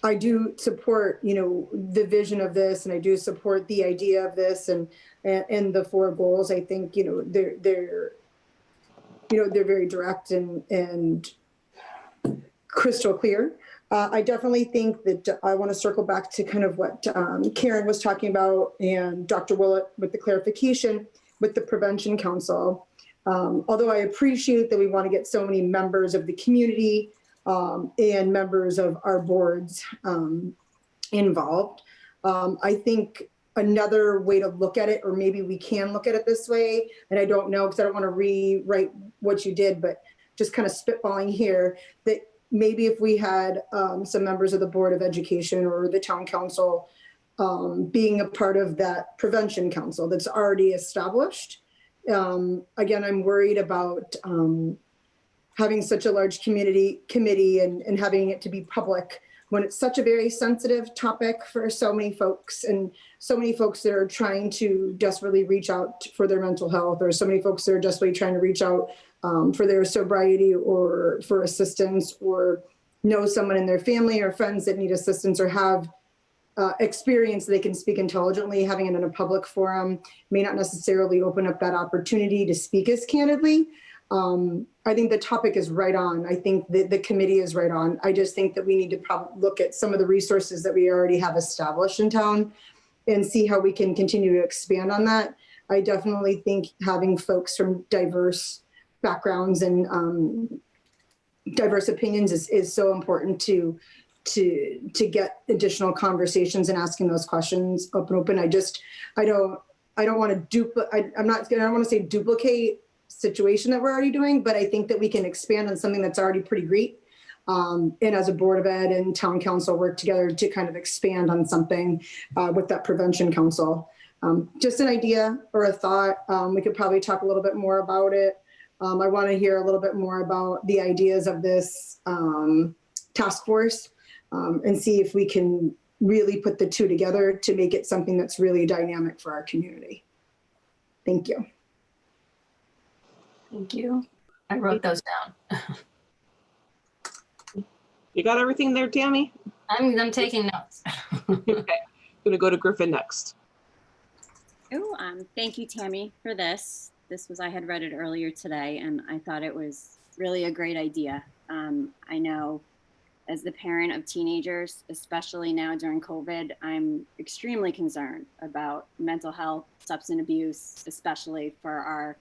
[SPEAKER 8] I do support, the vision of this, and I do support the idea of this and the 4 goals. I think, they're very direct and crystal clear. I definitely think that I want to circle back to kind of what Karen was talking about and Dr. Willett with the clarification with the Prevention Council. Although I appreciate that we want to get so many members of the community and members of our boards involved. I think another way to look at it, or maybe we can look at it this way, and I don't know because I don't want to rewrite what you did, but just kind of spitballing here, that maybe if we had some members of the Board of Education or the Town Council being a part of that Prevention Council that's already established. Again, I'm worried about having such a large committee and having it to be public when it's such a very sensitive topic for so many folks, and so many folks that are trying to desperately reach out for their mental health, or so many folks that are desperately trying to reach out for their sobriety or for assistance, or know someone in their family or friends that need assistance or have experience they can speak intelligently. Having it in a public forum may not necessarily open up that opportunity to speak as candidly. I think the topic is right on. I think the committee is right on. I just think that we need to probably look at some of the resources that we already have established in town and see how we can continue to expand on that. I definitely think having folks from diverse backgrounds and diverse opinions is so important to get additional conversations and asking those questions open. I don't want to say duplicate situation that we're already doing, but I think that we can expand on something that's already pretty great. and as a Board of Ed and Town Council work together to kind of expand on something with that Prevention Council. Just an idea or a thought. We could probably talk a little bit more about it. I want to hear a little bit more about the ideas of this task force and see if we can really put the two together to make it something that's really dynamic for our community. Thank you.
[SPEAKER 15] Thank you. I wrote those down.
[SPEAKER 1] You got everything there, Tammy?
[SPEAKER 15] I'm taking notes.
[SPEAKER 1] Okay, I'm gonna go to Griffin next.
[SPEAKER 9] Oh, thank you, Tammy, for this. I had read it earlier today, and I thought it was really a great idea. I know as the parent of teenagers, especially now during COVID, I'm extremely concerned about mental health, substance abuse, especially for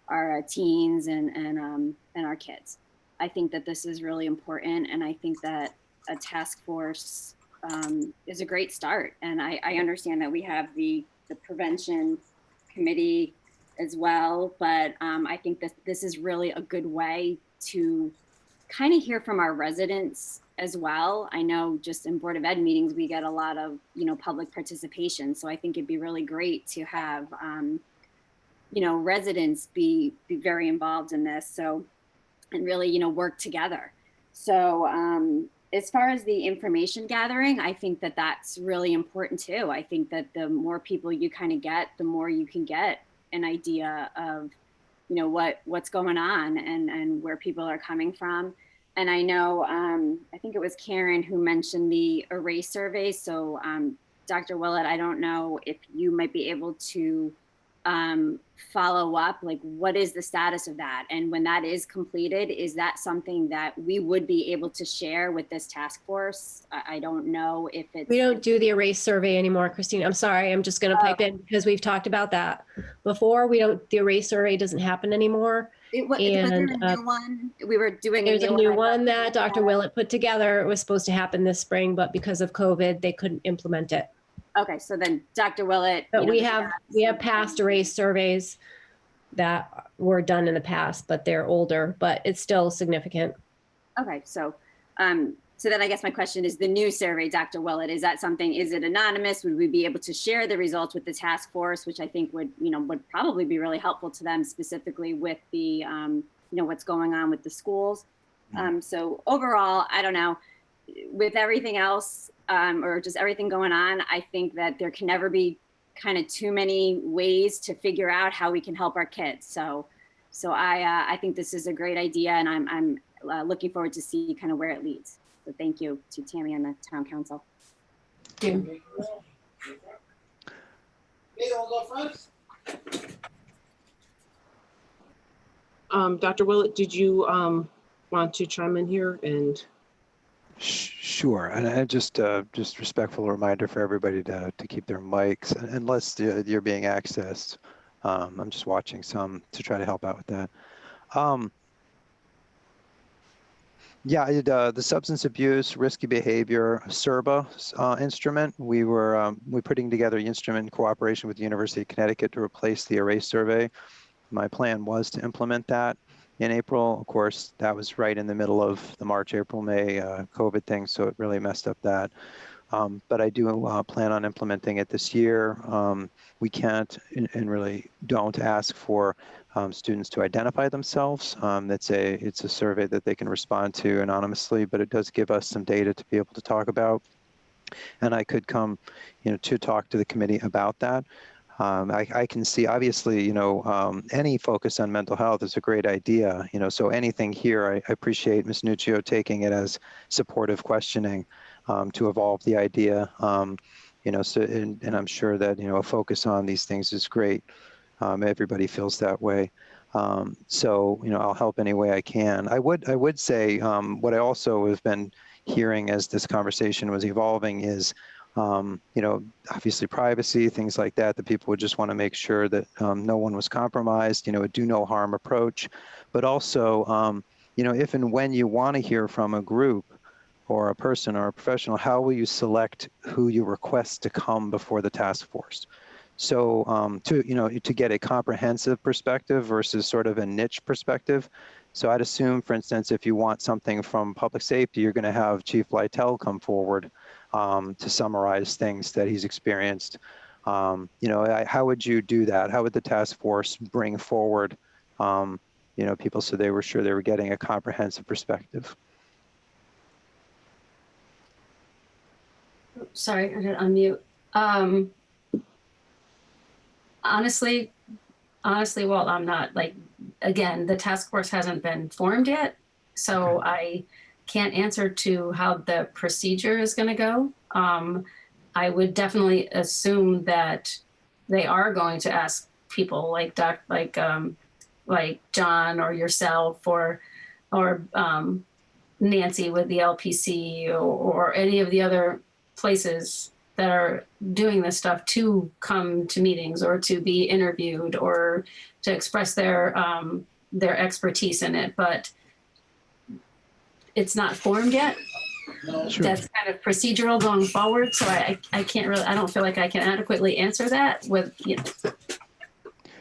[SPEAKER 9] our teens and our kids. I think that this is really important, and I think that a task force is a great start. And I understand that we have the prevention committee as well, but I think that this is really a good way to kind of hear from our residents as well. I know just in Board of Ed meetings, we get a lot of, public participation. So I think it'd be really great to have, residents be very involved in this. So, and really, work together. So as far as the information gathering, I think that that's really important too. I think that the more people you kind of get, the more you can get an idea of, what's going on and where people are coming from. And I know, I think it was Karen who mentioned the array survey. So Dr. Willett, I don't know if you might be able to follow up, like what is the status of that? And when that is completed, is that something that we would be able to share with this task force? I don't know if it's...
[SPEAKER 7] We don't do the array survey anymore, Christine. I'm sorry. I'm just going to pipe in because we've talked about that before. The array survey doesn't happen anymore.
[SPEAKER 9] Was there a new one? We were doing
[SPEAKER 7] there's a new one that Dr. Willett put together. It was supposed to happen this spring, but because of COVID, they couldn't implement it.
[SPEAKER 9] Okay, so then Dr. Willett.
[SPEAKER 7] But we have past array surveys that were done in the past, but they're older, but it's still significant.
[SPEAKER 9] Okay, so so then I guess my question is the new survey, Dr. Willett, is it anonymous? Would we be able to share the results with the task force, which I think would probably be really helpful to them specifically with the, what's going on with the schools. So overall, I don't know, with everything else or just everything going on, I think that there can never be kind of too many ways to figure out how we can help our kids. So I think this is a great idea, and I'm looking forward to see kind of where it leads. So thank you to Tammy and the Town Council.
[SPEAKER 15] Thank you.
[SPEAKER 1] Dr. Willett, did you want to chime in here? And
[SPEAKER 2] Sure, and I just respectful reminder for everybody to keep their mics unless you're being accessed. I'm just watching some to try to help out with that. Yeah, the substance abuse, risky behavior, SERBA instrument. We're putting together an instrument in cooperation with the University of Connecticut to replace the array survey. My plan was to implement that in April. Of course, that was right in the middle of the March, April, May COVID thing, so it really messed up that. But I do plan on implementing it this year. We can't and really don't ask for students to identify themselves. It's a survey that they can respond to anonymously, but it does give us some data to be able to talk about. And I could come, to talk to the committee about that. I can see, obviously, any focus on mental health is a great idea, so anything here, I appreciate Ms. Nuccio taking it as supportive questioning to evolve the idea, so, and I'm sure that, a focus on these things is great. Everybody feels that way. So, I'll help any way I can. I would say what I also have been hearing as this conversation was evolving is, obviously privacy, things like that, that people would just want to make sure that no one was compromised, a do no harm approach, but also, if and when you want to hear from a group or a person or a professional, how will you select who you request to come before the task force? So to get a comprehensive perspective versus sort of a niche perspective, So I'd assume, for instance, if you want something from public safety, you're going to have Chief Lytle come forward to summarize things that he's experienced. You know, how would you do that? How would the task force bring forward, you know, people so they were sure they were getting a comprehensive perspective?
[SPEAKER 15] Sorry, I did unmute. Honestly, well, I'm not like, again, the task force hasn't been formed yet, so
[SPEAKER 2] Okay.
[SPEAKER 15] I can't answer to how the procedure is going to go. I would definitely assume that they are going to ask people like John or yourself or Nancy with the LPC or any of the other places that are doing this stuff to come to meetings or to be interviewed or to express their expertise in it, but it's not formed yet.
[SPEAKER 2] Sure.
[SPEAKER 15] That's kind of procedural going forward. So I can't really, I don't feel like I can adequately answer that with, you know.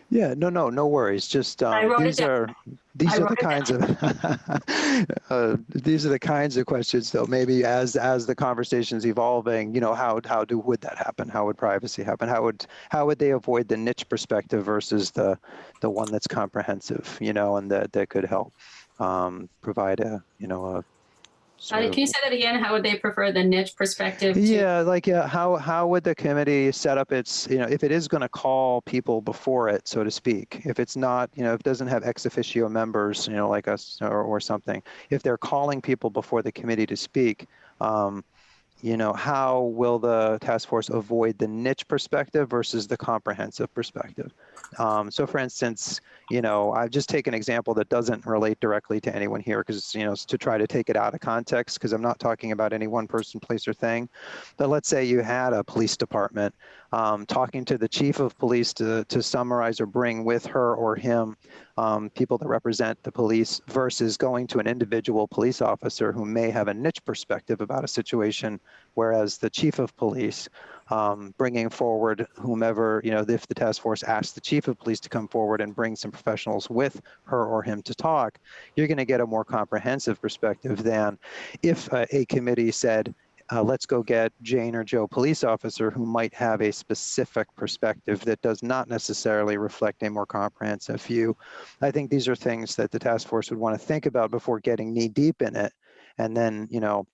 [SPEAKER 2] Yeah, no worries. Just
[SPEAKER 15] I wrote it
[SPEAKER 2] these
[SPEAKER 15] down.
[SPEAKER 2] are the kinds of these are the kinds of questions though. Maybe as the conversation's evolving, you know, would that happen? How would privacy happen? How would they avoid the niche perspective versus the one that's comprehensive, you know, and that could help provide a, you know, a sort
[SPEAKER 15] Can you say that again? How would they prefer the niche perspective?
[SPEAKER 2] Yeah, like how would the committee set up its, you know, if it is going to call people before it, so to speak, if it's not, you know, if it doesn't have ex officio members, you know, like us or something, if they're calling people before the committee to speak, you know, how will the task force avoid the niche perspective versus the comprehensive perspective? So for instance, you know, I've just taken an example that doesn't relate directly to anyone here because, you know, to try to take it out of context, because I'm not talking about any one person, place, or thing. But let's say you had a police department talking to the chief of police to summarize or bring with her or him people that represent the police versus going to an individual police officer who may have a niche perspective about a situation, whereas the chief of police bringing forward whomever, you know, if the task force asks the chief of police to come forward and bring some professionals with her or him to talk, you're going to get a more comprehensive perspective than if a committee said, let's go get Jane or Joe police officer who might have a specific perspective that does not necessarily reflect a more comprehensive view. I think these are things that the task force would want to think about before getting knee deep in it. And then, you know,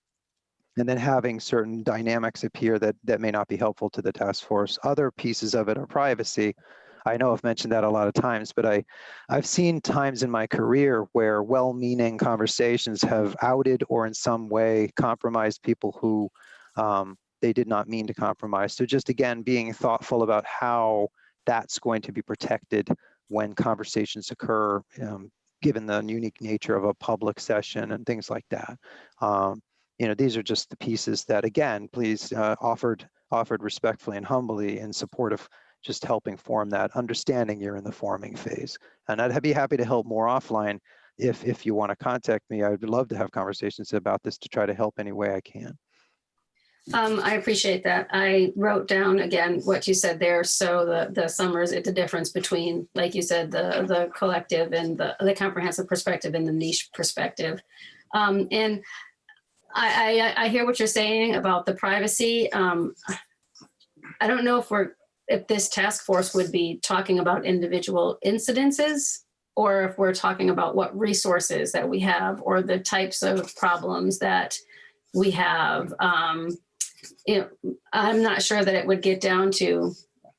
[SPEAKER 2] and then having certain dynamics appear that may not be helpful to the task force. Other pieces of it are privacy. I know I've mentioned that a lot of times, but I've seen times in my career where well-meaning conversations have outed or in some way compromised people who they did not mean to compromise. So just again, being thoughtful about how that's going to be protected when conversations occur, given the unique nature of a public session and things like that. You know, these are just the pieces that, again, please offered respectfully and humbly in support of just helping form that, understanding you're in the forming phase. And I'd be happy to help more offline if you want to contact me. I would love to have conversations about this to try to help any way I can.
[SPEAKER 15] I appreciate that. I wrote down again what you said there. So the summers, it's a difference between, like you said, the collective and the comprehensive perspective and the niche perspective. And I hear what you're saying about the privacy. I don't know if this task force would be talking about individual incidences or if we're talking about what resources that we have or the types of problems that we have. You know, I'm not sure that it would get down to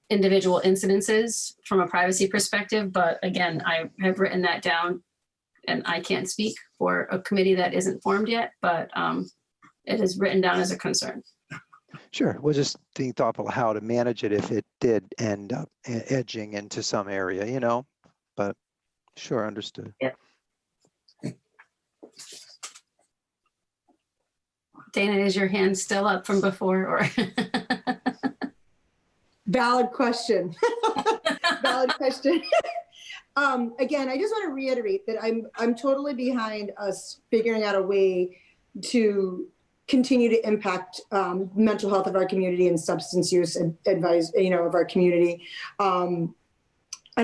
[SPEAKER 15] individual incidences from a privacy perspective, but again, I have written that down and I can't speak for a committee that isn't formed yet, but it is written down as a concern.
[SPEAKER 2] Sure. We'll just being thoughtful how to manage it if it did end up edging into some area, you know, but sure, understood.
[SPEAKER 15] Yeah. Dana, is your hand still up from before or?
[SPEAKER 8] Valid question. Valid question. Again, I just want to reiterate that I'm totally behind us figuring out a way to continue to impact mental health of our community and substance use advice, you know, of our community.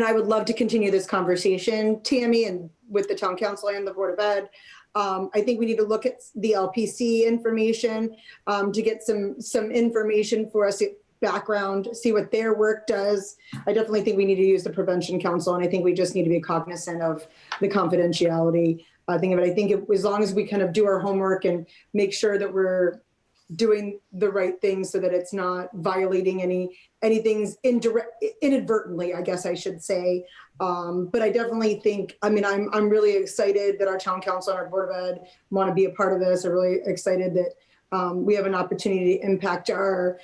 [SPEAKER 8] I would love to continue this conversation, Tammy, and with the town council and the Board of Ed. I think we need to look at the LPC information to get some information for us, background, see what their work does. I definitely think we need to use the Prevention Council, and I think we just need to be cognizant of the confidentiality thing of it. I think as long as we kind of do our homework and make sure that we're doing the right things so that it's not violating anything's inadvertently, I guess I should say. But I definitely think, I mean, I'm really excited that our town council and our Board of Ed want to be a part of this. I'm really excited that we have an opportunity to impact our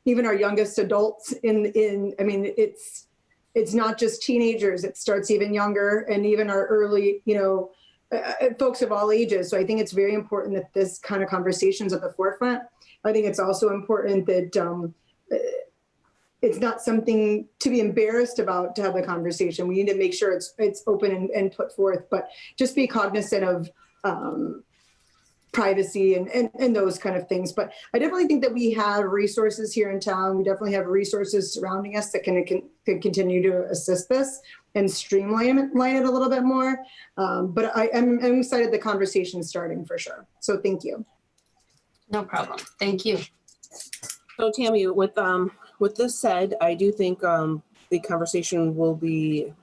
[SPEAKER 8] even our youngest adults I mean, it's not just teenagers, it starts even younger, and even our early, folks of all ages. So I think it's very important that this kind of conversation's at the forefront. I think it's also important that it's not something to be embarrassed about to have the conversation. We need to make sure it's open and put forth, but just be cognizant of privacy and those kind of things. But I definitely think that we have resources here in town. We definitely have resources surrounding us that can continue to assist this and streamline it a little bit more. But I'm excited the conversation is starting for sure. So thank you.
[SPEAKER 15] No problem. Thank you.
[SPEAKER 1] So Tammy, with this said, I do think the conversation will be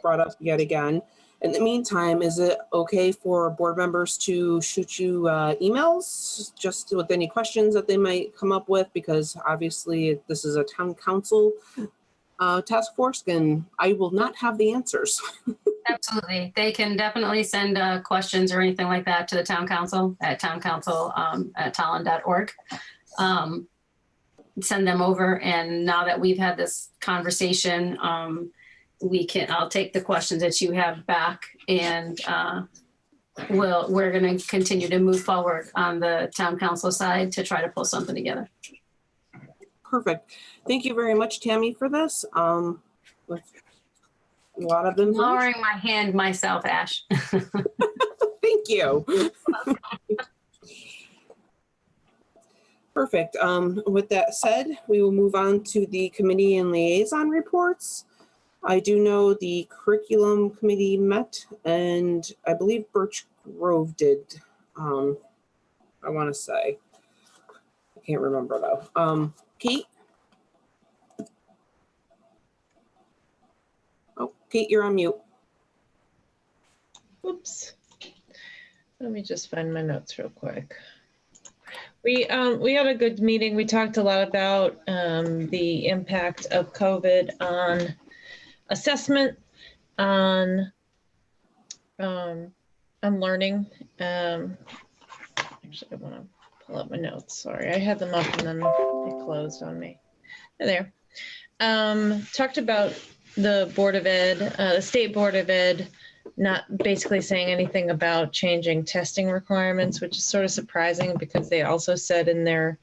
[SPEAKER 1] brought up yet again. In the meantime, is it okay for board members to shoot you emails just with any questions that they might come up with? Because obviously this is a town council task force and I will not have the answers.
[SPEAKER 15] Absolutely. They can definitely send questions or anything like that to the town council at tolland.org. Send them over. And now that we've had this conversation, I'll take the questions that you have back, and we're going to continue to move forward on the town council side to try to pull something together.
[SPEAKER 1] Perfect. Thank you very much, Tammy, for this. With a lot of them.
[SPEAKER 15] Lowering my hand myself, Ash.
[SPEAKER 1] Thank you. Perfect. With that said, we will move on to the committee and liaison reports. I do know the curriculum committee met, and I believe Birch Grove did. I want to say, I can't remember though. Kate? Oh, Kate, you're on mute.
[SPEAKER 4] Oops. Let me just find my notes real quick. We had a good meeting. We talked a lot about the impact of COVID on assessment, on learning. Actually, I want to pull up my notes. Sorry, I had them up and then they closed on me. There. Talked about the Board of Ed, the State Board of Ed, not basically saying anything about changing testing requirements, which is sort of surprising because they also said in their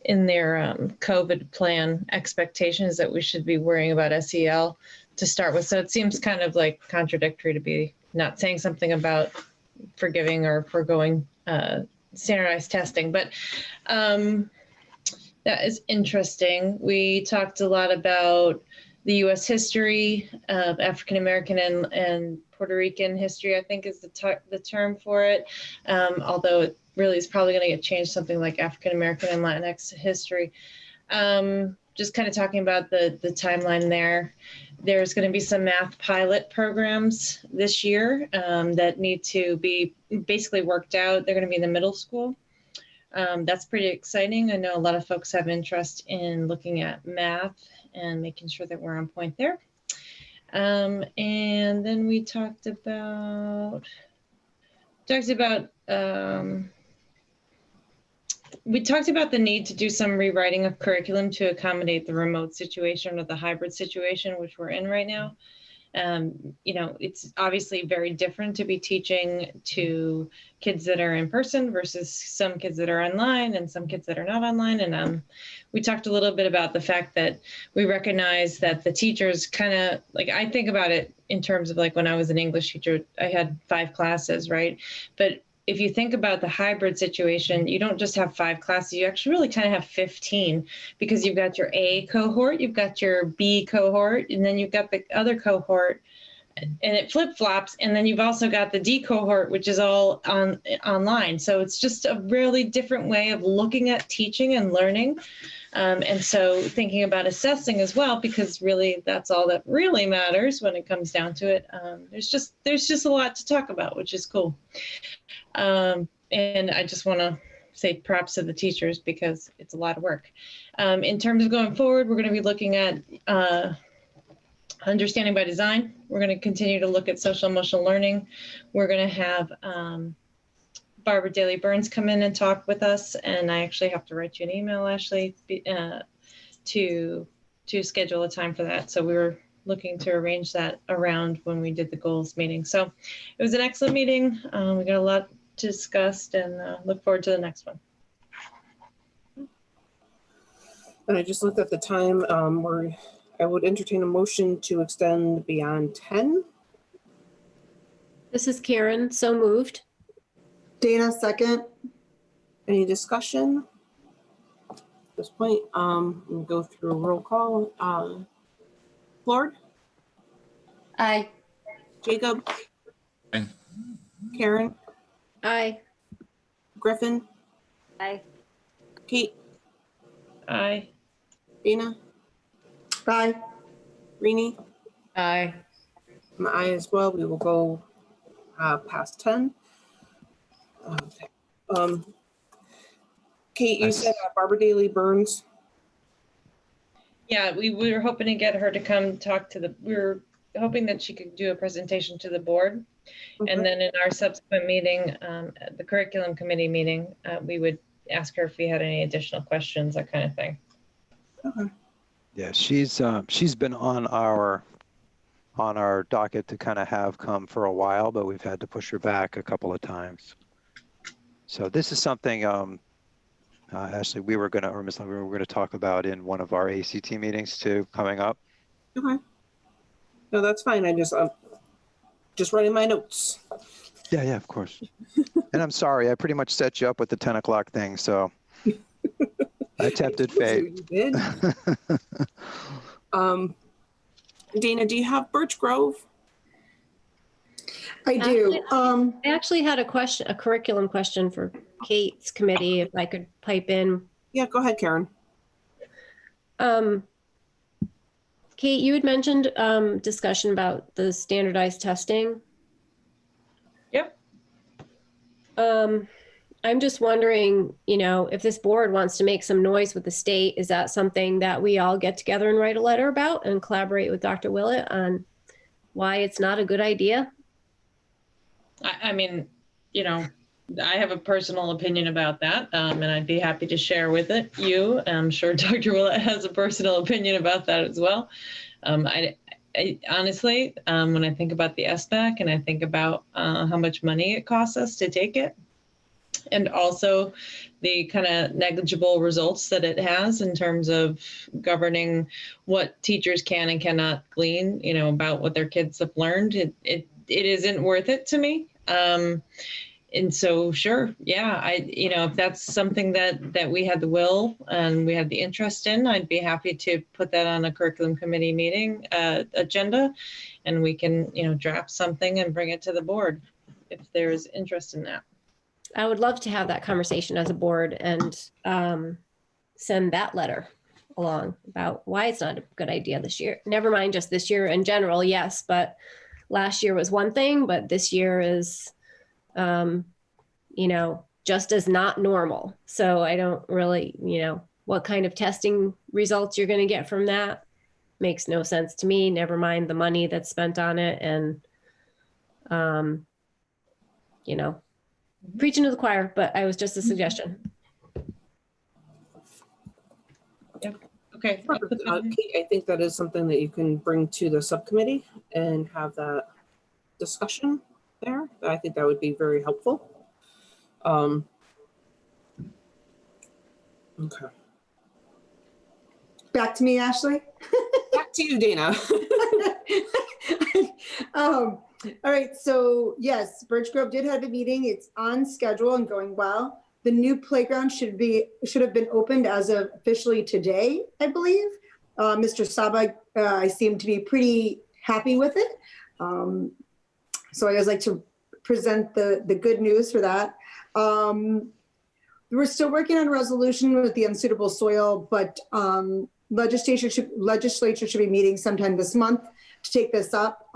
[SPEAKER 4] COVID plan expectations that we should be worrying about SEL to start with. So it seems kind of like contradictory to be not saying something about forgiving or foregoing standardized testing, but that is interesting. We talked a lot about the U.S. history of African American and Puerto Rican history, I think is the term for it. Although it really is probably going to get changed, something like African American and Latinx history. Just kind of talking about the timeline there. There's going to be some math pilot programs this year that need to be basically worked out. They're going to be in the middle school. That's pretty exciting. I know a lot of folks have interest in looking at math and making sure that we're on point there. And then we talked about the need to do some rewriting of curriculum to accommodate the remote situation or the hybrid situation, which we're in right now. It's obviously very different to be teaching to kids that are in person versus some kids that are online and some kids that are not online. And we talked a little bit about the fact that we recognize that the teachers kind of, like, I think about it in terms of like when I was an English teacher, I had 5 classes, right? But if you think about the hybrid situation, you don't just have 5 classes, you actually really kind of have 15, because you've got your A cohort, you've got your B cohort, and then you've got the other cohort, and it flip-flops, and then you've also got the D cohort, which is all online. So it's just a really different way of looking at teaching and learning. And so thinking about assessing as well, because really that's all that really matters when it comes down to it. There's just a lot to talk about, which is cool. And I just want to say props to the teachers, because it's a lot of work. In terms of going forward, we're going to be looking at understanding by design. We're going to continue to look at social emotional learning. We're going to have Barbara Daly Burns come in and talk with us, and I actually have to write you an email, Ashley, to schedule a time for that. So we were looking to arrange that around when we did the goals meeting. So it was an excellent meeting. We got a lot discussed, and look forward to the next one.
[SPEAKER 1] And I just looked at the time where I would entertain a motion to extend beyond 10.
[SPEAKER 7] This is Karen, so moved.
[SPEAKER 8] Dana, second.
[SPEAKER 1] Any discussion? At this point, we'll go through a roll call. Lord?
[SPEAKER 5] Aye.
[SPEAKER 1] Jacob?
[SPEAKER 6] Aye.
[SPEAKER 1] Karen?
[SPEAKER 7] Aye.
[SPEAKER 1] Griffin?
[SPEAKER 9] Aye.
[SPEAKER 1] Kate?
[SPEAKER 4] Aye.
[SPEAKER 1] Dana?
[SPEAKER 8] Aye.
[SPEAKER 1] Rini?
[SPEAKER 14] Aye.
[SPEAKER 1] I'm an aye as well. We will go past 10. Okay. Kate, you said Barbara Daly Burns.
[SPEAKER 4] Yeah, we were hoping to get her to come talk to we were hoping that she could do a presentation to the board.
[SPEAKER 1] Okay.
[SPEAKER 4] And then in our subsequent meeting, the curriculum committee meeting, we would ask her if we had any additional questions, that kind of thing.
[SPEAKER 1] Okay.
[SPEAKER 2] Yeah, she's been on our docket to kind of have come for a while, but we've had to push her back a couple of times. So this is something, Ashley, we were going to talk about in one of our ACT meetings too, coming up.
[SPEAKER 1] Okay. No, that's fine. I just writing my notes.
[SPEAKER 2] Yeah, of course. And I'm sorry, I pretty much set you up with the 10 o'clock thing, so I tempted fate.
[SPEAKER 1] You did. Dana, do you have Birch Grove?
[SPEAKER 8] I do.
[SPEAKER 7] I actually had a curriculum question for Kate's committee, if I could pipe in.
[SPEAKER 1] Yeah, go ahead, Karen.
[SPEAKER 7] Kate, you had mentioned discussion about the standardized testing.
[SPEAKER 4] Yep.
[SPEAKER 7] I'm just wondering, if this board wants to make some noise with the state, is that something that we all get together and write a letter about and collaborate with Dr. Willett on why it's not a good idea?
[SPEAKER 4] I mean, I have a personal opinion about that, and I'd be happy to share with you. I'm sure Dr. Willett has a personal opinion about that as well. I honestly, when I think about the SBAC and I think about how much money it costs us to take it, and also the kind of negligible results that it has in terms of governing what teachers can and cannot glean, about what their kids have learned, it isn't worth it to me. And so, sure, yeah, if that's something that we had the will and we had the interest in, I'd be happy to put that on a curriculum committee meeting agenda, and we can, draft something and bring it to the board if there's interest in that.
[SPEAKER 7] I would love to have that conversation as a board and send that letter along about why it's not a good idea this year. Never mind just this year in general, yes, but last year was one thing, but this year is, just as not normal. So I don't really, what kind of testing results you're going to get from that makes no sense to me. Never mind the money that's spent on it. And, preaching to the choir, but I was just a suggestion.
[SPEAKER 4] Yep. Okay.
[SPEAKER 1] Kate, I think that is something that you can bring to the subcommittee and have that discussion there. I think that would be very helpful. Okay.
[SPEAKER 8] Back to me, Ashley.
[SPEAKER 1] Back to you, Dana.
[SPEAKER 8] All right, so yes, Birch Grove did have a meeting. It's on schedule and going well. The new playground should have been opened as of officially today, I believe. Mr. Saba, I seem to be pretty happy with it. So I always like to present the good news for that. We're still working on a resolution with the unsuitable soil, but legislature should be meeting sometime this month to take this up.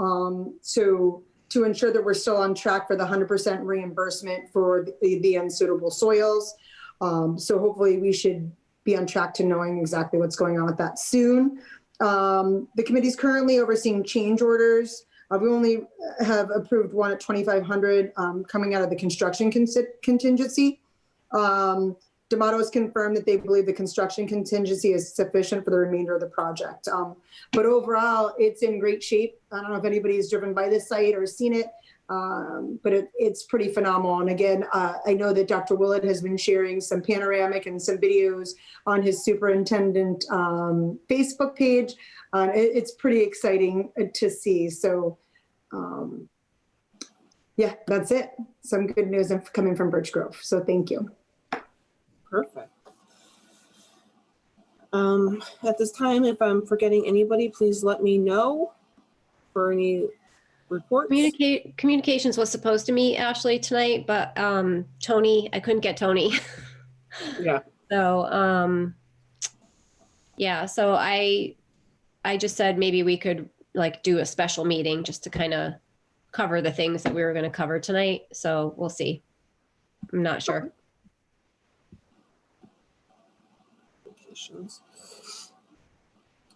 [SPEAKER 8] To ensure that we're still on track for the 100% reimbursement for the unsuitable soils. So hopefully we should be on track to knowing exactly what's going on with that soon. The committee is currently overseeing change orders. We only have approved one at 2,500 coming out of the construction contingency. D'Amato has confirmed that they believe the construction contingency is sufficient for the remainder of the project. But overall, it's in great shape. I don't know if anybody's driven by this site or seen it, but it's pretty phenomenal. And again, I know that Dr. Willett has been sharing some panoramic and some videos on his superintendent Facebook page. It's pretty exciting to see. So yeah, that's it. Some good news coming from Birch Grove. So thank you.
[SPEAKER 1] Perfect. At this time, if I'm forgetting anybody, please let me know for any reports.
[SPEAKER 7] Communications was supposed to meet Ashley tonight, but Tony, I couldn't get Tony.
[SPEAKER 1] Yeah.
[SPEAKER 7] So yeah, so I just said maybe we could like do a special meeting just to kind of cover the things that we were going to cover tonight. So we'll see. I'm not sure.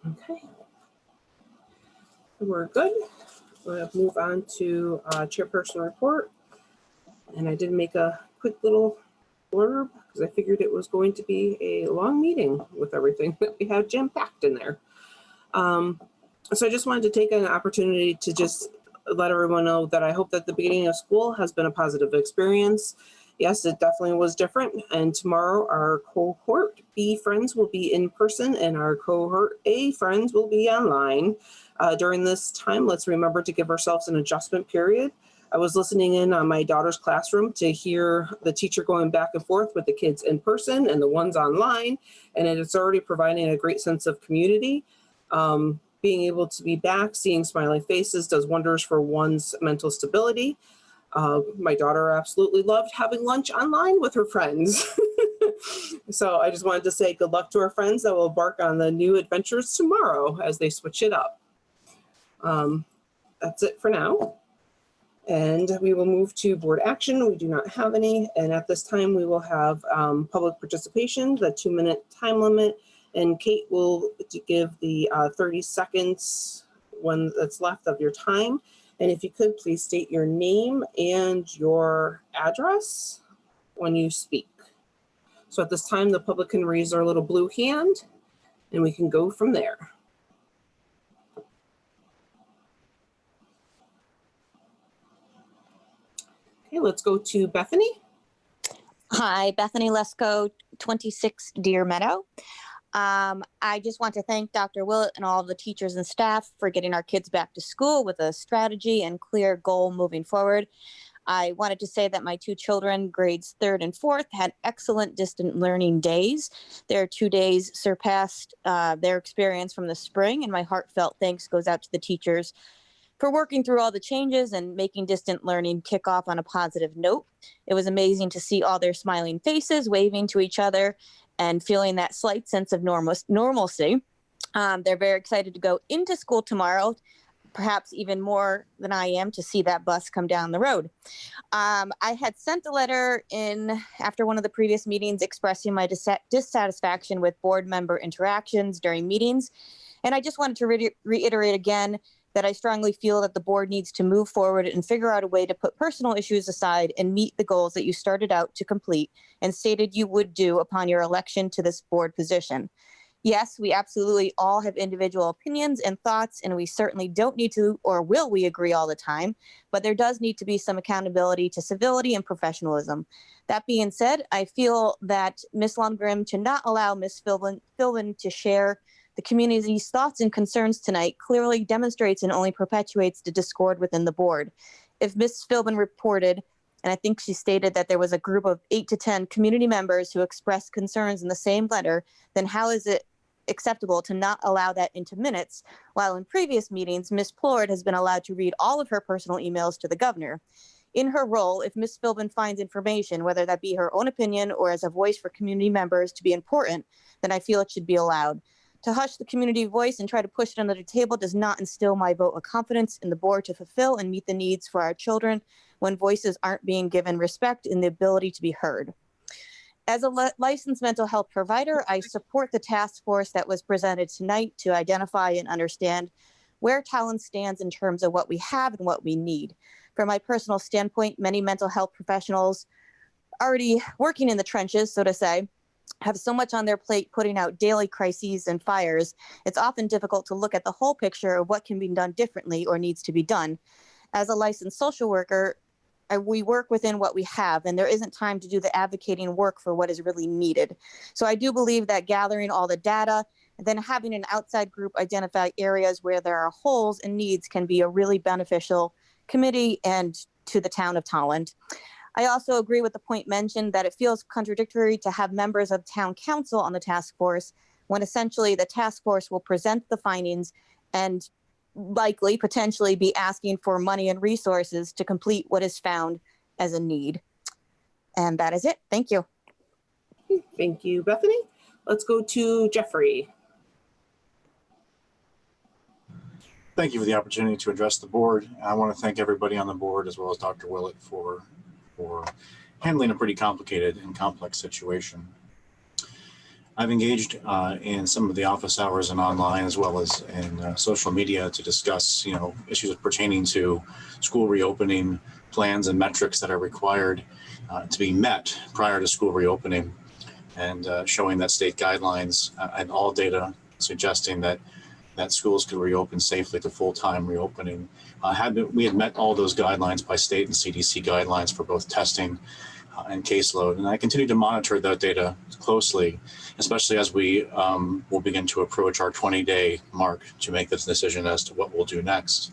[SPEAKER 1] Okay. We're good. We'll move on to chairperson report. And I did make a quick little blurb because I figured it was going to be a long meeting with everything that we had jam-packed in there. So I just wanted to take an opportunity to just let everyone know that I hope that the beginning of school has been a positive experience. Yes, it definitely was different. And tomorrow our cohort B friends will be in person and our cohort A friends will be online. During this time, let's remember to give ourselves an adjustment period. I was listening in on my daughter's classroom to hear the teacher going back and forth with the kids in person and the ones online. And it's already providing a great sense of community. Being able to be back, seeing smiling faces does wonders for one's mental stability. My daughter absolutely loved having lunch online with her friends. So I just wanted to say good luck to our friends that will embark on the new adventures tomorrow as they switch it up. That's it for now. And we will move to board action. We do not have any. And at this time, we will have public participation, the 2-minute time limit. And Kate will give the 30 seconds when that's left of your time. And if you could, please state your name and your address when you speak. So at this time, the public can raise their little blue hand and we can go from there. Okay, let's go to Bethany.
[SPEAKER 16] Hi, Bethany Lesko, 26 Deer Meadow. I just want to thank Dr. Willett and all of the teachers and staff for getting our kids back to school with a strategy and clear goal moving forward. I wanted to say that my 2 children, grades 3rd and 4th, had excellent distant learning days. Their 2 days surpassed their experience from the spring, and my heartfelt thanks goes out to the teachers for working through all the changes and making distant learning kick off on a positive note. It was amazing to see all their smiling faces, waving to each other, and feeling that slight sense of normalcy. They're very excited to go into school tomorrow, perhaps even more than I am to see that bus come down the road. I had sent a letter in after one of the previous meetings expressing my dissatisfaction with board member interactions during meetings. And I just wanted to reiterate again that I strongly feel that the board needs to move forward and figure out a way to put personal issues aside and meet the goals that you started out to complete and stated you would do upon your election to this board position. Yes, we absolutely all have individual opinions and thoughts, and we certainly don't need to or will we agree all the time, but there does need to be some accountability to civility and professionalism. That being said, I feel that Ms. Lundgren should not allow Ms. Philbin to share The community's thoughts and concerns tonight clearly demonstrates and only perpetuates the discord within the board. If Ms. Philbin reported, and I think she stated that there was a group of 8 to 10 community members who expressed concerns in the same letter, then how is it acceptable to not allow that into minutes, while in previous meetings, Ms. Plord has been allowed to read all of her personal emails to the governor? In her role, if Ms. Philbin finds information, whether that be her own opinion or as a voice for community members, to be important, then I feel it should be allowed. To hush the community voice and try to push it under the table does not instill my vote of confidence in the board to fulfill and meet the needs for our children when voices aren't being given respect and the ability to be heard. As a licensed mental health provider, I support the task force that was presented tonight to identify and understand where Tolland stands in terms of what we have and what we need. From my personal standpoint, many mental health professionals already working in the trenches, so to say, have so much on their plate putting out daily crises and fires, it's often difficult to look at the whole picture of what can be done differently or needs to be done. As a licensed social worker, we work within what we have, and there isn't time to do the advocating work for what is really needed. So I do believe that gathering all the data and then having an outside group identify areas where there are holes and needs can be a really beneficial committee and to the town of Tolland. I also agree with the point mentioned that it feels contradictory to have members of town council on the task force when essentially the task force will present the findings and likely potentially be asking for money and resources to complete what is found as a need. And that is it. Thank you.
[SPEAKER 1] Thank you, Bethany. Let's go to Jeffrey.
[SPEAKER 17] Thank you for the opportunity to address the board. I want to thank everybody on the board as well as Dr. Willett for handling a pretty complicated and complex situation. I've engaged in some of the office hours and online as well as in social media to discuss, issues pertaining to school reopening plans and metrics that are required to be met prior to school reopening, and showing that state guidelines and all data suggesting that schools could reopen safely to full-time reopening. We had met all those guidelines by state and CDC guidelines for both testing and caseload. And I continue to monitor that data closely, especially as we will begin to approach our 20-day mark to make this decision as to what we'll do next.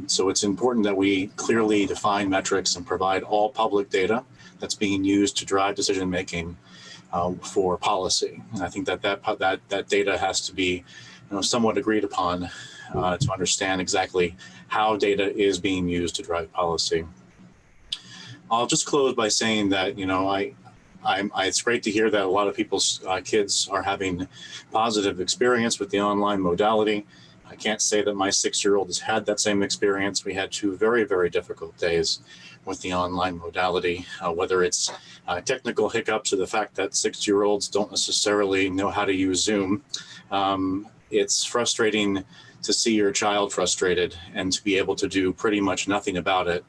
[SPEAKER 17] So it's important that we clearly define metrics and provide all public data that's being used to drive decision-making for policy. And I think that data has to be somewhat agreed upon to understand exactly how data is being used to drive policy. I'll just close by saying that, it's great to hear that a lot of people's kids are having positive experience with the online modality. I can't say that my 6-year-old has had that same experience. We had 2 very, very difficult days with the online modality, whether it's technical hiccups or the fact that 6-year-olds don't necessarily know how to use Zoom. It's frustrating to see your child frustrated and to be able to do pretty much nothing about it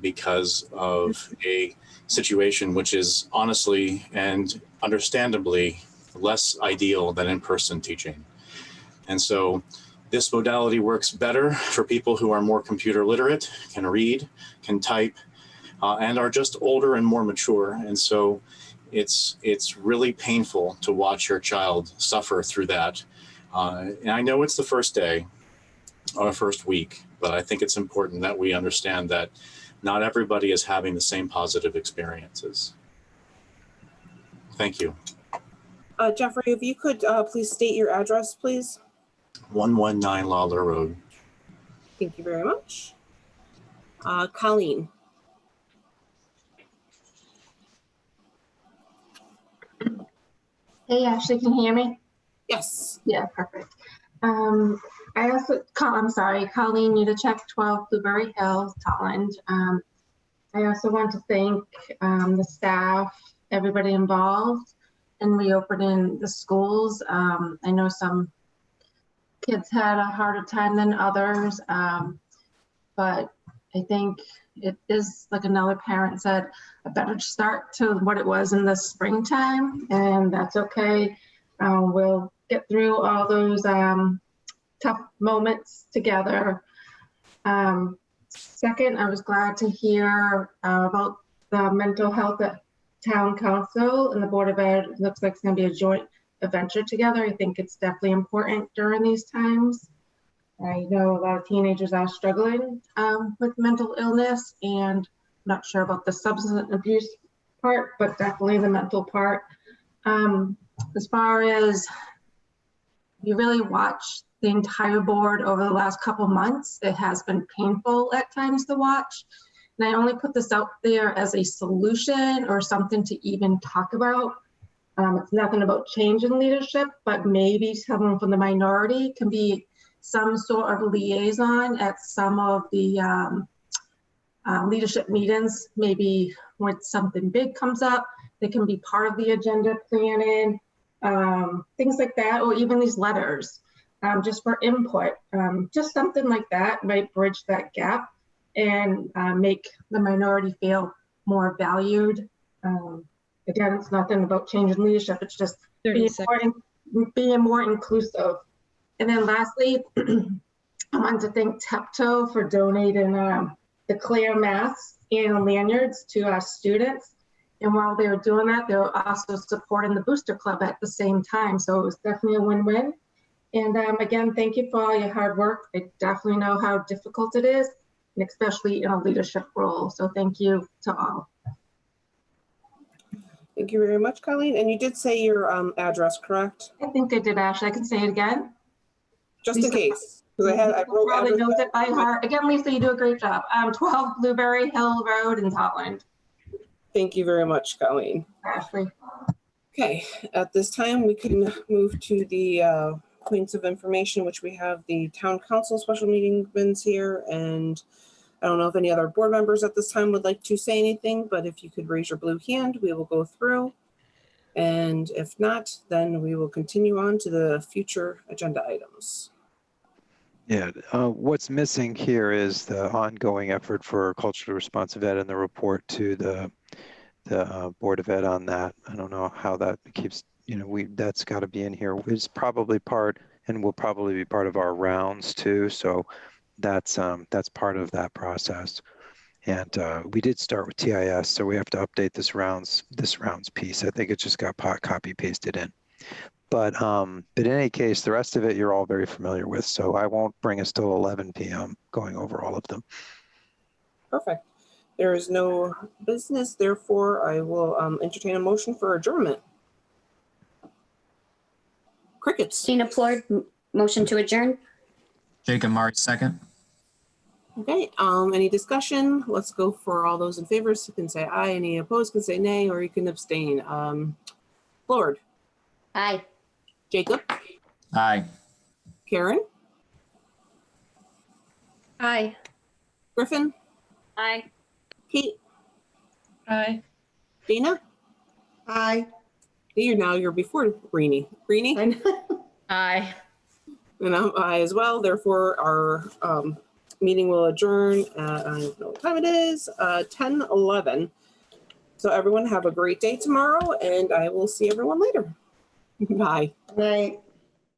[SPEAKER 17] because of a situation which is honestly and understandably less ideal than in-person teaching. And so this modality works better for people who are more computer literate, can read, can type, and are just older and more mature. And so it's really painful to watch your child suffer through that. And I know it's the first day or first week, but I think it's important that we understand that not everybody is having the same positive experiences. Thank you.
[SPEAKER 1] Jeffrey, if you could please state your address, please.
[SPEAKER 17] 119 Lawler Road.
[SPEAKER 1] Thank you very much. Colleen.
[SPEAKER 18] Hey, Ashley, can you hear me?
[SPEAKER 1] Yes.
[SPEAKER 18] Yeah, perfect. I'm sorry, Colleen Udacek, 12 Blueberry Hills, Tolland. I also want to thank the staff, everybody involved in reopening the schools. I know some kids had a harder time than others, but I think it is, like another parent said, a better start to what it was in the springtime, and that's okay. We'll get through all those tough moments together. Second, I was glad to hear about the mental health at Town Council and the Board of Ed. It looks like it's going to be a joint adventure together. I think it's definitely important during these times. I know a lot of teenagers are struggling with mental illness, and I'm not sure about the substance abuse part, but definitely the mental part. As far as you really watch the entire board over the last couple months, it has been painful at times to watch. And I only put this out there as a solution or something to even talk about. It's nothing about change in leadership, but maybe someone from the minority can be some sort of liaison at some of the leadership meetings. Maybe when something big comes up, they can be part of the agenda planning, things like that, or even these letters, just for input. Just something like that might bridge that gap and make the minority feel more valued. Again, it's nothing about changing leadership. It's just being more inclusive. And then lastly, I wanted to thank TEPTO for donating the clear masks and lanyards to our students. And while they were doing that, they were also supporting the Booster Club at the same time. So it was definitely a win-win. And again, thank you for all your hard work. I definitely know how difficult it is, and especially in a leadership role. So thank you to all.
[SPEAKER 1] Thank you very much, Colleen. And you did say your address, correct?
[SPEAKER 18] I think I did, Ashley. I can say it again.
[SPEAKER 1] Just in case.
[SPEAKER 18] I probably knows it by heart. Again, Lisa, you do a great job. 12 Blueberry Hill Road in Tolland.
[SPEAKER 1] Thank you very much, Colleen.
[SPEAKER 18] Ashley.
[SPEAKER 1] Okay, at this time, we can move to the points of information, which we have the town council special meeting minutes here. And I don't know if any other board members at this time would like to say anything, but if you could raise your blue hand, we will go through. And if not, then we will continue on to the future agenda items.
[SPEAKER 2] Yeah, what's missing here is the ongoing effort for culturally responsive ed and the report to the Board of Ed on that. I don't know how that keeps, that's got to be in here. It's probably part and will probably be part of our rounds too. So that's part of that process. And we did start with TIS, so we have to update this rounds piece. I think it just got copy pasted in. But in any case, the rest of it you're all very familiar with, so I won't bring us till 11 p.m. going over all of them.
[SPEAKER 1] Perfect. There is no business, therefore I will entertain a motion for adjournment. Crickets.
[SPEAKER 5] Tina Plord, motion to adjourn.
[SPEAKER 6] Jacob March, second.
[SPEAKER 1] Okay, any discussion? Let's go for all those in favor. So you can say aye, any opposed can say nay, or you can abstain. Lord.
[SPEAKER 5] Aye.
[SPEAKER 1] Jacob.
[SPEAKER 6] Aye.
[SPEAKER 1] Karen.
[SPEAKER 7] Aye.
[SPEAKER 1] Griffin.
[SPEAKER 9] Aye.
[SPEAKER 1] Kate.
[SPEAKER 4] Aye.
[SPEAKER 1] Dana.
[SPEAKER 8] Aye.
[SPEAKER 1] You're before Greenie. Greenie.
[SPEAKER 14] Aye.
[SPEAKER 1] And I'm aye as well. Therefore, our meeting will adjourn at, I don't know what time it is, 10:11. So everyone have a great day tomorrow, and I will see everyone later. Bye.
[SPEAKER 8] Night.